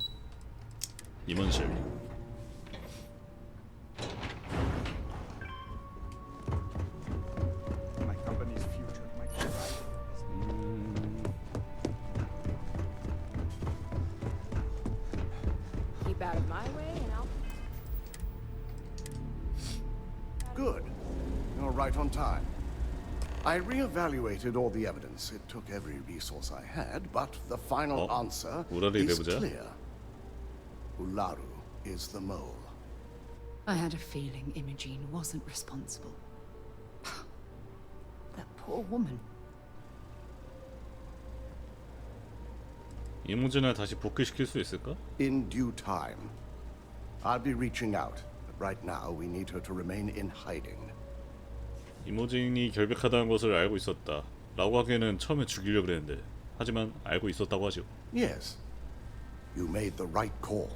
임원실. My company's future might be right. Keep out of my way and I'll... Good. You're right on time. I re-evaluated all the evidence. It took every resource I had, but the final answer is clear. Ularu is the mole. I had a feeling Imogene wasn't responsible. That poor woman. 이모제나 다시 복귀시킬 수 있을까? In due time. I'll be reaching out, but right now we need her to remain in hiding. 이모진이 결백하다는 것을 알고 있었다. 라고 하기에는 처음에 죽이려고 그랬는데 하지만 알고 있었다고 하죠. Yes. You made the right call.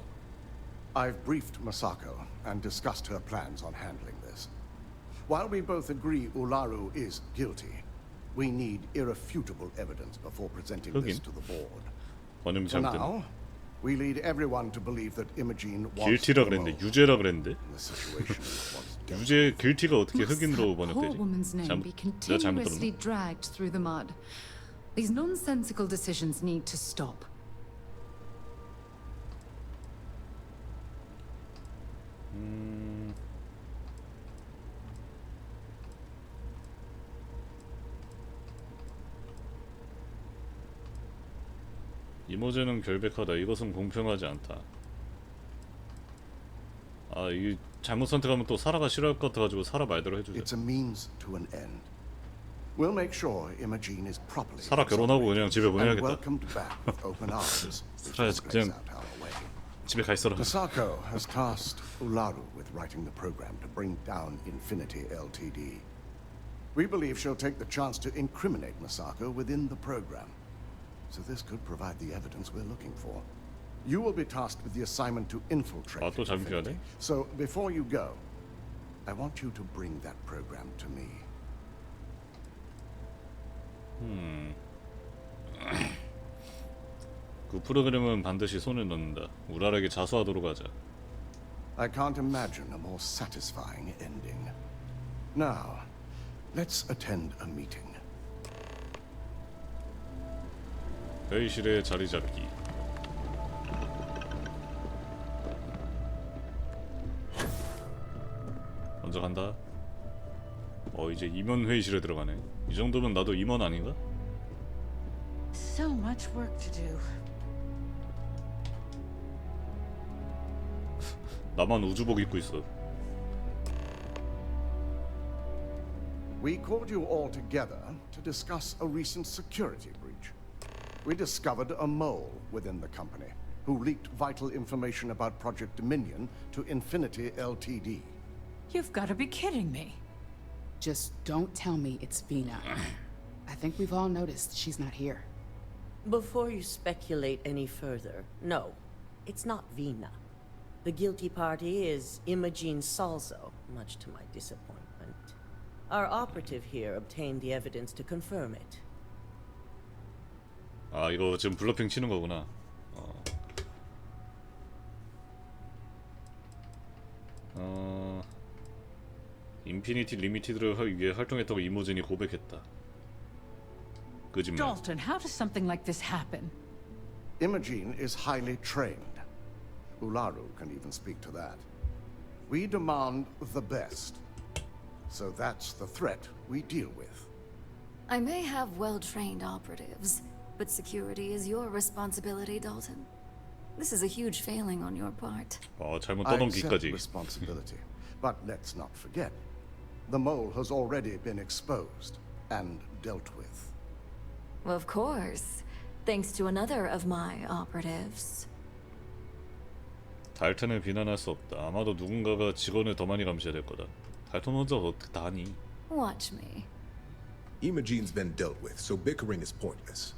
I've briefed Masako and discussed her plans on handling this. While we both agree Ularu is guilty, we need irrefutable evidence before presenting this to the board. For now, we lead everyone to believe that Imogene was 길티라 그랬는데 유죄라 그랬는데. 유죄 길티가 어떻게 흑인으로 Poor 번역되지? woman's name be 내가 잘못 continuously 들었나? dragged through the mud. These nonsensical decisions need to stop. 이모제는 결백하다. 이것은 공평하지 않다. 아, 이 잘못 선택하면 또 사라가 싫어할 것 같아가지고 사라 말대로 해주자. It's a means to an end. We'll make sure Imogene is properly 사라 결혼하고 그냥 집에 보내야겠다. welcomed back with open arms. 사라 그냥 집에 가 있어라. Masako has tasked Ularu with writing the program to bring down Infinity Ltd. We believe she'll take the chance to incriminate Masako within the program. So this could provide the evidence we're looking for. You will be tasked with the assignment to infiltrate 또 잠겨야 돼? So before you go, I want you to bring that program to me. 그 프로그램은 반드시 손을 넣는다. 우랄에게 자수하도록 하자. I can't imagine a more satisfying ending. Now, let's attend a meeting. 회의실에 자리 잡기. 먼저 간다. 이제 임원 회의실에 들어가네. 이 정도면 나도 임원 아닌가? So much work to do. 나만 우주복 입고 있어. We called you all together to discuss a recent security breach. We discovered a mole within the company who leaked vital information about Project Dominion to Infinity Ltd. You've got to be kidding me. Just don't tell me it's Vina. I think we've all noticed she's not here. Before you speculate any further, no, it's not Vina. The guilty party is Imogene Salzo, much to my disappointment. Our operative here obtained the evidence to confirm it. 아, 이거 지금 블러핑 치는 거구나. 인피니티 리미티드를 하기 위해 활동했다고 이모진이 고백했다. 거짓말. Dalton, how does something like this happen? Imogene is highly trained. Ularu can even speak to that. We demand the best. So that's the threat we deal with. I may have well-trained operatives, but security is your responsibility, Dalton. This is a huge failing on your part. 잘못 I 떠넘기까지. accept responsibility, but let's not forget, the mole has already been exposed and dealt with. Of course, thanks to another of my operatives. 달튼을 비난할 수 없다. 아마도 누군가가 직원을 더 많이 감시해야 될 거다. 달튼 혼자 어떻게 다 하니? Watch me. Imogene's been dealt with, so bickering is pointless.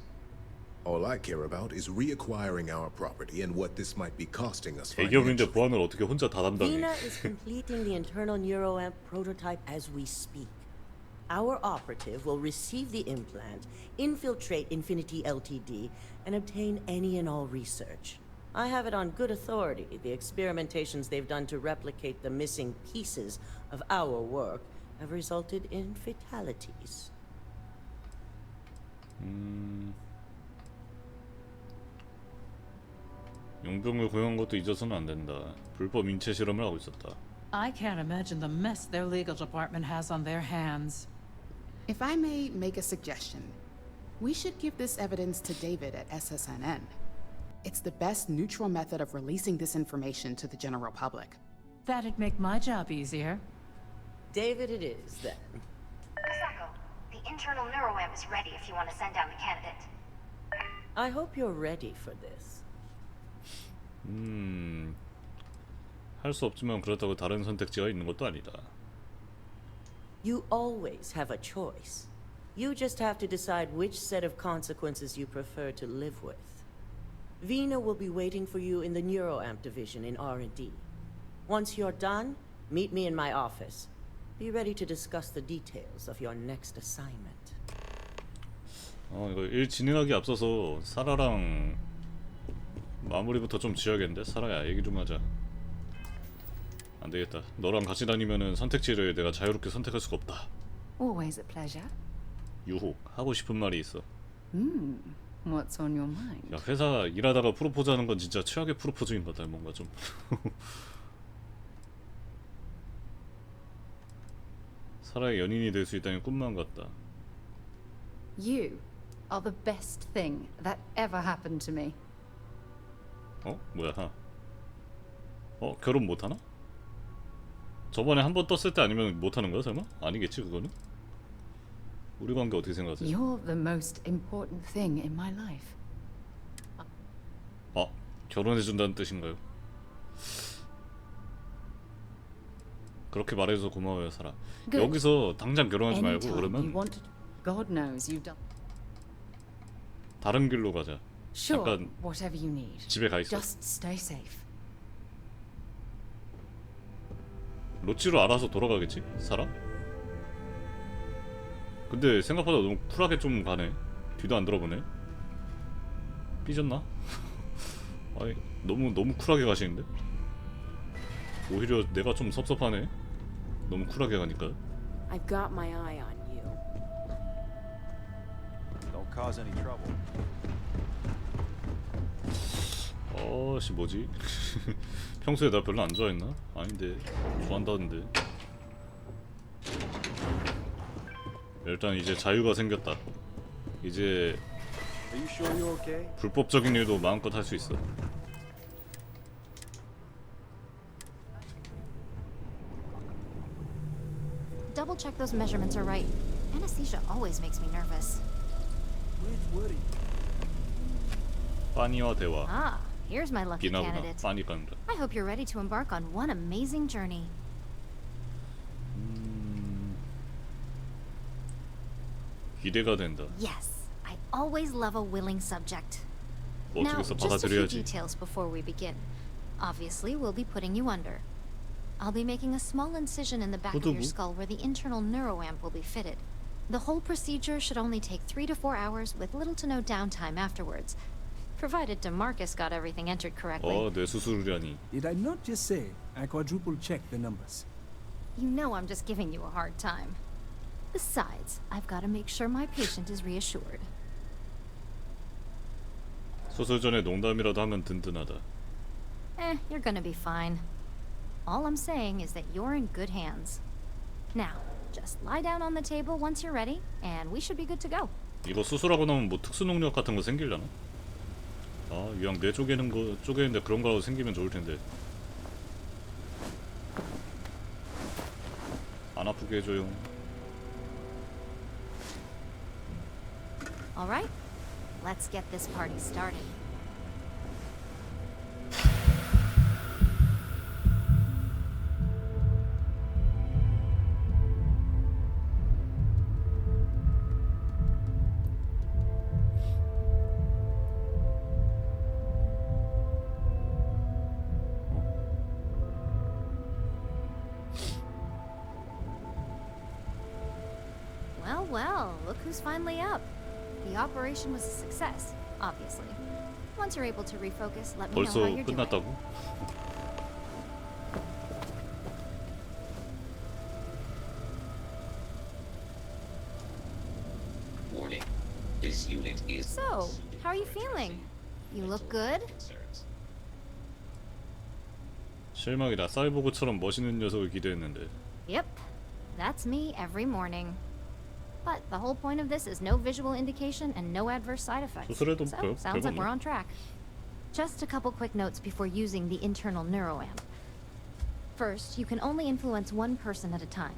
All I care about is reacquiring our property and what this might be costing us 대기업인데 financially. 보안을 어떻게 혼자 다 담당해? Vina is completing the internal neuroamp prototype as we speak. Our operative will receive the implant, infiltrate Infinity Ltd, and obtain any and all research. I have it on good authority. The experimentations they've done to replicate the missing pieces of our work have resulted in fatalities. 용병을 고용한 것도 잊어서는 안 된다. 불법 인체 실험을 하고 있었다. I can't imagine the mess their legal department has on their hands. If I may make a suggestion, we should give this evidence to David at SSNN. It's the best neutral method of releasing this information to the general public. That'd make my job easier. David it is, then. Sacco, the internal neuroamp is ready if you want to send down the candidate. I hope you're ready for this. 할 수 없지만 그렇다고 다른 선택지가 있는 것도 아니다. You always have a choice. You just have to decide which set of consequences you prefer to live with. Vina will be waiting for you in the neuroamp division in R&D. Once you're done, meet me in my office. Be ready to discuss the details of your next assignment. 이거 일 진행하기 앞서서 사라랑 마무리부터 좀 지어야겠는데? 사라야, 얘기 좀 하자. 안 되겠다. 너랑 같이 다니면은 선택지를 내가 자유롭게 선택할 수가 없다. Always a pleasure. 유혹, 하고 싶은 말이 있어. What's on your mind? 야, 회사 일하다가 프로포즈하는 건 진짜 최악의 프로포즈인 것 같아. 뭔가 좀. 사라의 연인이 될 수 있다는 꿈만 같다. You are the best thing that ever happened to me. 뭐야? 결혼 못 하나? 저번에 한 번 떴을 때 아니면 못 하는 거야, 설마? 아니겠지, 그거는? 우리 관계 어떻게 생각하세요? You're the most important thing in my life. 결혼해 준다는 뜻인가요? 그렇게 말해줘서 고마워요, 사라. Good. 여기서 당장 결혼하지 말고 Anytime 그러면 you want to, God knows you've done. 다른 길로 가자. Sure, 잠깐 whatever you need. 집에 가 있어. Just stay safe. 로치로 알아서 돌아가겠지? 사라? 근데 생각보다 너무 쿨하게 좀 가네. 뒤도 안 돌아보네. 삐졌나? 아니 너무 쿨하게 가시는데? 오히려 내가 좀 섭섭하네. 너무 쿨하게 가니까. I've got my eye on you. Don't cause any trouble. 뭐지? 평소에 나 별로 안 좋아했나? 아닌데 좋아한다는데. 일단 이제 자유가 생겼다. 이제 Are you sure you're okay? 불법적인 일도 마음껏 할 수 있어. Double check those measurements are right. Anesthesia always makes me nervous. Where's Woody? 파니와 대화. Ah, here's my lucky 비나구나. candidate. 파니 간다. I hope you're ready to embark on one amazing journey. 기대가 된다. Yes, I always love a willing subject. 뭐 Now, 어쩌겠어, just a few 받아들여야지. details before we begin. Obviously, we'll be putting you under. I'll be making a small incision in the back of your 호두부? skull where the internal neuroamp will be fitted. The whole procedure should only take 3 to 4 hours with little to no downtime afterwards, provided DeMarcus got everything entered correctly. 뇌 수술이라니. Did I not just say I quadruple checked the numbers? You know I'm just giving you a hard time. Besides, I've got to make sure my patient is reassured. 수술 전에 농담이라도 하면 든든하다. You're gonna be fine. All I'm saying is that you're in good hands. Now, Just lie down on the table once you're ready, and we should be good to go. 이거 수술하고 나면 뭐 특수 능력 같은 거 생기려나? 아, 이왕 뇌 쪼개는 거 쪼개는데 그런 거 생기면 좋을 텐데. 안 아프게 해줘요. All right, let's get this party started. Well, look who's finally up. The operation was a success, obviously. Once you're able to refocus, let me know 벌써 how you're doing. 끝났다고? Warning. This unit is So, how are you feeling? You look good? 실망이다. 사이보그처럼 멋있는 녀석을 기대했는데. Yep, that's me every morning. But the whole point of this is no visual indication and no adverse side effects. So, sounds like we're on track. Just a couple quick notes before using the internal neuroamp. First, you can only influence one person at a time.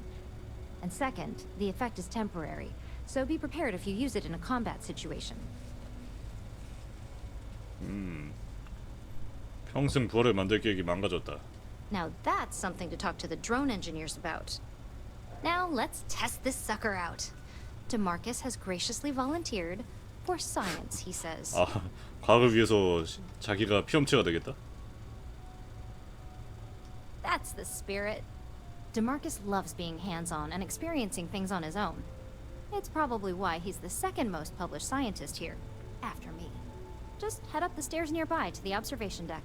And second, the effect is temporary, so be prepared if you use it in a combat situation. 평생 부활을 만들 계획이 망가졌다. Now that's something to talk to the drone engineers about. Now let's test this sucker out. DeMarcus has graciously volunteered for science, he says. 아, 과학을 위해서 자기가 피험체가 되겠다? That's the spirit. DeMarcus loves being hands-on and experiencing things on his own. It's probably why he's the second most published scientist here, after me. Just head up the stairs nearby to the observation deck.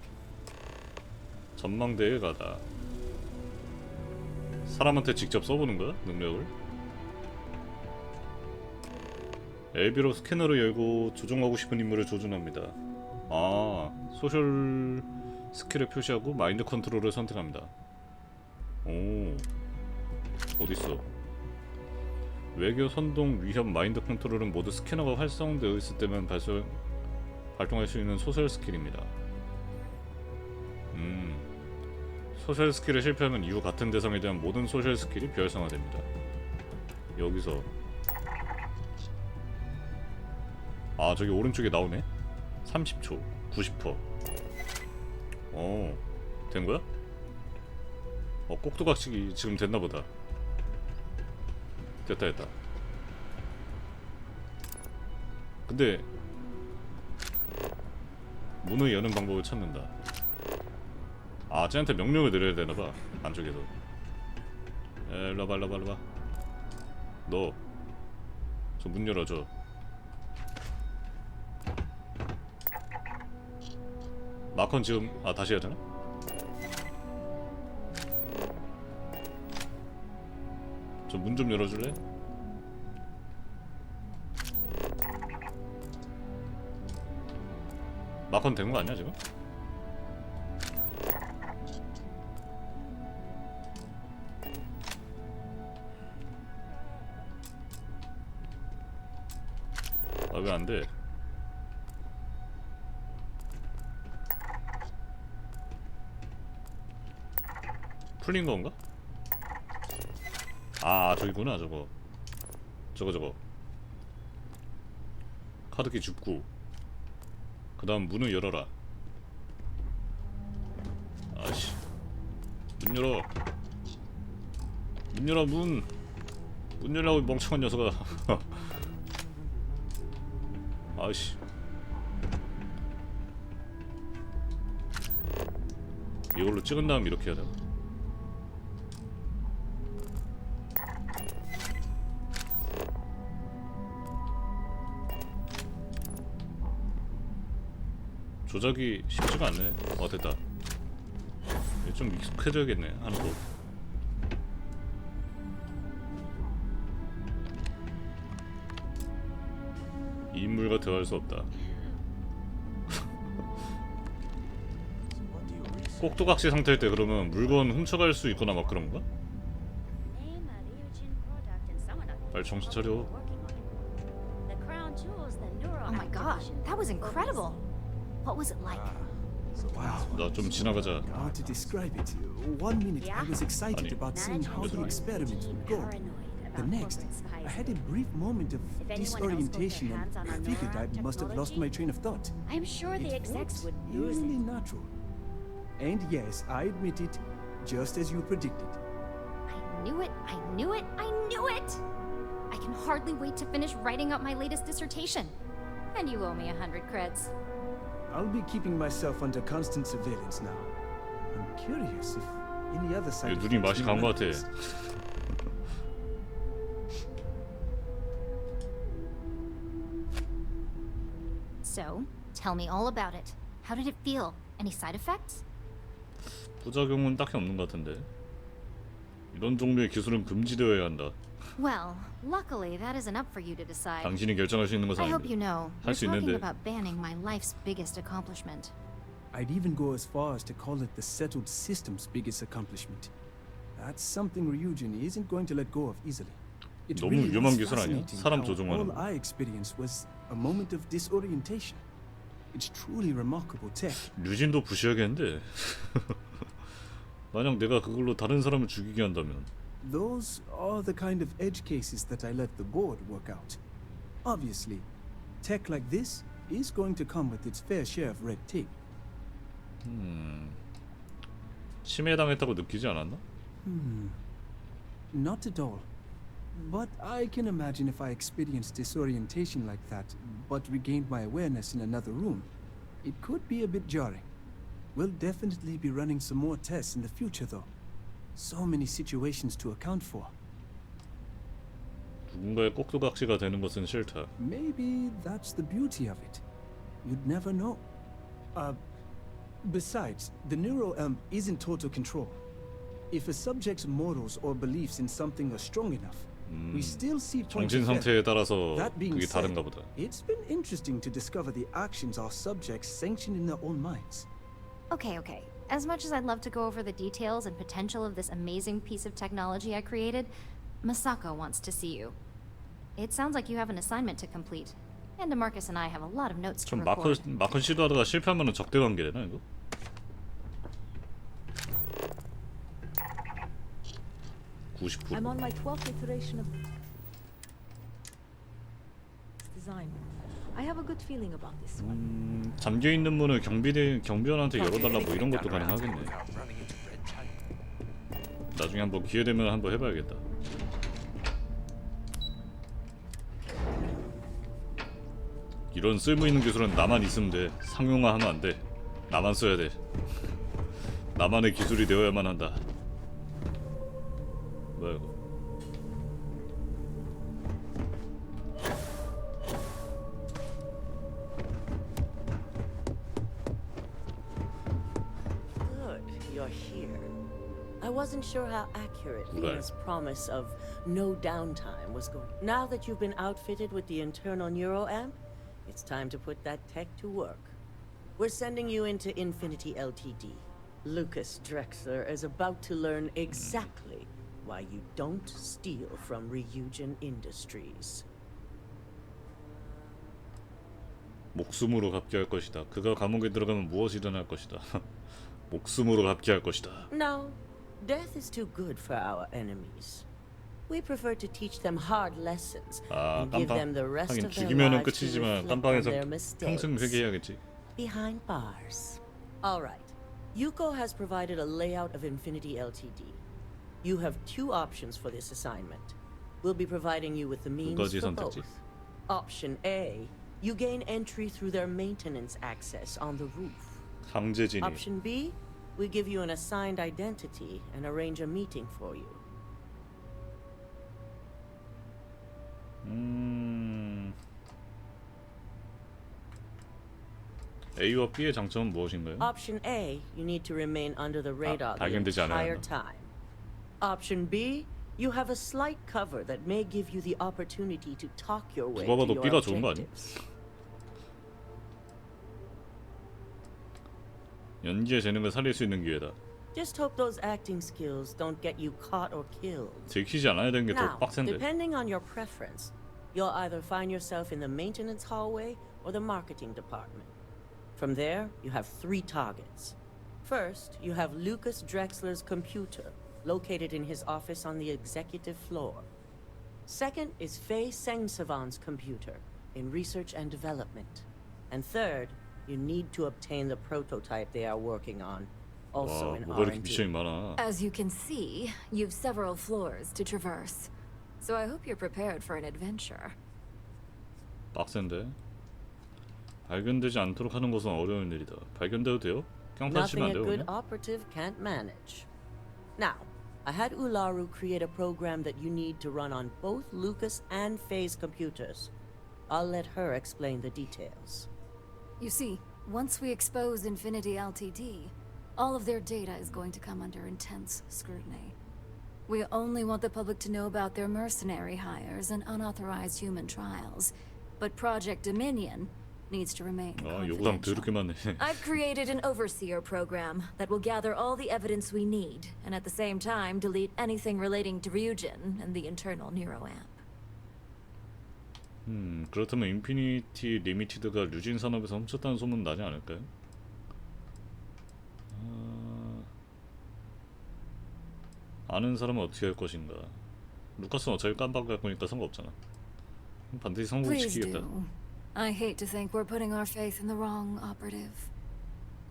전망대에 가다. 사람한테 직접 써보는 거야? 능력을? LB로 스캐너를 열고 조종하고 싶은 인물을 조준합니다. 아, 소셜 스킬을 표시하고 마인드 컨트롤을 선택합니다. 오, 어딨어? 외교, 선동, 위협, 마인드 컨트롤은 모두 스캐너가 활성되어 있을 때만 발동할 수 있는 소셜 스킬입니다. 소셜 스킬을 실패하면 이후 같은 대상에 대한 모든 소셜 스킬이 비활성화됩니다. 여기서 아, 저기 오른쪽에 나오네? 30초, 90%. 된 거야? 꼭두각식이 지금 됐나보다. 됐다. 근데 문을 여는 방법을 찾는다. 아, 쟤한테 명령을 내려야 되나봐. 안쪽에서. 일로와봐. 너 저 문 열어줘. 마컨 지금 다시 해야 되나? 저 문 좀 열어줄래? 마컨 된 거 아니야 지금? 아, 왜 안 돼? 풀린 건가? 아, 저기구나. 저거 카드키 줍고 그 다음 문을 열어라. 아씨, 문 열어. 문 열라고, 멍청한 녀석아. 아씨, 이걸로 찍은 다음 이렇게 해야 되나? 조작이 쉽지가 않네. 됐다. 좀 익숙해져야겠네, 하는 거. 이 인물과 대화할 수 없다. 꼭두각시 상태일 때 그러면 물건 훔쳐갈 수 있거나 막 그런 건가? 빨리 정신 차려. Oh my god, that was incredible. What was it like? Wow. 나 좀 지나가자. How to describe it? One minute I was excited about seeing how the experiment would go. The next, I had a brief moment of disorientation and figured I must have lost my train of thought. I'm sure the execs would lose Eerily it. natural. And yes, I admit it, just as you predicted. I knew it, I knew it, I knew it! I can hardly wait to finish writing up my latest dissertation. And you owe me 100 creds. I'll be keeping myself under constant surveillance now. I'm curious if any other side. 눈이 맛이 간 것 같아. So, tell me all about it. How did it feel? Any side effects? 부작용은 딱히 없는 것 같은데. 이런 종류의 기술은 금지되어야 한다. Well, luckily that isn't up for you to decide. 당신이 결정할 수 있는 것은 I hope you 아닙니다. know, 할 we're 수 talking 있는데. about banning my life's biggest accomplishment. I'd even go as far as to call it the settled system's biggest accomplishment. That's something Ryujin isn't going to let go of easily. It 너무 really 위험한 was 기술 아니야? fascinating 사람 how 조종하는 all I experienced was a moment of disorientation. It's truly remarkable tech. 류진도 부시하겠는데. 만약 내가 그걸로 다른 사람을 죽이게 한다면. Those are the kind of edge cases that I let the board work out. Obviously, tech like this is going to come with its fair share of red tape. 침해당했다고 느끼지 않았나? Not at all. But I can imagine if I experienced disorientation like that, but regained my awareness in another room, it could be a bit jarring. We'll definitely be running some more tests in the future, though. So many situations to account for. 누군가의 꼭두각시가 되는 것은 싫다. Maybe that's the beauty of it. You'd never know. Besides, the neural amp isn't total control. If a subject's morals or beliefs in something are strong enough, we still see points 정신 of 상태에 error. 따라서 That being 그게 said, 다른가 보다. it's been interesting to discover the actions our subjects sanction in their own minds. Okay. As much as I'd love to go over the details and potential of this amazing piece of technology I created, Masako wants to see you. It sounds like you have an assignment to complete, and DeMarcus and I have a lot of notes to 좀 record. 마컨 시도하다가 실패하면 적대 관계되나 이거? I'm on my 12th iteration of design. I have a good feeling about this one. 잠겨 있는 문을 경비원한테 열어달라 뭐 이런 것도 가능하겠네. 나중에 한번 기회 되면 한번 해봐야겠다. 이런 쓸모 있는 기술은 나만 있으면 돼. 상용화하면 안 돼. 나만 써야 돼. 나만의 기술이 되어야만 한다. 뭐야 이거? Good, you're here. I wasn't sure how accurate Right. Leah's promise of no downtime was going. Now that you've been outfitted with the internal neuroamp, it's time to put that tech to work. We're sending you into Infinity LTD. Lucas Drexler is about to learn exactly why you don't steal from Ryujin Industries. 목숨으로 갚게 할 것이다. 그가 감옥에 들어가면 무엇이 일어날 것이다. 목숨으로 갚게 할 것이다. No, death is too good for our enemies. We prefer to teach them hard lessons 아, and give them 깜빵. the rest 하긴 of their 죽이면은 lives to 끝이지만 reflect on 깜빵에서 their mistakes. 평생 회개해야겠지. Behind bars. All right. Yuko has provided a layout of Infinity LTD. You have two options for this assignment. We'll be providing you with the means 가지 for 선택지. both. Option A, you gain entry through their maintenance access on the roof. 강제 진입. Option B, we give you an assigned identity and arrange a meeting for you. A와 B의 장점은 무엇인가요? Option A, you need to remain under the radar the 발견되지 않아야 entire 한다. time. Option B, you have a slight cover that may give you the opportunity to talk your way 누가 to 봐도 your B가 좋은 거 아니야? objectives. 연기의 재능을 살릴 수 있는 기회다. Just hope those acting skills don't get you caught or killed. 들키지 않아야 되는 게 더 Now, 빡센데. depending on your preference, you'll either find yourself in the maintenance hallway or the marketing department. From there, you have 3 targets. First, you have Lucas Drexler's computer, located in his office on the executive floor. Second is Faye Sengsavan's computer, in research and development. And third, you need to obtain the prototype they are working on, also 와, in 뭐가 이렇게 R&D. 미션이 많아. As you can see, you've several floors to traverse. So I hope you're prepared for an adventure. 빡센데. 발견되지 않도록 하는 것은 어려운 일이다. 발견돼도 돼요? 깡판 치면 안 Nothing a 돼요? good 그냥? operative can't manage. Now, I had Ularu create a program that you need to run on both Lucas and Faye's computers. I'll let her explain the details. You see, once we expose Infinity Ltd, all of their data is going to come under intense scrutiny. We only want the public to know about their mercenary hires and unauthorized human trials. But Project Dominion needs to remain 요구사항 더럽게 많네. I've created an overseer program that will gather all the evidence we need, and at the same time delete anything relating to Ryujin and the internal neuroamp. 그렇다면 인피니티 리미티드가 류진 산업에서 훔쳤다는 소문 나지 않을까요? 아는 사람은 어떻게 할 것인가? 루카스는 어차피 깜빡할 거니까 상관없잖아. 반드시 Please 성공시키겠다. do. I hate to think we're putting our faith in the wrong operative.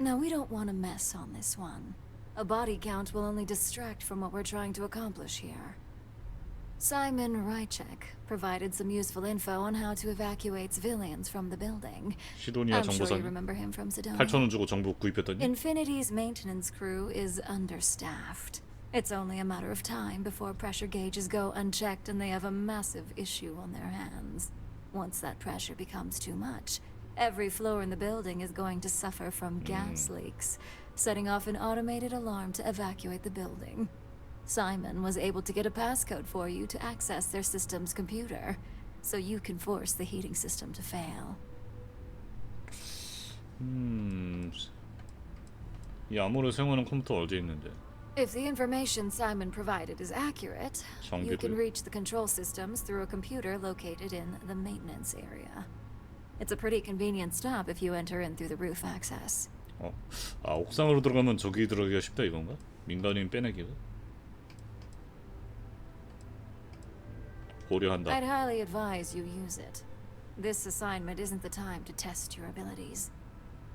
No, we don't want to mess on this one. A body count will only distract from what we're trying to accomplish here. Simon Rychek provided some useful info on how to evacuate civilians from the building. 시도니아 I'm sure you 정보사님 remember him from Sedona. 8,000원 주고 정보 구입했더니 Infinity's maintenance crew is understaffed. It's only a matter of time before pressure gauges go unchecked and they have a massive issue on their hands. Once that pressure becomes too much, every floor in the building is going to suffer from gas leaks, setting off an automated alarm to evacuate the building. Simon was able to get a passcode for you to access their system's computer, so you can force the heating system to fail. 이 암호를 사용하는 컴퓨터 어디에 있는데? If the information Simon provided is accurate, you can 정비를. reach the control systems through a computer located in the maintenance area. It's a pretty convenient stop if you enter in through the roof access. 옥상으로 들어가면 저기 들어가기가 쉽다 이건가? 민간인 빼내기가? 고려한다. I'd highly advise you use it. This assignment isn't the time to test your abilities.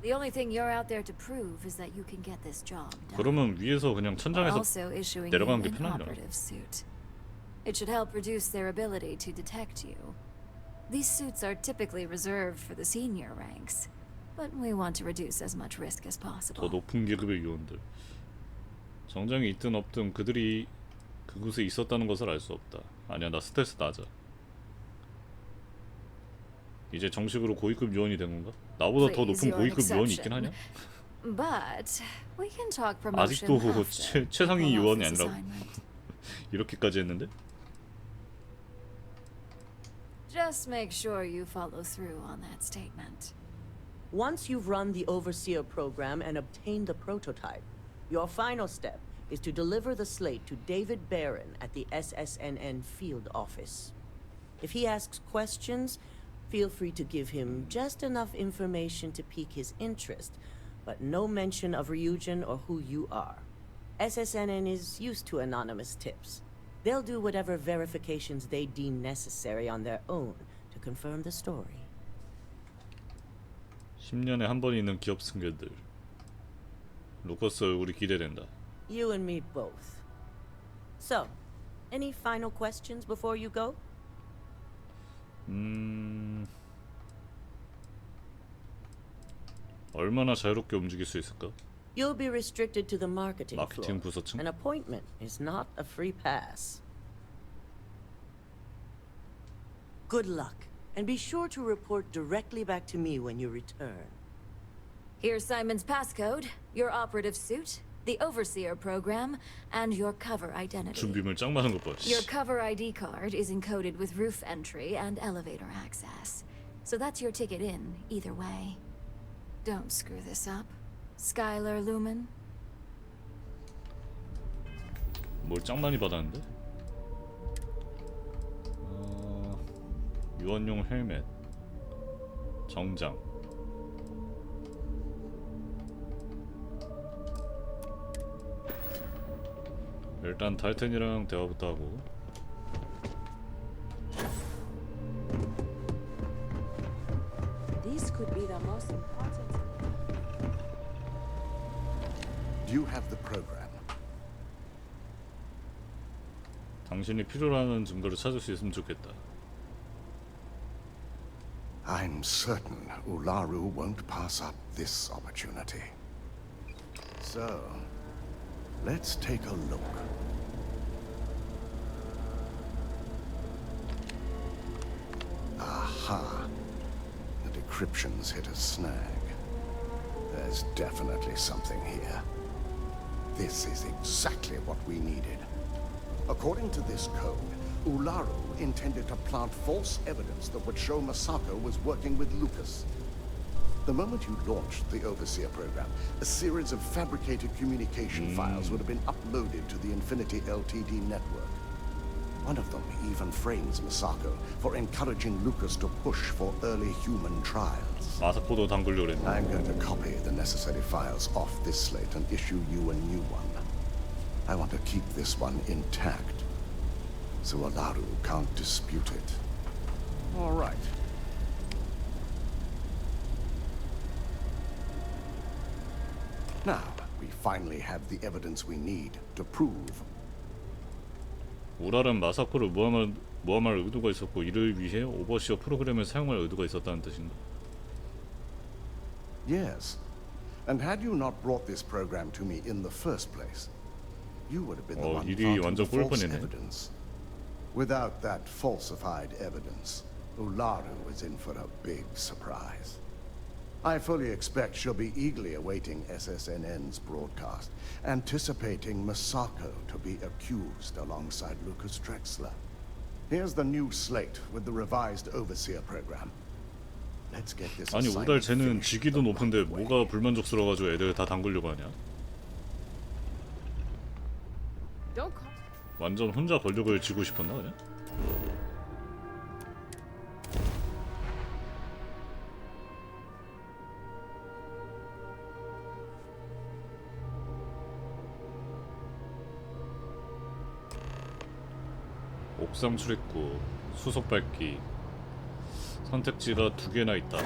The only thing you're out there to prove is that you can get this job done. 그러면 위에서 그냥 We're 천장에서 also issuing you 내려가는 게 an 편하냐? operative suit. It should help reduce their ability to detect you. These suits are typically reserved for the senior ranks, but we want to reduce as much risk as 더 possible. 높은 계급의 요원들. 정장이 있든 없든 그들이 그곳에 있었다는 것을 알 수 없다. 아니야, 나 스텔스 낮아. 이제 정식으로 고위급 요원이 된 건가? 나보다 더 높은 고위급 요원이 있긴 하냐? But we can talk promotion 아직도 after 최상위 we pull 요원이 off this 아니라고? assignment. 이렇게까지 했는데? Just make sure you follow through on that statement. Once you've run the Overseer program and obtained the prototype, your final step is to deliver the slate to David Barron at the SSNN field office. If he asks questions, feel free to give him just enough information to pique his interest, but no mention of Ryujin or who you are. SSNN is used to anonymous tips. They'll do whatever verifications they deem necessary on their own to confirm the story. 10년에 한 번 있는 기업 승계들. 루커스 얼굴이 기대된다. You and me both. So, any final questions before you go? 얼마나 자유롭게 움직일 수 있을까? You'll be restricted to the marketing 마케팅 floor. 부서층? An appointment is not a free pass. Good luck, and be sure to report directly back to me when you return. Here's Simon's passcode, your operative suit, the Overseer program, and your cover identity. 준비물 짱 많은 것 봐. Your cover ID card is encoded with roof entry and elevator access. So that's your ticket in, either way. Don't screw this up. Skylar Lumen. 뭘 짱 많이 받았는데? 유언용 헬멧, 정장. 일단 달텐이랑 대화부터 하고. This could be the most important. Do you have the program? 당신이 필요로 하는 증거를 찾을 수 있으면 좋겠다. I'm certain Ularu won't pass up this opportunity. So, let's take a look. Aha. The decryption's hit a snag. There's definitely something here. This is exactly what we needed. According to this code, Ularu intended to plant false evidence that would show Masako was working with Lucas. The moment you launched the Overseer program, a series of fabricated communication files would have been uploaded to the Infinity LTD network. One of them even frames Masako for encouraging Lucas to push for early human trials. 마사코도 담그려고 그랬네. I'm going to copy the necessary files off this slate and issue you a new one. I want to keep this one intact, so Ularu can't dispute it. All right. Now, we finally have the evidence we need to prove. 우랄은 마사코를 모함할 의도가 있었고 이를 위해 오버시어 프로그램을 사용할 의도가 있었다는 뜻인가? Yes. And had you not brought this program to me in the first place, you would have been the one planting the false evidence. Without that falsified evidence, Ularu is in for a big surprise. I fully expect she'll be eagerly awaiting SSNN's broadcast, anticipating Masako to be accused alongside Lucas Drexler. Here's the new slate with the revised Overseer program. Let's get this 아니 우달 쟤는 직위도 높은데 뭐가 불만족스러워가지고 애들 다 담그려고 하냐? 완전 혼자 권력을 쥐고 싶었나 그냥? 옥상 출입구, 수속 밟기. 선택지가 2개나 있다.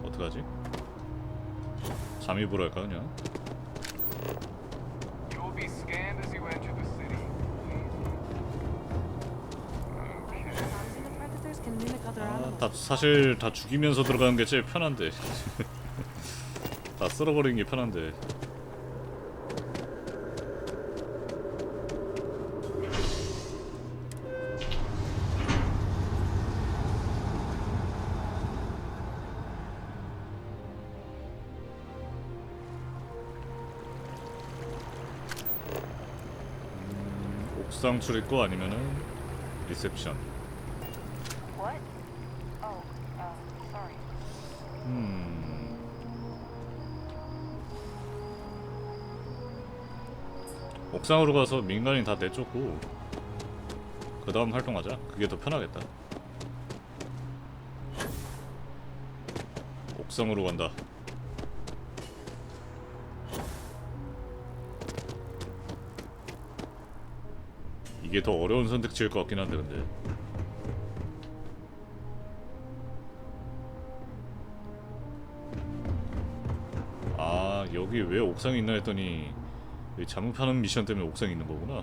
어떡하지? 잠입을 할까 그냥? 사실 다 죽이면서 들어가는 게 제일 편한데. 다 쓸어버리는 게 편한데. 옥상 출입구 아니면은 리셉션. What? Oh, sorry. 옥상으로 가서 민간인 다 내쫓고 그 다음 활동하자. 그게 더 편하겠다. 옥상으로 간다. 이게 더 어려운 선택지일 것 같긴 한데 근데 아 여기 왜 옥상에 있나 했더니 잠입하는 미션 때문에 옥상에 있는 거구나.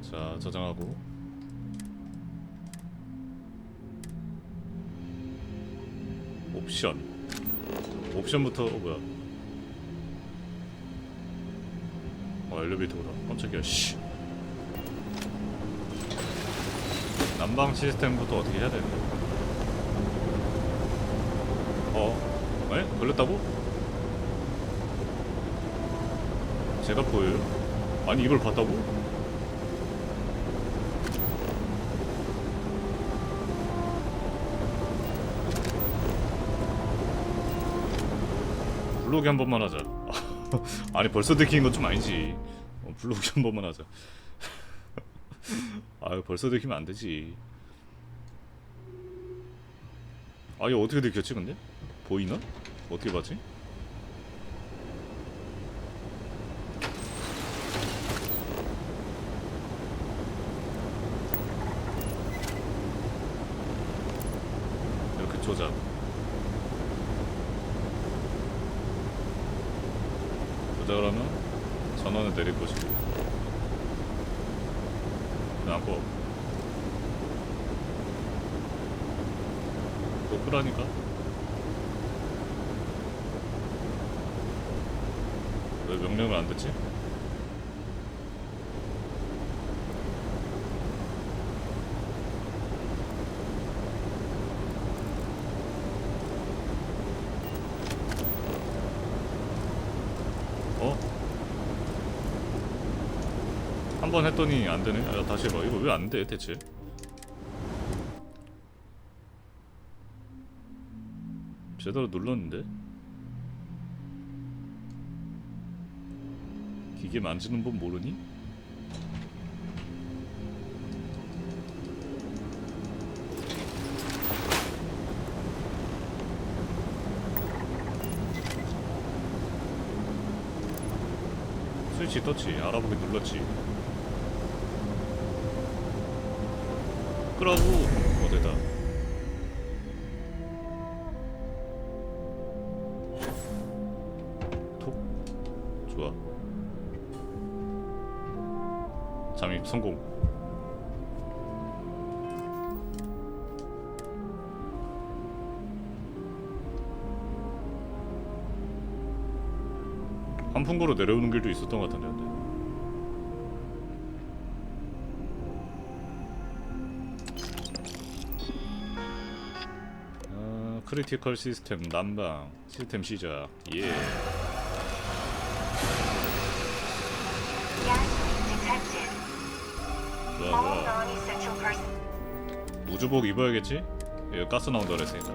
자 저장하고 옵션부터 뭐야? 엘리베이터구나. 깜짝이야. 씨. 난방 시스템부터 어떻게 해야 되는데? 에? 걸렸다고? 제가 보여요? 아니 이걸 봤다고? 불러오기 한 번만 하자. 아니 벌써 들킨 건 좀 아니지. 불러오기 한 번만 하자. 아유 벌써 들키면 안 되지. 아 이거 어떻게 들켰지 근데? 보이나? 어떻게 봤지? 이렇게 조작. 조작을 하면 전원을 내릴 것이고 안 꺼. 또 끄라니까? 왜 명령을 안 듣지? 한 번 했더니 안 되네. 야, 다시 해봐. 이거 왜 안 돼, 대체? 제대로 눌렀는데? 기계 만지는 법 모르니? 스위치 떴지. 알아보게 눌렀지. 끄라고. 됐다. 톡. 좋아. 잠입 성공. 한풍구로 내려오는 길도 있었던 것 같은데. 근데. 크리티컬 시스템 난방 시스템 시작. 예. 좋아 좋아. 우주복 입어야겠지? 여기 가스 나온다 그랬으니까.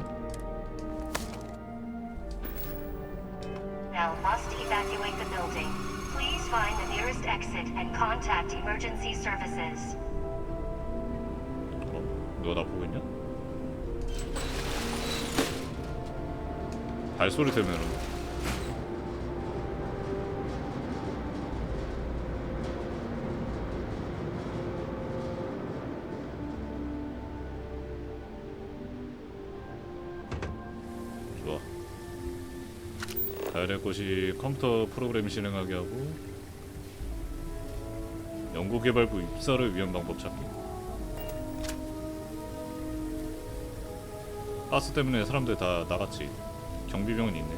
Now must evacuate the building. Please find the nearest exit and contact emergency services. 너 나 보고 있냐? 발소리 때문에 좋아. 가야 될 곳이 컴퓨터 프로그램 실행하게 하고 연구개발부 입사를 위한 방법 찾기. 가스 때문에 사람들 다 나갔지. 경비병은 있네.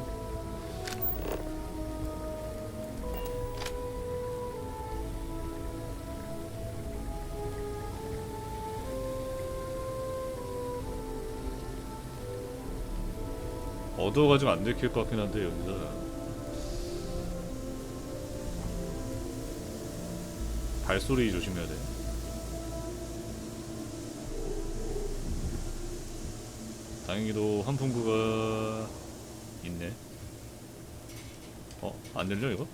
어두워가지고 안 들킬 것 같긴 한데 여기가 발소리 조심해야 돼. 다행히도 환풍구가 있네. 안 열려 이거?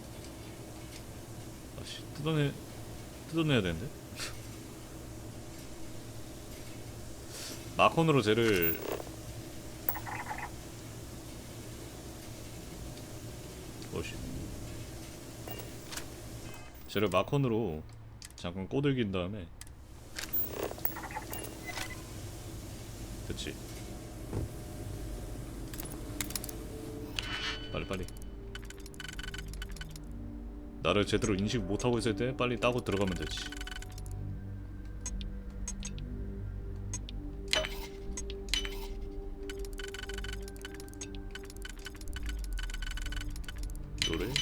아씨, 뜯어내야 되는데. 마콘으로 쟤를 쟤를 마콘으로 잠깐 꼬들긴 다음에 됐지. 빨리 나를 제대로 인식 못하고 있을 때 빨리 따고 들어가면 되지.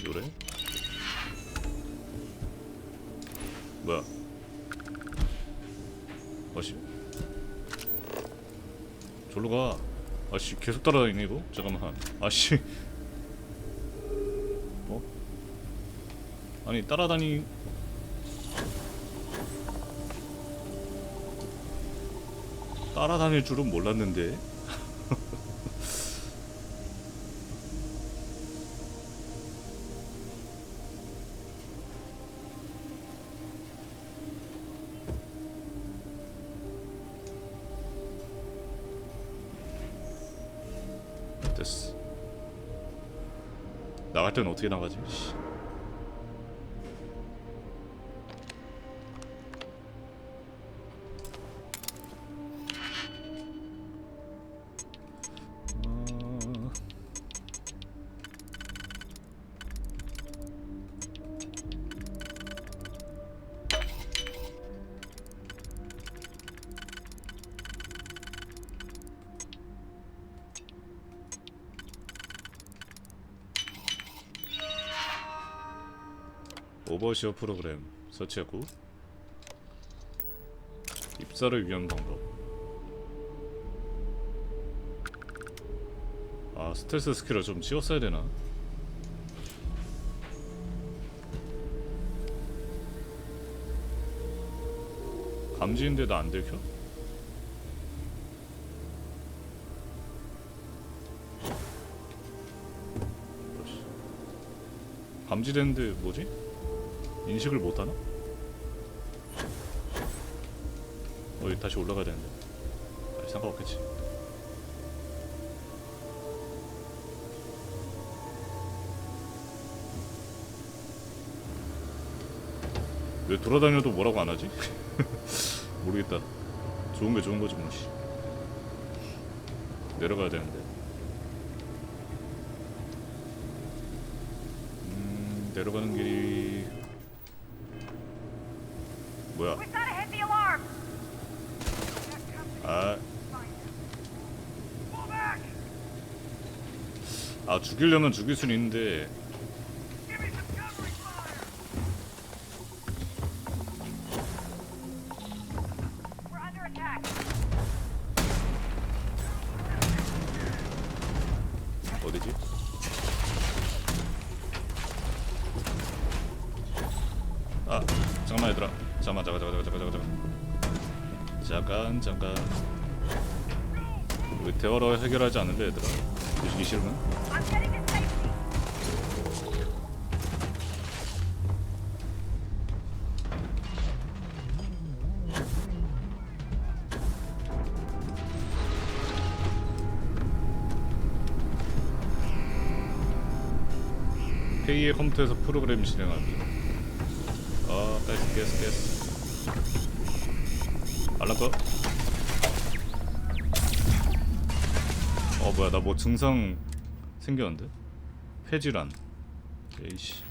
요래 뭐야? 아씨 절로 가. 아씨 계속 따라다니네 이거? 잠깐만. 아씨 아니 따라다닐 줄은 몰랐는데. 됐어. 나갈 때는 어떻게 나가지? 씨. 오버시어 프로그램 설치하고 입사를 위한 방법. 아 스텔스 스킬을 좀 찍었어야 되나? 감지인데도 안 들켜? 감지되는데 뭐지? 인식을 못하나? 다시 올라가야 되는데. 아니, 상관없겠지. 왜 돌아다녀도 뭐라고 안 하지? 모르겠다. 좋은 게 좋은 거지 뭐. 내려가야 되는데. 내려가는 길이 뭐야? 죽이려면 죽일 수는 있는데 어디지? 잠깐만 얘들아. 잠깐 왜 대화로 해결하지 않을래 얘들아? 주시기 싫으면? 회의의 컴퓨터에서 프로그램 진행하기. 가스 알람 꺼. 뭐야 나 뭐 증상 생겼는데? 폐질환. 에이씨.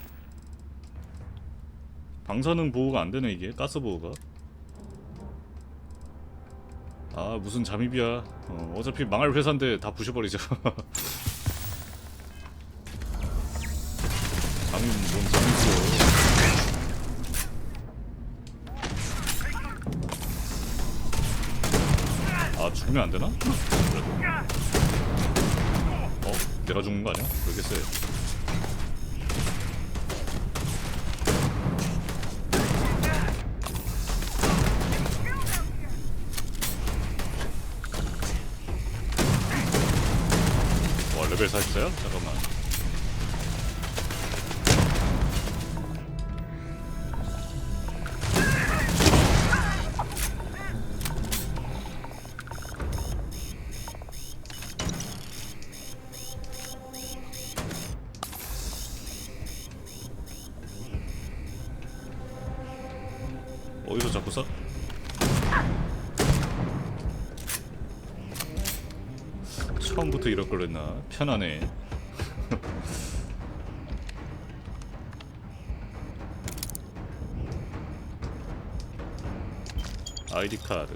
방사능 보호가 안 되네 이게. 가스 보호가. 무슨 잠입이야. 어차피 망할 회사인데 다 부셔버리죠. 잠입 뭔 잠입이야. 죽으면 안 되나? 그래도. 내가 죽는 거 아니야? 왜 이렇게 세? 레벨 44야? 잠깐만. 어디서 자꾸 쏴? 처음부터 이럴 걸 했나? 편하네. 아이디 카드.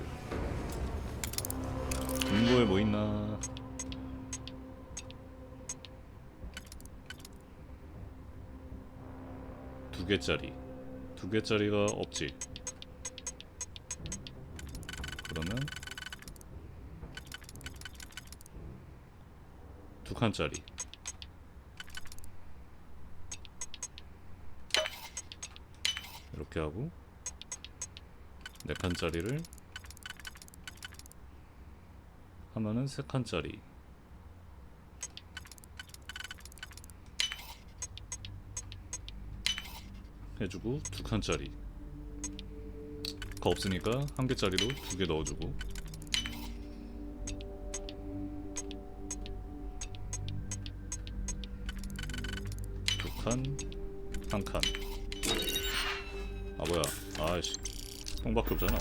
금고에 뭐 있나? 두 개짜리. 두 개짜리가 없지. 그러면 두 칸짜리. 이렇게 하고 네 칸짜리를 하면은 세 칸짜리. 해주고 두 칸짜리. 거 없으니까 한 개짜리로 두 개 넣어주고. 한 칸. 아 뭐야? 아이씨, 똥밖에 없잖아.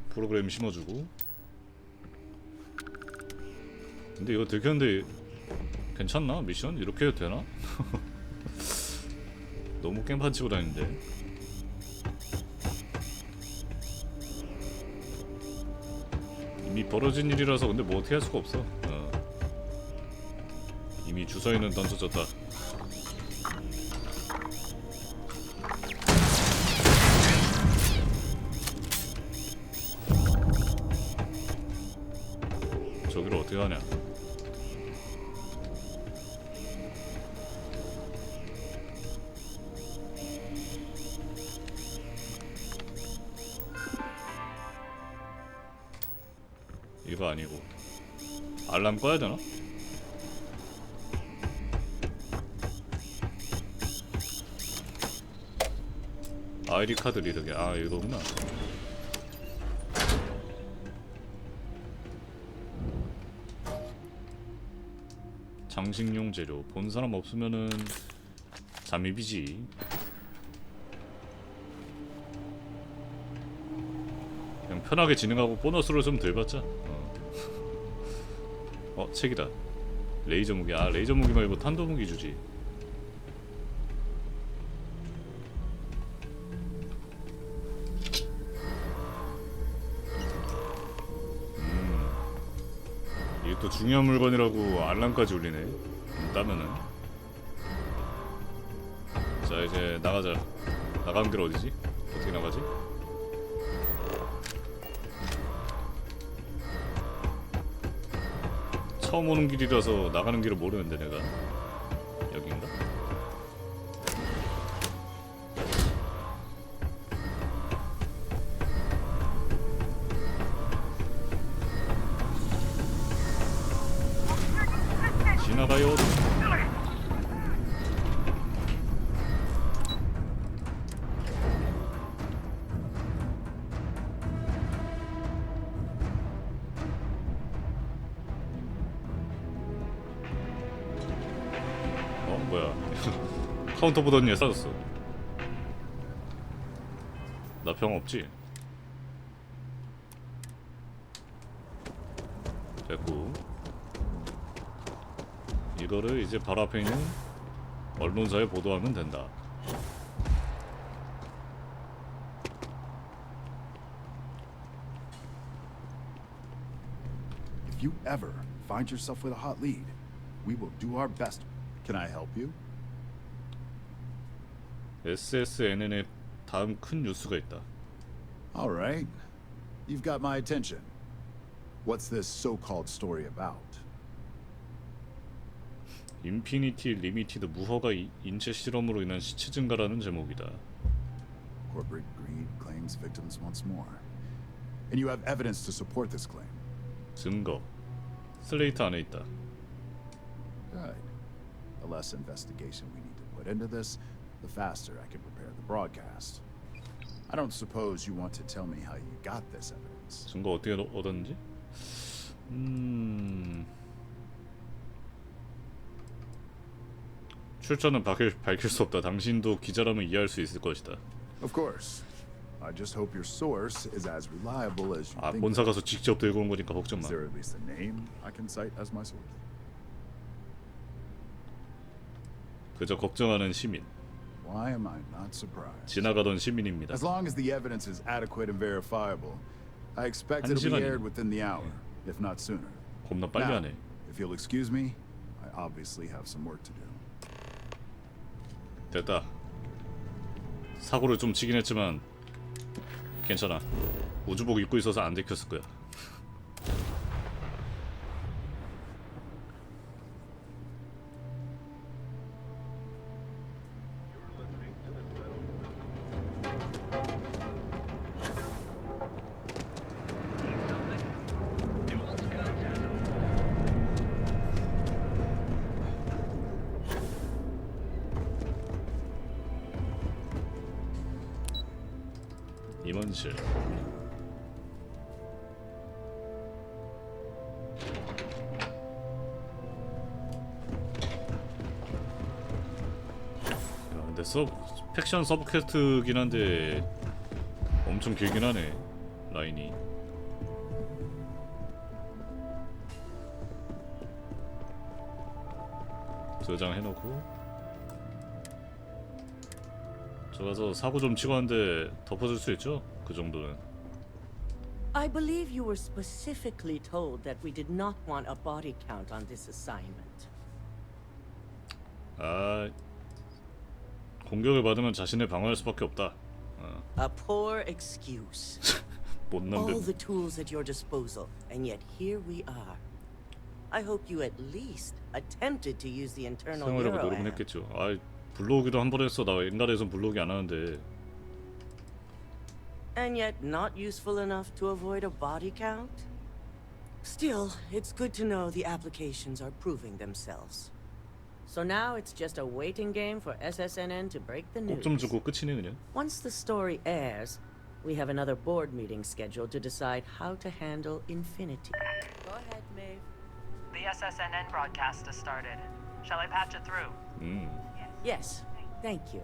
프로그램 심어주고. 근데 이거 들켰는데 괜찮나? 미션? 이렇게 해도 되나? 너무 깽판 치고 다니는데. 이미 벌어진 일이라서 근데 뭐 어떻게 할 수가 없어. 이미 주사위는 던져졌다. 저기를 어떻게 가냐? 이거 아니고 알람 꺼야 되나? 아이디 카드 리더기. 아 이거구나. 장식용 재료. 본 사람 없으면은 잠입이지. 그냥 편하게 진행하고 보너스로 좀 덜 받자. 책이다. 레이저 무기. 아 레이저 무기 말고 탄도 무기 주지. 이게 또 중요한 물건이라고 알람까지 울리네. 따면은. 자 이제 나가자. 나가는 길 어디지? 어떻게 나가지? 처음 오는 길이라서 나가는 길을 모르는데 내가. 여긴가? 지나가요. 카운터 보던 얘 싸졌어. 나 병 없지? 됐고 이거를 이제 바로 앞에 있는 언론사에 보도하면 된다. If you ever find yourself with a hot lead, we will do our best. Can I help you? SSNN의 다음 큰 뉴스가 있다. All right. You've got my attention. What's this so-called story about? 인피니티 리미티드 무허가 인체 실험으로 인한 시체 증가라는 제목이다. Corporate greed claims victims once more. And you have evidence to support this claim. 증거. 슬레이트 안에 있다. Good. The less investigation we need to put into this, the faster I can prepare the broadcast. I don't suppose you want to tell me how you got this evidence. 증거 어떻게 얻었는지? 출처는 밝힐 수 없다. 당신도 기자라면 이해할 수 있을 것이다. Of course. I just hope your source is as reliable as you think. 본사 가서 직접 들고 온 거니까 걱정 마. Is there at least a name I can cite as my source? 그저 걱정하는 시민. Why am I not surprised? 지나가던 시민입니다. As long as the evidence is adequate and verifiable, I expect it'll be aired within the hour, if not sooner. 겁나 빨리 Now, 하네. if you'll excuse me, I obviously have some work to do. 됐다. 사고를 좀 치긴 했지만 괜찮아. 우주복 입고 있어서 안 들켰을 거야. 임원실. 근데 팩션 서브 퀘스트긴 한데 엄청 길긴 하네 라인이. 저장해놓고 들어가서 사고 좀 치고 하는데 덮어줄 수 있죠? 그 정도는. I believe you were specifically told that we did not want a body count on this assignment. 아, 공격을 받으면 자신을 방어할 수밖에 없다. A poor excuse. 못 All 남겨. the tools at your disposal, and yet here we are. I hope you at least attempted to use the internal 사용하려고 Euro 노력은 app. 했겠죠. 아, 불러오기도 한 번 했어. 나 옛날에선 불러오기 안 하는데. And yet not useful enough to avoid a body count? Still, it's good to know the applications are proving themselves. So now it's just a waiting game for SSNN to break the 꼭 좀 news. 주고 끝이네 그냥. Once the story airs, we have another board meeting scheduled to decide how to handle Infinity. Go ahead, Maeve. The SSNN broadcast has started. Shall I patch it through? Yes, thank you.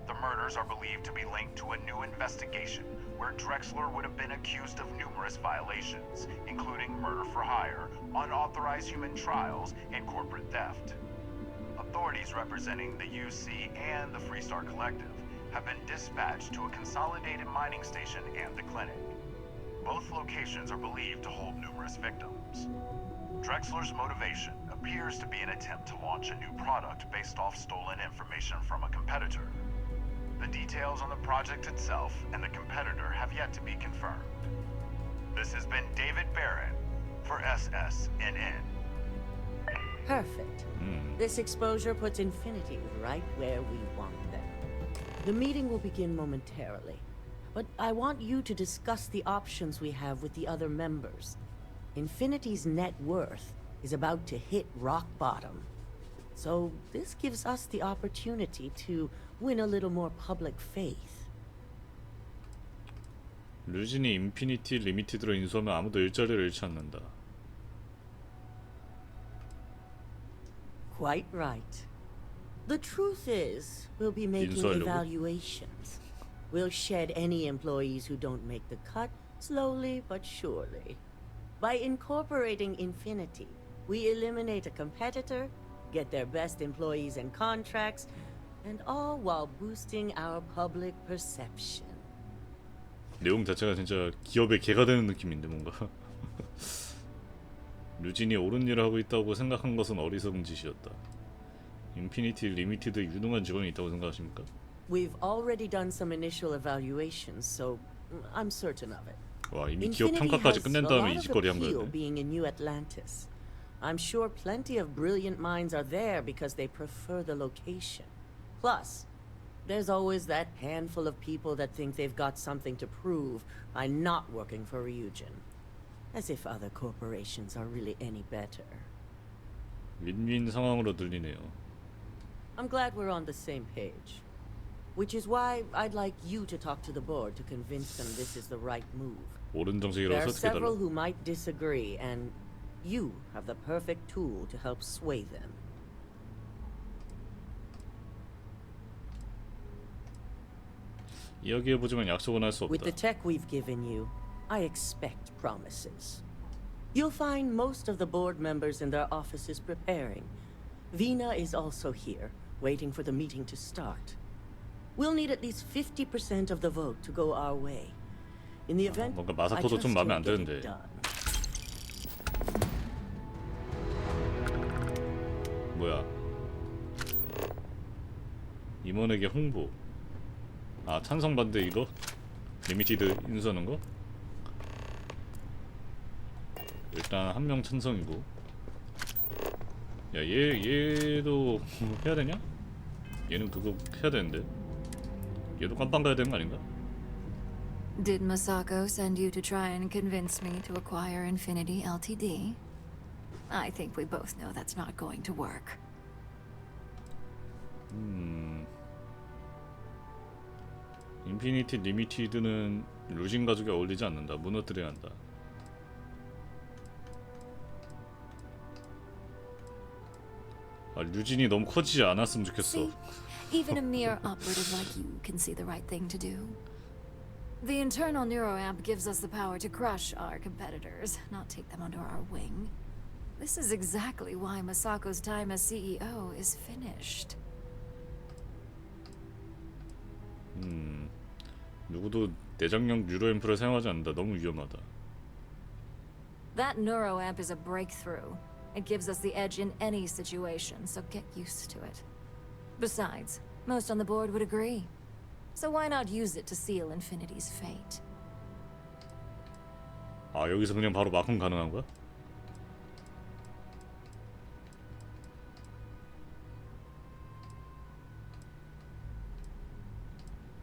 The murders are believed to be linked to a new investigation where Drexler would have been accused of numerous violations, including murder for hire, unauthorized human trials, and corporate theft. Authorities representing the UC and the Freestar Collective have been dispatched to a consolidated mining station and the clinic. Both locations are believed to hold numerous victims. Drexler's motivation appears to be an attempt to launch a new product based off stolen information from a competitor. The details on the project itself and the competitor have yet to be confirmed. This has been David Barron for SSNN. Perfect. This exposure puts Infinity right where we want them. The meeting will begin momentarily, but I want you to discuss the options we have with the other members. Infinity's net worth is about to hit rock bottom. So this gives us the opportunity to win a little more public faith. 류진이 인피니티 리미티드로 인수하면 아무도 일자리를 잃지 않는다. Quite right. The truth is, we'll be making 인수하려고? evaluations. We'll shed any employees who don't make the cut, slowly but surely. By incorporating Infinity, we eliminate a competitor, get their best employees and contracts, and all while boosting our public perception. 내용 자체가 진짜 기업의 개가 되는 느낌인데 뭔가. 류진이 옳은 일을 하고 있다고 생각한 것은 어리석은 짓이었다. 인피니티 리미티드 유능한 직원이 있다고 생각하십니까? We've already done some initial evaluations, so I'm certain of it. 와, 이미 기업 평가까지 끝낸 다음에 이 짓거리 한 거였네. Being in New Atlantis, I'm sure plenty of brilliant minds are there because they prefer the location. Plus, there's always that handful of people that think they've got something to prove by not working for Ryujin. As if other corporations are really any better. 윈윈 상황으로 들리네요. I'm glad we're on the same page. Which is why I'd like you to talk to the board to convince them this is the right move. 옳은 There 정책이라고 are several 설득해달라. who might disagree, and you have the perfect tool to help sway them. 이야기해보지만 약속은 할 수 With the 없다. tech we've given you, I expect promises. You'll find most of the board members in their offices preparing. Vina is also here, waiting for the meeting to start. We'll need at least 50% of the vote to go our way. In the event, 뭔가 I 마사코도 trust 좀 마음에 you'll 안 get it 드는데. done. 뭐야? 임원에게 홍보. 아, 찬성 반대 이거? 리미티드 인수하는 거? 일단 한 명 찬성이고. 야, 얘도 해야 되냐? 얘는 그거 해야 되는데. 얘도 깜빵 가야 되는 거 아닌가? Did Masako send you to try and convince me to acquire Infinity Ltd? I think we both know that's not going to work. 인피니티 리미티드는 루진 가족에 어울리지 않는다. 무너뜨려야 한다. 아, 류진이 너무 커지지 않았으면 좋겠어. Even a mere operative like you can see the right thing to do. The internal neuroamp gives us the power to crush our competitors, not take them under our wing. This is exactly why Masako's time as CEO is finished. 누구도 내장형 뉴로앰프를 사용하지 않는다. 너무 위험하다. That neuroamp is a breakthrough. It gives us the edge in any situation, so get used to it. Besides, most on the board would agree. So why not use it to seal Infinity's fate? 아, 여기서 그냥 바로 마컨 가능한 거야?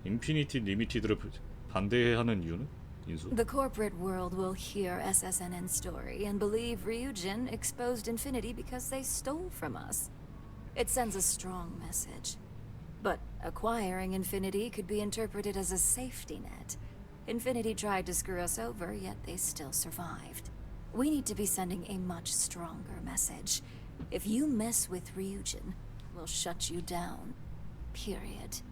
인피니티 리미티드를 반대하는 이유는? 인수? The corporate world will hear SSNN's story and believe Ryujin exposed Infinity because they stole from us. It sends a strong message. But acquiring Infinity could be interpreted as a safety net. Infinity tried to screw us over, yet they still survived. We need to be sending a much stronger message. If you mess with Ryujin, we'll shut you down. Period.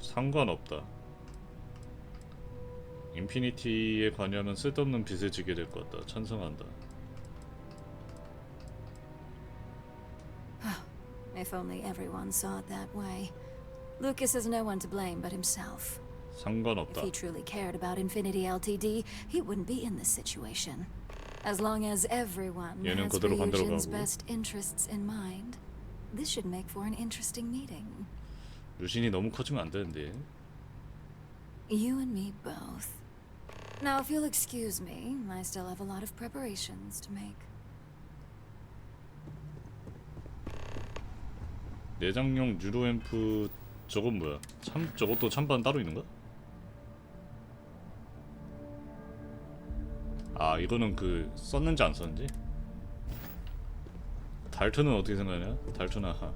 상관없다. 인피니티에 관여하면 쓸데없는 빚을 지게 될 것 같다. 찬성한다. If only everyone saw it that way. Lucas has no one to blame but himself. 상관없다. If he truly cared about Infinity Ltd, he wouldn't be in this situation. As long as everyone 얘는 has 그대로 반대로 Ryujin's 가고. best interests in mind, this should make for an interesting meeting. 루신이 너무 커지면 안 되는데. You and me both. Now, if you'll excuse me, I still have a lot of preparations to make. 내장용 뉴로앰프 저건 뭐야? 저것도 찬반 따로 있는 거야? 아, 이거는 그 썼는지 안 썼는지? 달트는 어떻게 생각하냐? 달트는 아하.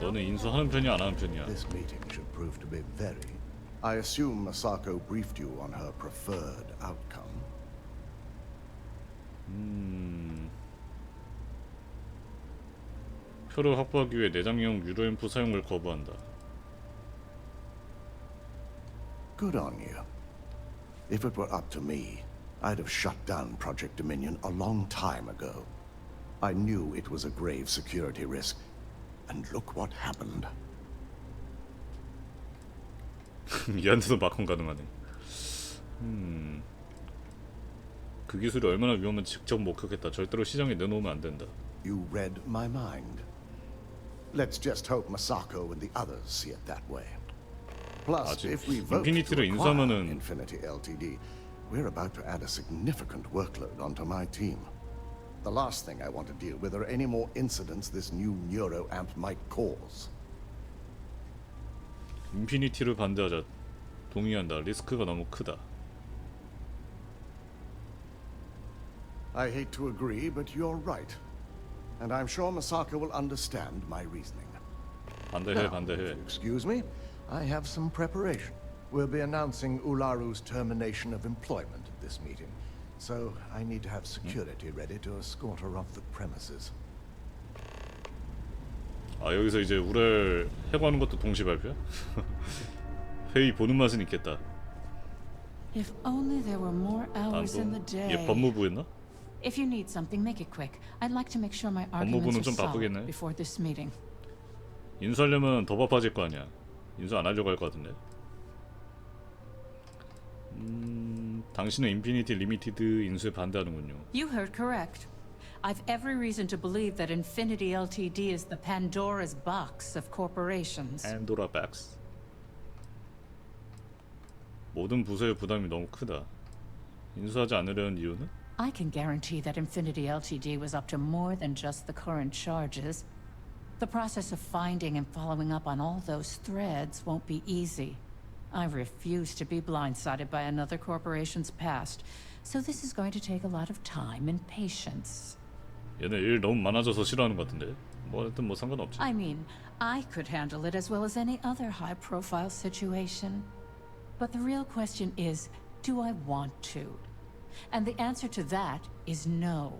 너는 인수하는 편이야, 안 하는 편이야? This meeting should prove to be very. I assume Masako briefed you on her preferred outcome. 표를 확보하기 위해 내장용 유로앰프 사용을 거부한다. Good on you. If it were up to me, I'd have shut down Project Dominion a long time ago. I knew it was a grave security risk, and look what happened. 얘한테도 마컨 가능하네. 그 기술이 얼마나 위험한지 직접 목격했다. 절대로 시장에 내놓으면 안 된다. You read my mind. Let's just hope Masako and the others see it that way. Plus, if we vote to acquire Infinity Ltd, we're about to add a significant workload onto my team. The last thing I want to deal with are any more incidents this new neuroamp might cause. 인피니티를 반대하자. 동의한다. 리스크가 너무 크다. I hate to agree, but you're right. And I'm sure Masako will understand my reasoning. 반대해, 반대해. Excuse me, I have some preparation. We'll be announcing Ularu's termination of employment at this meeting. So I need to have security ready to escort her off the premises. 아, 여기서 이제 우랄 해고하는 것도 동시 발표야? 회의 보는 맛은 있겠다. If only there were more hours in the day. 얘 법무부였나? If you need something, make it quick. I'd like to make sure my 법무부는 arguments 좀 are solid 바쁘겠네. before this meeting. 인수하려면 더 바빠질 거 아니야. 인수 안 하려고 할 것 같은데. 당신은 인피니티 리미티드 인수에 반대하는군요. You heard correct. I've every reason to believe that Infinity Ltd is the Pandora's box of corporations. Pandora box. 모든 부서의 부담이 너무 크다. 인수하지 않으려는 이유는? I can guarantee that Infinity Ltd was up to more than just the current charges. The process of finding and following up on all those threads won't be easy. I refuse to be blindsided by another corporation's past, so this is going to take a lot of time and patience. 얘네 일 너무 많아져서 싫어하는 것 같은데. 뭐 하여튼 뭐 상관없지. I mean, I could handle it as well as any other high-profile situation. But the real question is, do I want to? And the answer to that is no.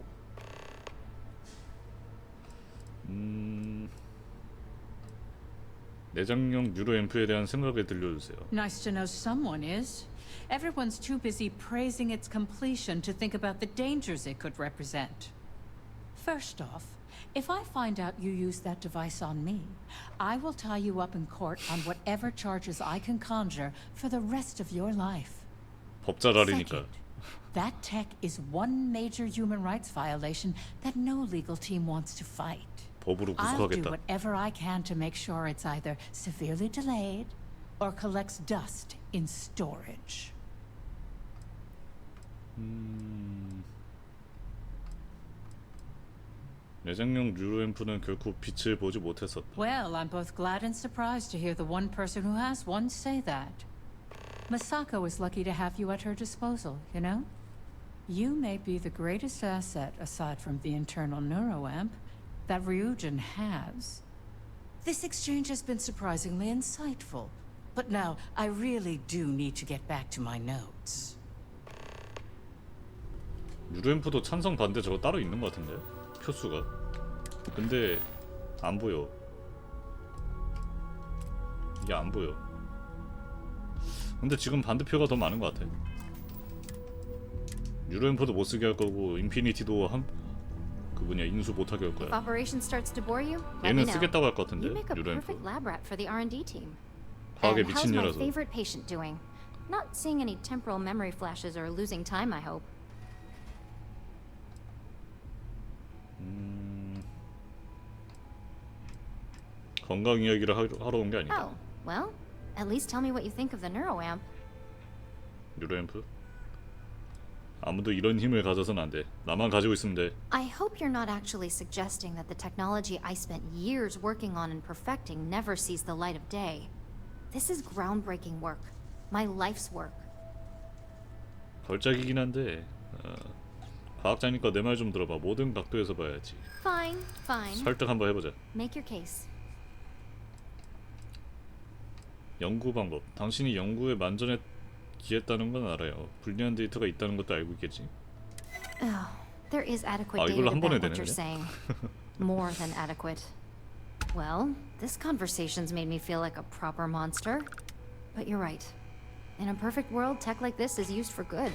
내장용 뉴로앰프에 대한 생각을 들려주세요. Nice to know someone is. Everyone's too busy praising its completion to think about the dangers it could represent. First off, if I find out you used that device on me, I will tie you up in court on whatever charges I can conjure for the rest of your life. 법자랄이니까. That tech is one major human rights violation that no legal team wants to fight. 법으로 I'll do 구속하겠다. whatever I can to make sure it's either severely delayed or collects dust in storage. 내장용 뉴로앰프는 결코 빛을 보지 못했었다. Well, I'm both glad and surprised to hear the one person who has one say that. Masako is lucky to have you at her disposal, you know? You may be the greatest asset, aside from the internal neuroamp, that Ryujin has. This exchange has been surprisingly insightful. But now, I really do need to get back to my notes. 뉴로앰프도 찬성 반대 저거 따로 있는 것 같은데? 표수가. 근데 안 보여. 이게 안 보여. 근데 지금 반대표가 더 많은 것 같아. 뉴로앰프도 못 쓰게 할 거고 인피니티도 그 뭐냐 인수 못 하게 할 If 거야. operation starts to bore you, let me 얘는 know. 쓰겠다고 할 것 같은데. You make a 뉴로앰프. perfect lab rat for the R&D team. 과학에 And how's my 미친녀라서. favorite patient doing? Not seeing any temporal memory flashes or losing time, I hope. 건강 이야기를 하러 온 게 아니다. Oh, well, at least tell me what you think of the neuroamp. 뉴로앰프. 아무도 이런 힘을 가져선 안 돼. 나만 가지고 있으면 돼. I hope you're not actually suggesting that the technology I spent years working on and perfecting never sees the light of day. This is groundbreaking work. My life's work. 걸작이긴 한데 과학자니까 내 말 좀 들어봐. 모든 각도에서 봐야지. Fine, fine. 설득 한번 해보자. Make your case. 연구 방법. 당신이 연구에 만전에 기했다는 건 알아요. 불리한 데이터가 있다는 것도 알고 있겠지. Oh, there is adequate 아, data 이걸로 to 한 번에 back what 되네, you're 그냥? saying. More than adequate. Well, this conversation's made me feel like a proper monster. But you're right. In a perfect world, tech like this is used for good.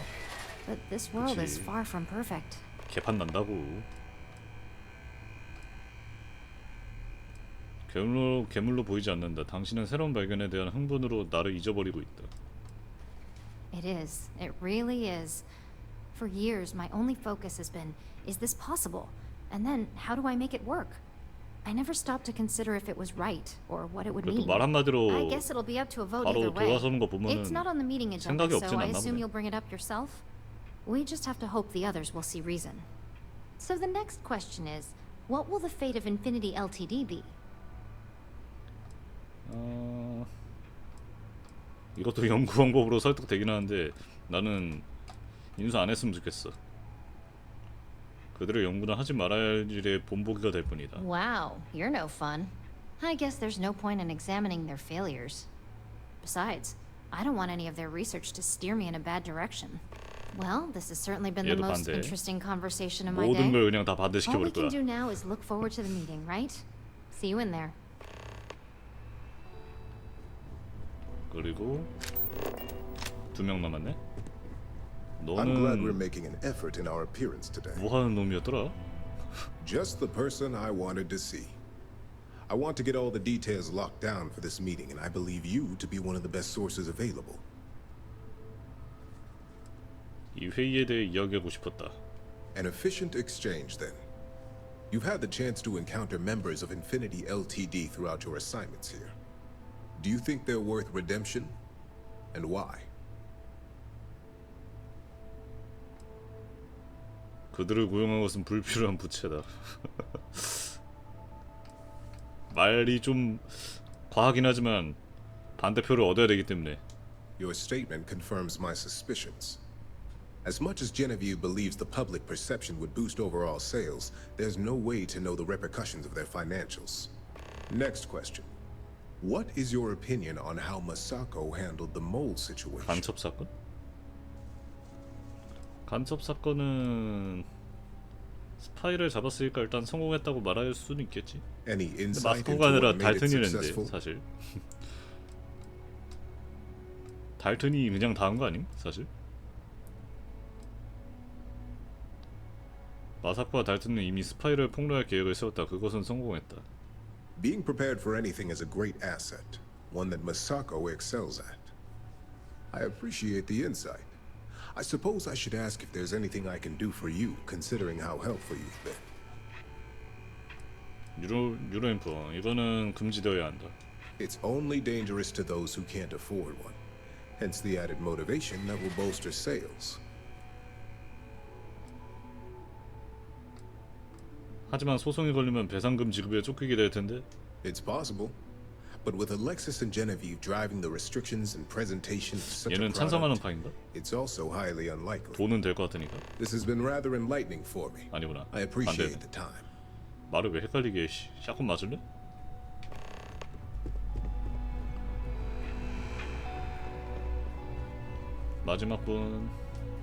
But this world is 그치. far from perfect. 개판 난다고. 괴물로 보이지 않는다. 당신은 새로운 발견에 대한 흥분으로 나를 잊어버리고 있다. It is. It really is. For years, my only focus has been, is this possible? And then, how do I make it work? I never stopped to consider if it was right or what it would 그래도 mean. 말 한마디로 I guess it'll be up to a vote 바로 either way. 돌아서는 거 보면은 It's not on the meeting agenda, 생각이 so 없진 I 않나 assume 보네. you'll bring it up yourself. We just have to hope the others will see reason. So the next question is, what will the fate of Infinity Ltd be? 이것도 연구 방법으로 설득되긴 하는데 나는 인수 안 했으면 좋겠어. 그들의 연구는 하지 말아야 할 일의 본보기가 될 뿐이다. Wow, you're no fun. I guess there's no point in examining their failures. Besides, I don't want any of their research to steer me in a bad direction. Well, this has certainly been the 얘도 most 반대. interesting conversation of my 모든 day. 걸 그냥 다 All we 반대시켜버릴 can 거야. do now is look forward to the meeting, right? See you in there. 그리고 2명 남았네. I'm glad we're 너는 making an effort in our appearance today. 뭐 하는 놈이었더라? Just the person I wanted to see. I want to get all the details locked down for this meeting, and I believe you to be one of the best sources available. 이 회의에 대해 이야기하고 싶었다. An efficient exchange, then. You've had the chance to encounter members of Infinity Ltd throughout your assignments here. Do you think they're worth redemption? And why? 그들을 고용한 것은 불필요한 부채다. 말이 좀 과하긴 하지만 반대표를 얻어야 되기 때문에. Your statement confirms my suspicions. As much as Genevieve believes the public perception would boost overall sales, there's no way to know the repercussions of their financials. Next question. What is your opinion on how Masako handled the mole situation? 간첩 사건? 간첩 사건은 스파이를 잡았으니까 일단 성공했다고 말할 수는 있겠지. Any 근데 insight 마스코가 into 아니라 what made it 달튼이랬는데 successful? 사실. 달튼이 그냥 다 한 거 아님? 사실. 마사코와 달튼은 이미 스파이를 폭로할 계획을 세웠다. 그것은 성공했다. Being prepared for anything is a great asset, one that Masako excels at. I appreciate the insight. I suppose I should ask if there's anything I can do for you, considering how helpful you've been. 유로인프 이거는 금지되어야 한다. It's only dangerous to those who can't afford one. Hence the added motivation that will bolster sales. 하지만 소송이 걸리면 배상금 지급에 쫓기게 될 텐데. It's possible. But with Alexis and Genevieve driving the restrictions and presentation of such a 얘는 찬성하는 product, 파인가? it's also highly unlikely. 돈은 될 것 같으니까. This has been rather enlightening for me. 아니구나. I appreciate 반대네. the time. 말을 왜 헷갈리게 해. 샷건 맞을래? 마지막 분.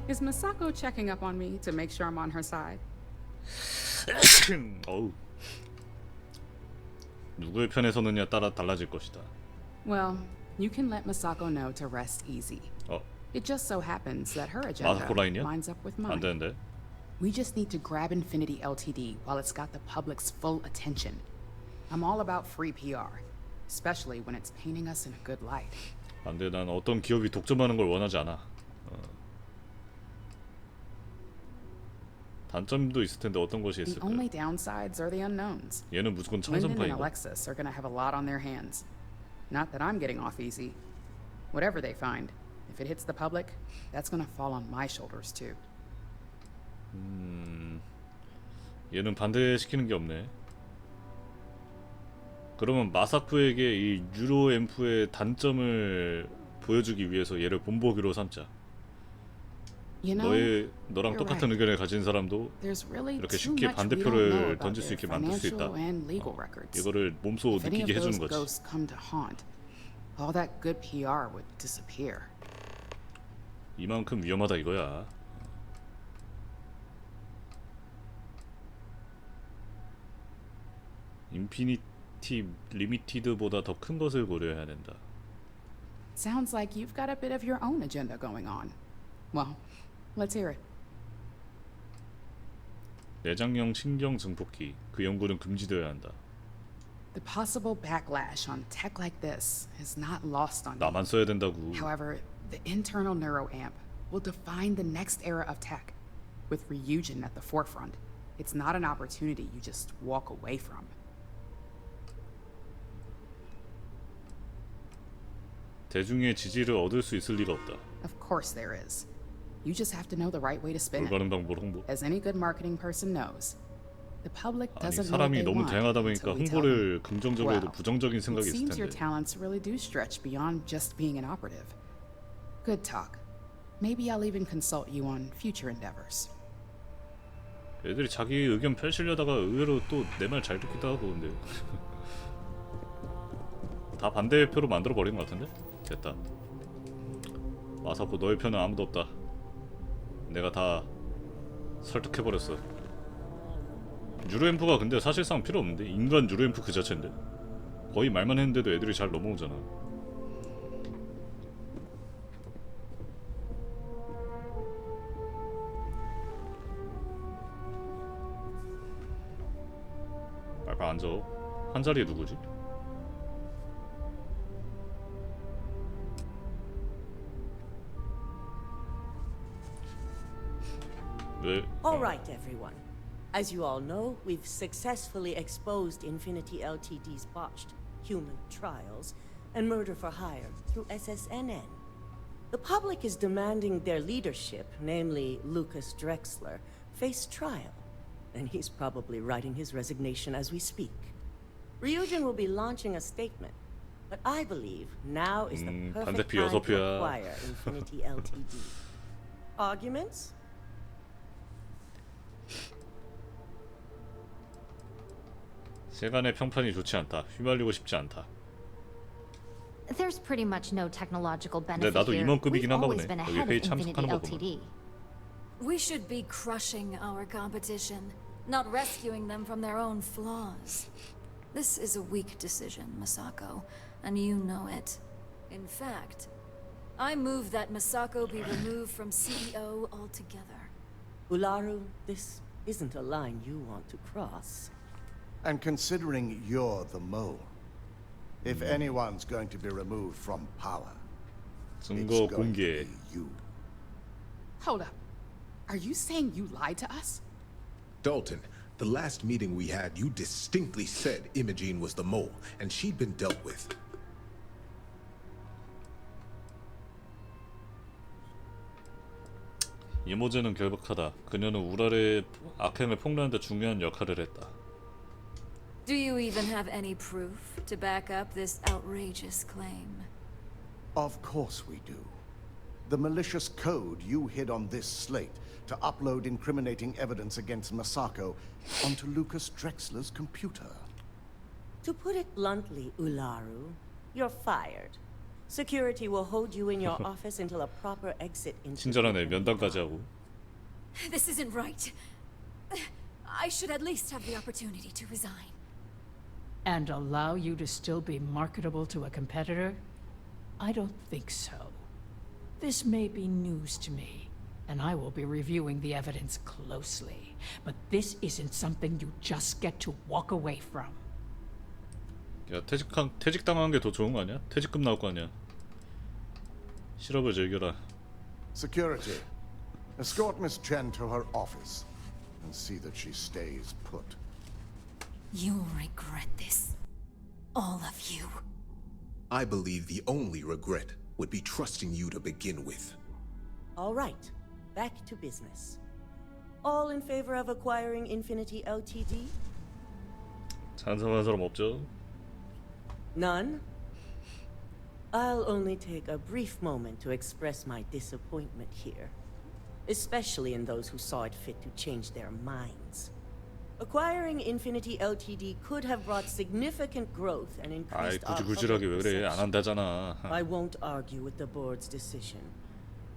Is Masako checking up on me to make sure I'm on her side? 어우. 누구의 편에 서느냐 따라 달라질 것이다. Well, you can let Masako know to rest easy. It just so happens that her agenda 마사코 라인이야? lines up with 안 mine. 되는데. We just need to grab Infinity Ltd while it's got the public's full attention. I'm all about free PR, especially when it's painting us in a good light. 안 돼. 난 어떤 기업이 독점하는 걸 원하지 않아. 단점도 있을 텐데 어떤 것이 The 있을까? only downsides are the unknowns. 얘는 무조건 Lyndon and 청선파인가? Alexis are gonna have a lot on their hands. Not that I'm getting off easy. Whatever they find, if it hits the public, that's gonna fall on my shoulders too. 얘는 반대시키는 게 없네. 그러면 마사쿠에게 이 유로 앰프의 단점을 보여주기 위해서 얘를 본보기로 삼자. You know, 너랑 you're 똑같은 right. 의견을 가진 사람도 There's really 이렇게 too 쉽게 much we don't know 반대표를 about 던질 수 their 있게 만들 수 있다. financial and legal records. 이거를 몸소 If any 느끼게 of 해주는 those 거지. ghosts come to haunt, all that good PR would disappear. 이만큼 위험하다 이거야. 인피니티 리미티드보다 더 큰 것을 고려해야 된다. Sounds like you've got a bit of your own agenda going on. Well, let's hear it. 내장형 신경 증폭기 그 연구는 금지되어야 한다. The possible backlash on tech like this is not lost on me. 나만 써야 된다고. However, the internal neuroamp will define the next era of tech. With Ryujin at the forefront, it's not an opportunity you just walk away from. 대중의 지지를 얻을 수 있을 리가 없다. Of course there is. You just have to know the right way to spin 올바른 it. 방법으로 홍보. As any good marketing person knows, the public 아니 doesn't know what 사람이 they 너무 want 다양하다 보니까 until we tell them. 홍보를 긍정적으로도 Well, 부정적인 it 생각이 있을 seems your 텐데. talents really do stretch beyond just being an operative. Good talk. Maybe I'll even consult you on future endeavors. 애들이 자기 의견 펼치려다가 의외로 또 내 말 잘 듣기도 하고 근데 다 반대표로 만들어 버린 것 같은데? 됐다. 마사코 너의 편은 아무도 없다. 내가 다 설득해 버렸어. 유로앰프가 근데 사실상 필요 없는데 인간 유로앰프 그 자체인데 거의 말만 했는데도 애들이 잘 넘어오잖아. 빨리 앉아. 한 자리에 누구지? 왜? All right, everyone. As you all know, we've successfully exposed Infinity Ltd's botched human trials and murder for hire through SSNN. The public is demanding their leadership, namely Lucas Drexler, face trial, and he's probably writing his resignation as we speak. Ryujin will be launching a statement, but I believe now is the perfect 반대표 time to 6표야. acquire Infinity Ltd. Arguments? 세간의 평판이 좋지 않다. 휘말리고 싶지 않다. There's pretty much no technological 근데 benefit 나도 here. 임원급이긴 We've 한가 always 보네. been 여기 ahead 회의 of Infinity 참석하는 거 보면. LTD. We should be crushing our competition, not rescuing them from their own flaws. This is a weak decision, Masako, and you know it. In fact, I move that Masako be removed from CEO altogether. Ularu, this isn't a line you want to cross. And considering you're the mole, if anyone's going to be removed from power, 증거 공개. you. Hold up. Are you saying you lied to us? Dalton, the last meeting we had, you distinctly said Imogene was the mole, and she'd been dealt with. 이모제는 결박하다. 그녀는 우랄의 악행을 폭로하는 데 중요한 역할을 했다. Do you even have any proof to back up this outrageous claim? Of course we do. The malicious code you hid on this slate to upload incriminating evidence against Masako onto Lucas Drexler's computer. To put it bluntly, Ularu, you're fired. Security will hold you in your office until a proper exit into 친절하네. 면담까지 하고. This isn't right. I should at least have the opportunity to resign. And allow you to still be marketable to a competitor? I don't think so. This may be news to me, and I will be reviewing the evidence closely. But this isn't something you just get to walk away from. 야, 퇴직당한 게 더 좋은 거 아니야? 퇴직금 나올 거 아니야? 실업을 즐겨라. Security, escort Miss Chen to her office and see that she stays put. You'll regret this. All of you. I believe the only regret would be trusting you to begin with. All right, back to business. All in favor of acquiring Infinity LTD? 찬성하는 사람 없죠? None? I'll only take a brief moment to express my disappointment here, especially in those who saw it fit to change their minds. Acquiring Infinity LTD could have brought significant growth and 아이, increased our 구질구질하게 왜 public 그래? 안 perception. 한다잖아. I won't argue with the board's decision,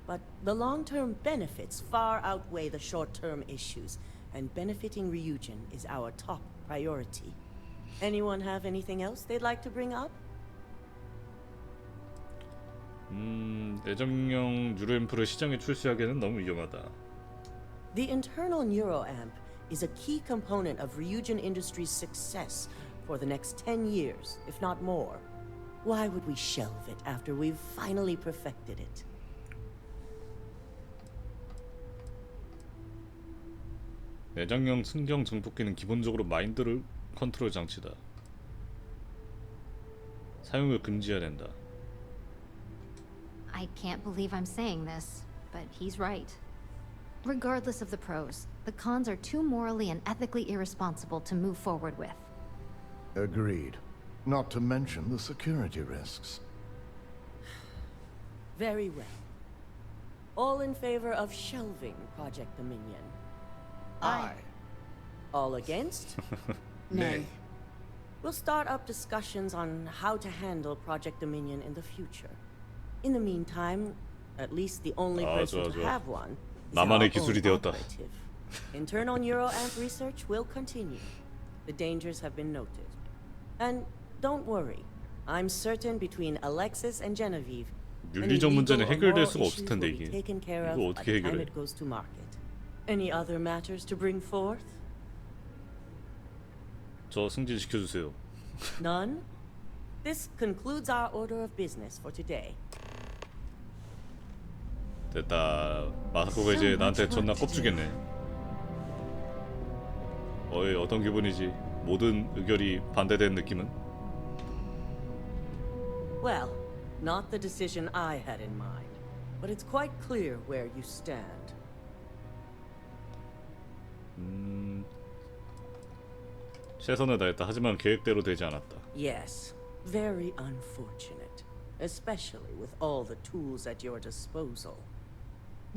but the long-term benefits far outweigh the short-term issues, and benefiting Ryujin is our top priority. Anyone have anything else they'd like to bring up? 내정형 뉴로앰프를 시장에 출시하기에는 너무 위험하다. The internal neuroamp is a key component of Ryujin Industries' success for the next 10 years, if not more. Why would we shelve it after we've finally perfected it? 내장형 승경 증폭기는 기본적으로 마인드를 컨트롤 장치다. 사용을 금지해야 된다. I can't believe I'm saying this, but he's right. Regardless of the pros, the cons are too morally and ethically irresponsible to move forward with. Agreed. Not to mention the security risks. Very well. All in favor of shelving Project Dominion? Aye. All against? Nay. We'll start up discussions on how to handle Project Dominion in the future. In the meantime, at least the only person 좋아, to 좋아. have one is 나만의 our 기술이 own 되었다. operative. Internal neuroamp research will continue. The dangers have been noted. And don't worry, I'm certain between Alexis and Genevieve, any 윤리적 문제는 legal or 해결될 moral 수가 없을 issues 텐데 will be 이게 taken care of 이거 by 어떻게 the time 해결해? it goes to market. Any other matters to bring forth? 저 승진시켜 주세요. None? This concludes our order of business for today. 됐다. 마사코가 이제 나한테 존나 꼽주겠네. 어이, 어떤 기분이지? 모든 의견이 반대된 느낌은? Well, not the decision I had in mind, but it's quite clear where you stand. 최선을 다했다. 하지만 계획대로 되지 않았다. Yes, very unfortunate, especially with all the tools at your disposal.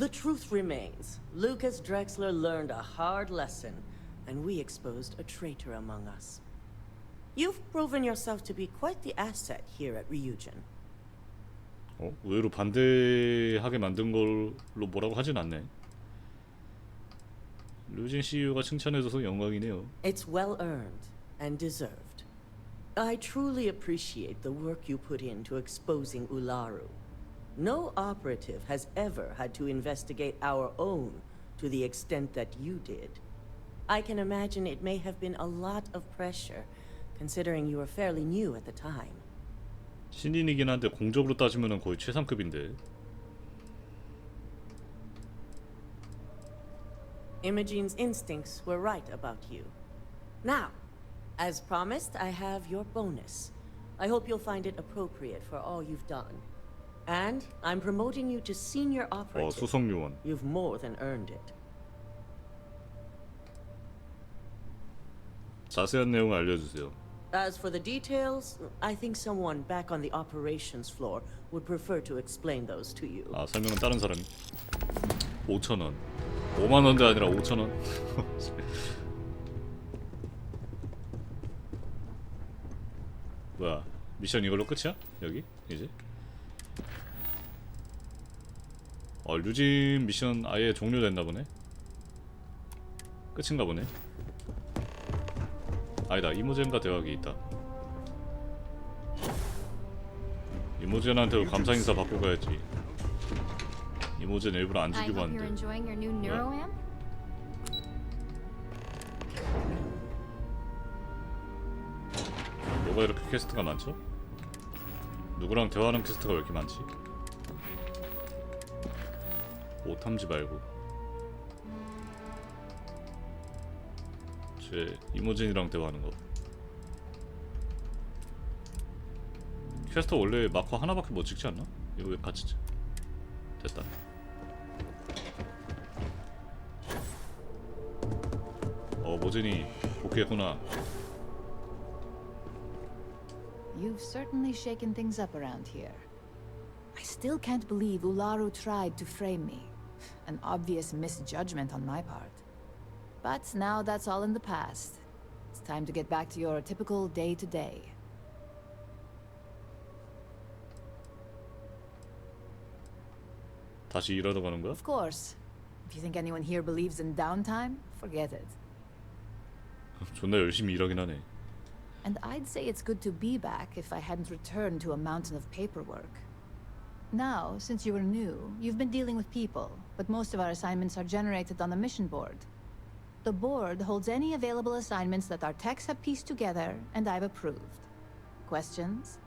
The truth remains. Lucas Drexler learned a hard lesson, and we exposed a traitor among us. You've proven yourself to be quite the asset here at Ryujin. 의외로 반대하게 만든 걸로 뭐라고 하진 않네. 류진 CEO가 칭찬해줘서 영광이네요. It's well earned and deserved. I truly appreciate the work you put into exposing Ularu. No operative has ever had to investigate our own to the extent that you did. I can imagine it may have been a lot of pressure, considering you were fairly new at the time. 신인이긴 한데 공적으로 따지면 거의 최상급인데. Imogene's instincts were right about you. Now, as promised, I have your bonus. I hope you'll find it appropriate for all you've done. And I'm promoting you to senior operative. 수석요원. You've more than earned it. 자세한 내용을 알려주세요. As for the details, I think someone back on the operations floor would prefer to explain those to you. 아, 설명은 다른 사람이. 5,000원. 5만 원도 아니라 5,000원. 뭐야? 미션 이걸로 끝이야? 여기? 이제? 류진 미션 아예 종료됐나 보네. 끝인가 보네. 아니다, 이모젠과 대화기 있다. 이모젠한테 감사 인사 받고 가야지. 이모젠 일부러 안 죽이고 왔는데. 뭐가 이렇게 퀘스트가 많죠? 누구랑 대화하는 퀘스트가 왜 이렇게 많지? 오탐지 말고 제 이모진이랑 대화하는 거. 퀘스트 원래 마커 하나밖에 못 찍지 않나? 이거 왜 같이 찍? 됐다. 모진이 복귀했구나. You've certainly shaken things up around here. I still can't believe Ularu tried to frame me. An obvious misjudgment on my part. But now that's all in the past. It's time to get back to your typical day-to-day. 다시 일하러 가는 거야? Of course. If you think anyone here believes in downtime, forget it. 존나 열심히 일하긴 하네. And I'd say it's good to be back if I hadn't returned to a mountain of paperwork. Now, since you were new, you've been dealing with people, but most of our assignments are generated on the mission board. The board holds any available assignments that our techs have pieced together, and I've approved. Questions?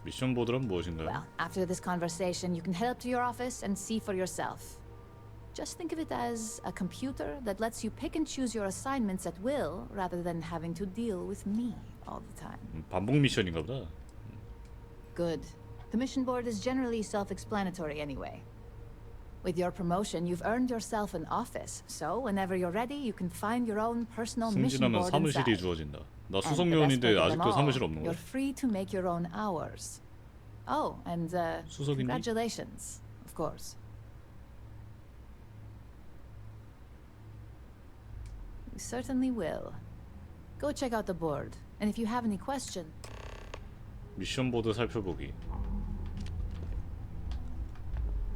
미션 보드란 무엇인가요? Well, after this conversation, you can head up to your office and see for yourself. Just think of it as a computer that lets you pick and choose your assignments at will, rather than having to deal with me all the time. 반복 미션인가 보다. Good. The mission board is generally self-explanatory anyway. With your promotion, you've earned yourself an office, so whenever you're ready, you can find your own personal mission 승진하면 board 사무실이 inside. 주어진다. 나 And the best 수석요원인데 part of them 아직도 all, 사무실 없는 You're 거야? free to make your own hours. Oh, and 수석이니? congratulations, of course. You certainly will. Go check out the board, and if you have any question. 미션 보드 살펴보기.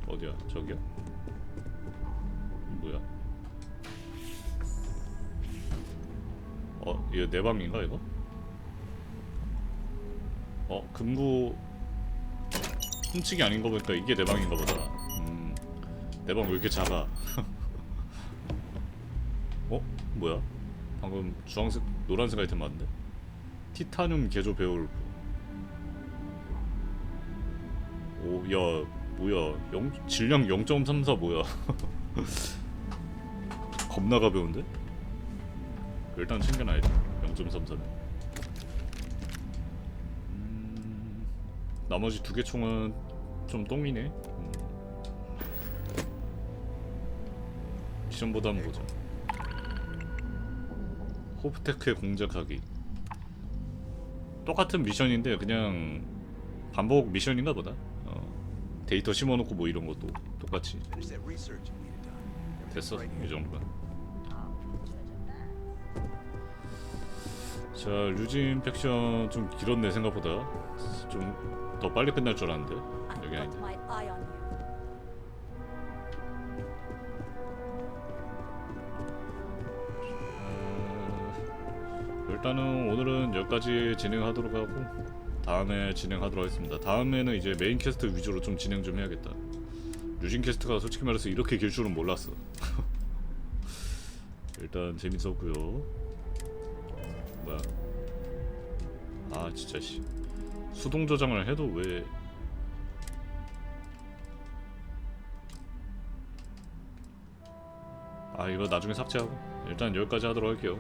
어디야? 저기야? 뭐야? 이거 내 방인가 이거? 금고 훔치기 아닌 거 보니까 이게 내 방인가 보다. 내 방 왜 이렇게 작아? 뭐야? 방금 주황색, 노란색 아이템 맞는데? 티타늄 개조 배울. 오, 야, 뭐야? 질량 0.34 뭐야? 겁나 가벼운데? 일단 챙겨놔야 돼. 0.34면. 나머지 2개 총은 좀 똥이네. 미션보다 한번 보자. 호프테크의 공작하기. 똑같은 미션인데 그냥 반복 미션인가 보다. 데이터 심어놓고 뭐 이런 것도 똑같이 됐어 이 정도면. 자 류진 팩션 좀 길었네 생각보다. 좀 더 빨리 끝날 줄 알았는데 여기 아닌데. 일단은 오늘은 여기까지 진행하도록 하고 다음에 진행하도록 하겠습니다. 다음에는 이제 메인 캐스트 위주로 좀 진행 좀 해야겠다. 류진 캐스트가 솔직히 말해서 이렇게 길 줄은 몰랐어. 일단 재밌었고요. 뭐야? 아 진짜 씨. 수동 저장을 해도 왜? 아 이거 나중에 삭제하고 일단 여기까지 하도록 할게요.